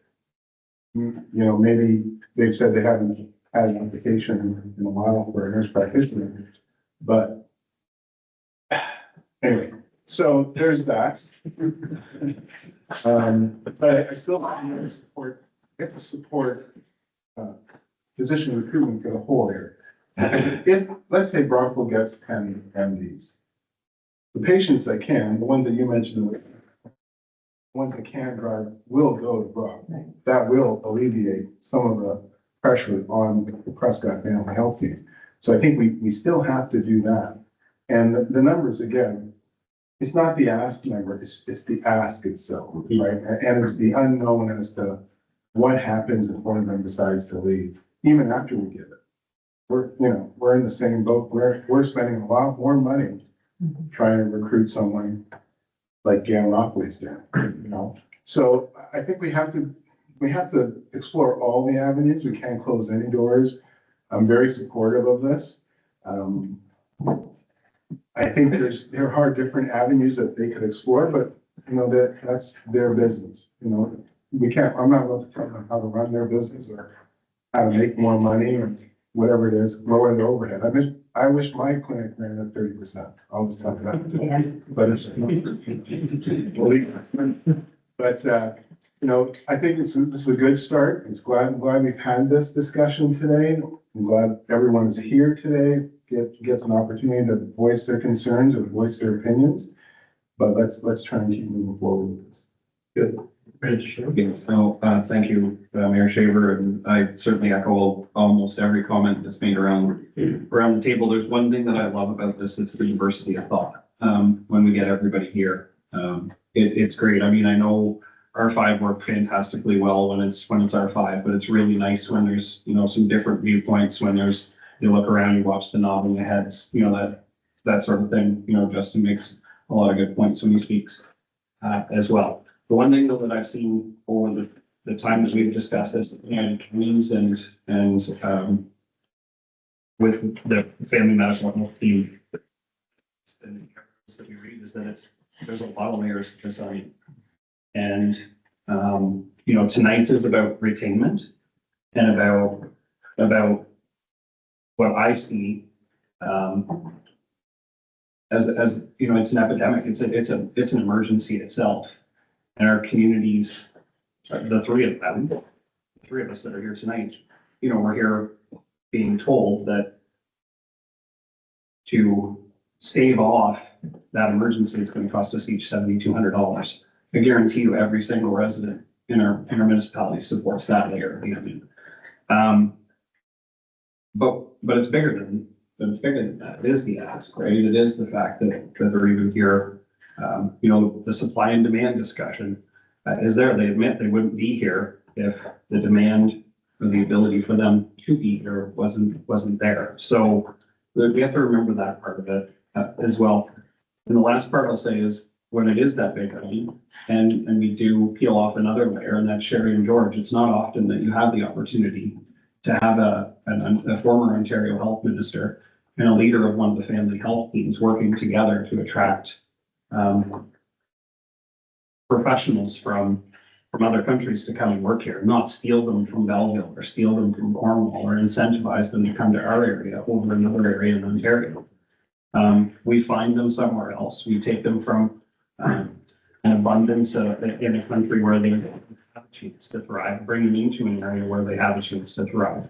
you know, maybe they've said they haven't had an application in a while for a nurse practitioner, but anyway, so there's that. But I still have to support physician recruitment for the whole area. If, let's say Brockville gets 10 MDs, the patients that can, the ones that you mentioned, the ones that can drive will go to Brockville. That will alleviate some of the pressure on the Prescott Family Health Team. So I think we still have to do that. And the numbers, again, it's not the ask number, it's the ask itself, right? And it's the unknown as to what happens if one of them decides to leave, even after we give it. We're in the same boat. We're spending a lot more money trying to recruit someone like Gail Rockways doing, you know? So I think we have to explore all the avenues. We can't close any doors. I'm very supportive of this. I think there are different avenues that they could explore, but you know, that's their business. You know, I'm not allowed to tell them how to run their business or how to make more money or whatever it is, lower the overhead. I wish my clinic ran at 30%. I'll just tell you that. But it's, you know, I think this is a good start. I'm glad we've had this discussion today. I'm glad everyone is here today, gets an opportunity to voice their concerns or voice their opinions. But let's try and keep moving forward with this. Good. Ready to share? Okay, so, thank you, Mayor Shaver, and I certainly echo almost every comment that's made around the table. There's one thing that I love about this, it's the diversity of thought. When we get everybody here, it's great. I mean, I know R5 worked fantastically well when it's R5, but it's really nice when there's, you know, some different viewpoints, when there's, you look around, you watch the nodding heads, you know, that sort of thing. You know, Justin makes a lot of good points when he speaks, as well. The one thing though that I've seen over the time that we've discussed this and communities and with the family medical health team, that we read is that there's a lot of layers to this onion. And you know, tonight's is about retainment and about what I see as you know, it's an epidemic. It's an emergency itself. And our communities, the three of us that are here tonight, you know, we're here being told that to stave off that emergency, it's going to cost us each $7,200. I guarantee you every single resident in our municipality supports that layer of the onion. But it's bigger than that. It is the ask, right? It is the fact that they're even here. You know, the supply and demand discussion is there. They admit they wouldn't be here if the demand or the ability for them to be here wasn't there. So We have to remember that part of it as well. And the last part I'll say is, when it is that big, I mean, and we do peel off another layer, and that's Sherry and George, it's not often that you have the opportunity to have a former Ontario health minister and a leader of one of the family health teams working together to attract professionals from other countries to come and work here, not steal them from Belleville or steal them from Cornwall or incentivize them to come to our area over another area in Ontario. We find them somewhere else. We take them from an abundance in a country where they have a chance to thrive, bring them into an area where they have a chance to thrive.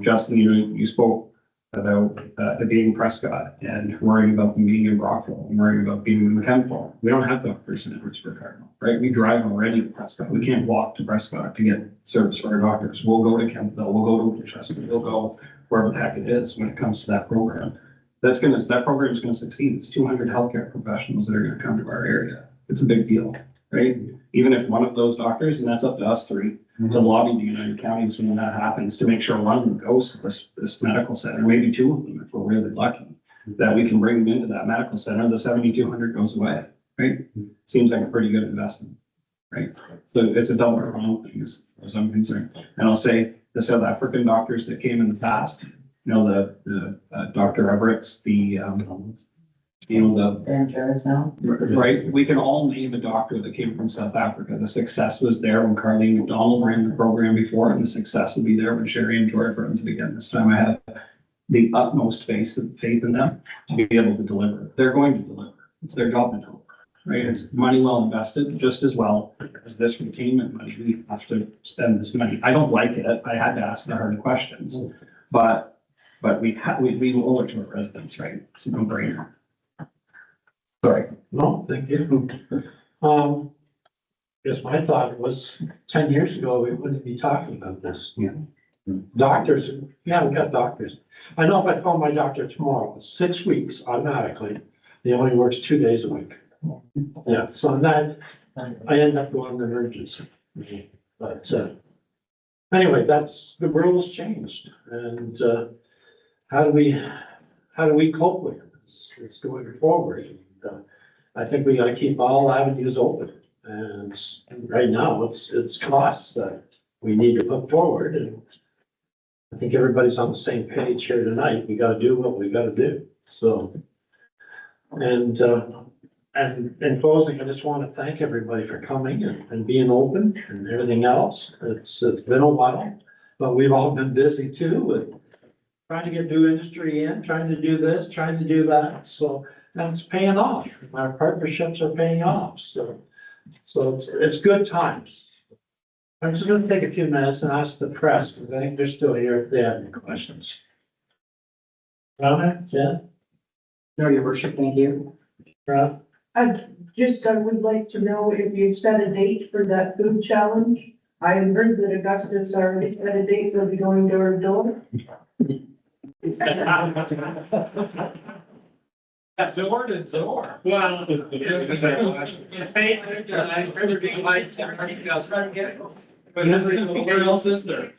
Justin, you spoke about it being Prescott and worrying about them being in Brockville and worrying about being in Kemptville. We don't have doctors in Edwardsburg Cardinal, right? We drive already to Prescott. We can't walk to Prescott to get service for our doctors. We'll go to Kemptville, we'll go to Winchester, we'll go wherever the heck it is when it comes to that program. That program is gonna succeed. It's 200 healthcare professionals that are gonna come to our area. It's a big deal, right? Even if one of those doctors, and that's up to us three, to lobby the United Counties when that happens, to make sure one of them goes to this medical center, maybe two of them if we're really lucky, that we can bring them into that medical center, the 7,200 goes away, right? Seems like a pretty good investment, right? So it's a double wrong thing as I'm concerned. And I'll say the South African doctors that came in the past, you know, the Dr. Everett's, right, we can all name a doctor that came from South Africa. The success was there when Carleen McDonald ran the program before, and the success will be there when Sherry and George runs it again. This time I have the utmost faith in them to be able to deliver. They're going to deliver. It's their job to deliver, right? It's money well invested, just as well as this retainment money. We have to spend this money. I don't like it. I had to ask the hard questions, but we owe it to our residents, right? It's a no-brainer. Sorry. No, thank you. Just my thought was 10 years ago, we wouldn't be talking about this. Yeah. Doctors, yeah, we got doctors. I know if I call my doctor tomorrow, it's 6 weeks automatically. He only works 2 days a week. Yeah, so that, I end up going to emergency. But, anyway, the world has changed, and, how do we cope with it? It's going forward. I think we gotta keep all avenues open, and right now, it's costs that we need to put forward, and I think everybody's on the same page here tonight. We gotta do what we gotta do, so. And in closing, I just wanna thank everybody for coming and being open and everything else. It's been a while, but we've all been busy too with trying to get new industry in, trying to do this, trying to do that, so. And it's paying off. Our partnerships are paying off, so it's good times. I'm just gonna take a few minutes and ask the press, because I think they're still here if they have any questions. Ronna, yeah? No, your worship, thank you. Rob? I would like to know if you've set a date for that food challenge. I heard that Augusta's already set a date, they'll be going door to door. Well. Where else is there?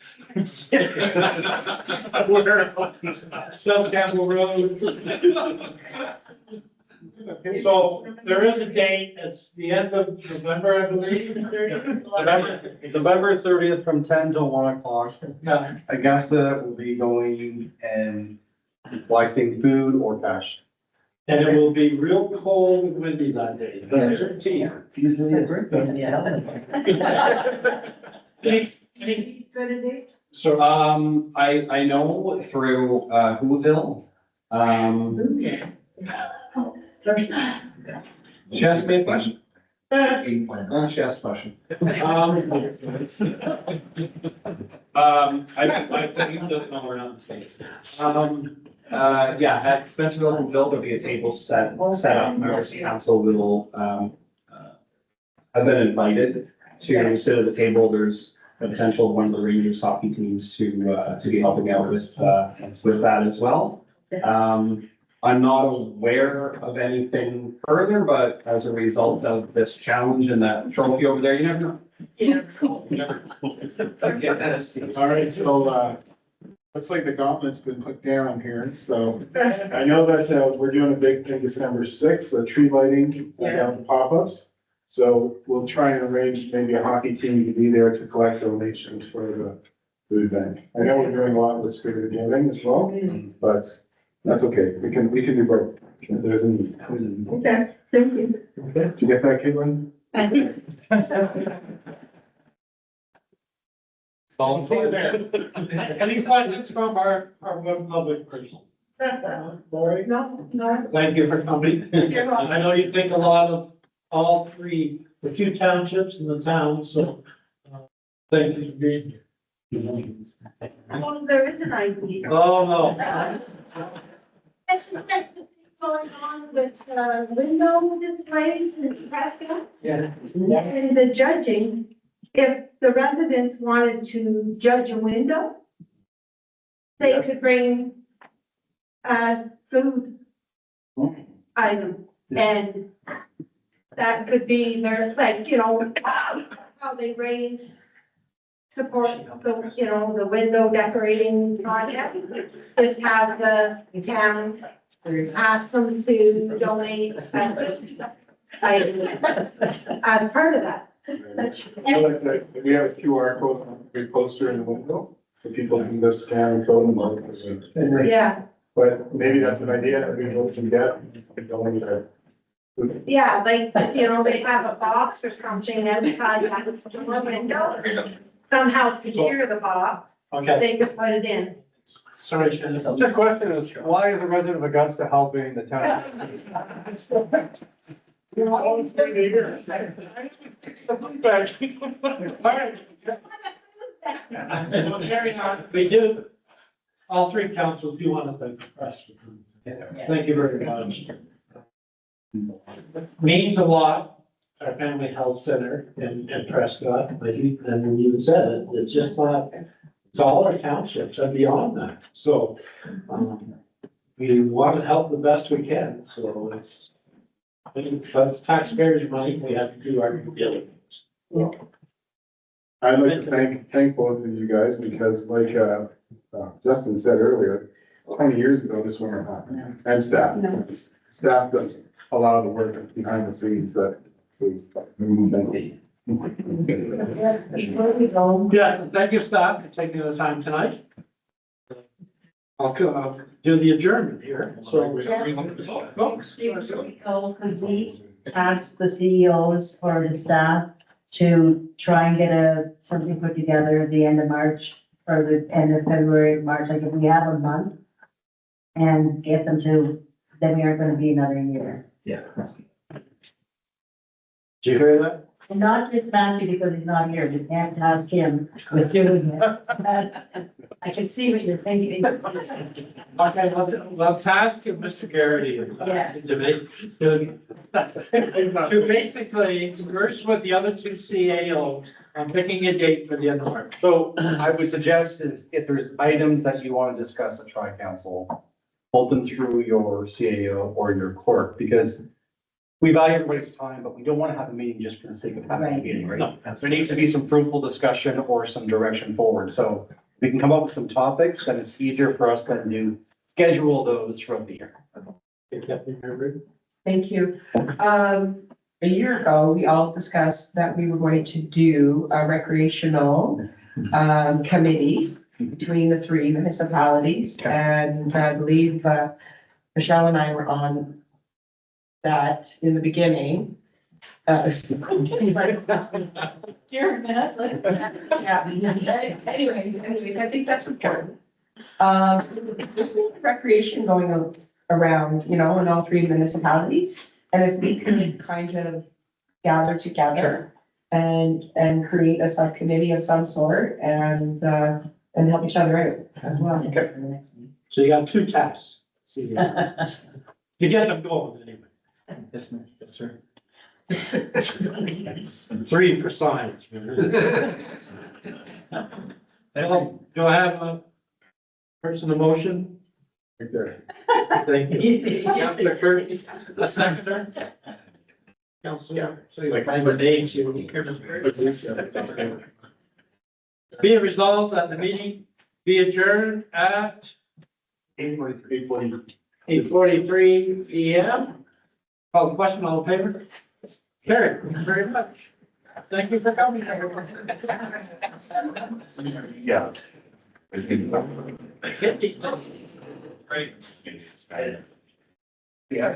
South Campbell Road. So there is a date, it's the end of November, I believe. November 30th from 10 to 1 o'clock. Yeah. Augusta will be going and collecting food or cash. And it will be real cold and windy that day. Usually a birthday, yeah. Set a date? So, I know through, Whoville, she asked me a question. She asked a question. I believe that, no, we're not in the States. Yeah, at Spencerville and Whoville, there'll be a table set up, our city council will, I've been invited to sit at the table. There's a potential of one of the Rangers hockey teams to be helping out with that as well. I'm not aware of anything further, but as a result of this challenge and that trophy over there, you never know. You never know. Okay, all right, so, Looks like the gauntlet's been put down here, so I know that, we're doing a big thing December sixth, the tree lighting, pop-ups. So we'll try and arrange maybe a hockey team to be there to collect donations for the event. I know we're doing a lot with Spirit of Giving as well, but that's okay. We can do both. There's a need. Okay, thank you. Okay, did you get that, Caitlin? Any questions from our web public person? Lori? No. Thank you for coming. You're welcome. I know you think a lot of all three, the two townships and the town, so thank you for being here. Well, there is an idea. Oh, no. That's going on with, window displays in Prescott. Yes. And the judging, if the residents wanted to judge a window, they could bring a food item, and that could be their, like, you know, how they raise support, the window decorating project. Just have the town ask them to donate as part of that. I like that. We have a QR code on every poster in the window, so people can just scan and fill them out. Yeah, But maybe that's an idea that we both can get. It's only that. yeah, like, they have a box or something outside the window. Somehow secure the box, Okay. they could put it in. Sorry, Shannon. The question is, why is a resident of Augusta helping the town? You're always been here. All right. Carry on. We do, all three councils do want to thank the press. Thank you very much. Means a lot, our family health center in Prescott, and you said it, it's just not, it's all our townships and beyond that, so. We want to help the best we can, so but it's taxpayers' money, we have to do our due diligence. I'd like to thank both of you guys because like, Justin said earlier, 20 years ago, this wouldn't have happened. And staff. Staff does a lot of the work behind the scenes that. Thank you. Yeah, thank you, staff, for taking the time tonight. I'll do the adjournment here, so. Folks. Could we ask the CEOs or the staff to try and get something put together at the end of March or the end of February, March, like if we have a month and get them to, then we aren't gonna be another year. Yeah. Did you hear that? And not just Matthew because he's not here, we can't task him with doing it. I can see what you're thinking. Okay, well, task of Mr. Garrity. Yes. To basically converse with the other two CAOs on picking a date for the end of March. So I would suggest is if there's items that you want to discuss at tri-council, hold them through your CAO or your clerk, because we value everybody's time, but we don't want to have a meeting just for the sake of having a meeting, right? No. There needs to be some fruitful discussion or some direction forward. So we can come up with some topics, then it's easier for us then to schedule those throughout the year. Thank you. A year ago, we all discussed that we were going to do a recreational committee between the three municipalities. And I believe Michelle and I were on that in the beginning. Yeah. Anyways, I think that's important. There's recreation going around, in all three municipalities. And if we can kind of gather together and create a subcommittee of some sort and help each other out as well. So you got two tasks. You get them going anyway. Yes, ma'am. Yes, sir. 3 for science. Well, do I have a person to motion? Right there. Thank you. Councilor Kirk, a seconder. Councilor, so you like my names, you. Be it resolved that the meeting be adjourned at 8:43 PM. Call the question, all in favor? Carried, thank you very much. Thank you for coming, everyone. Yeah. 50. Great.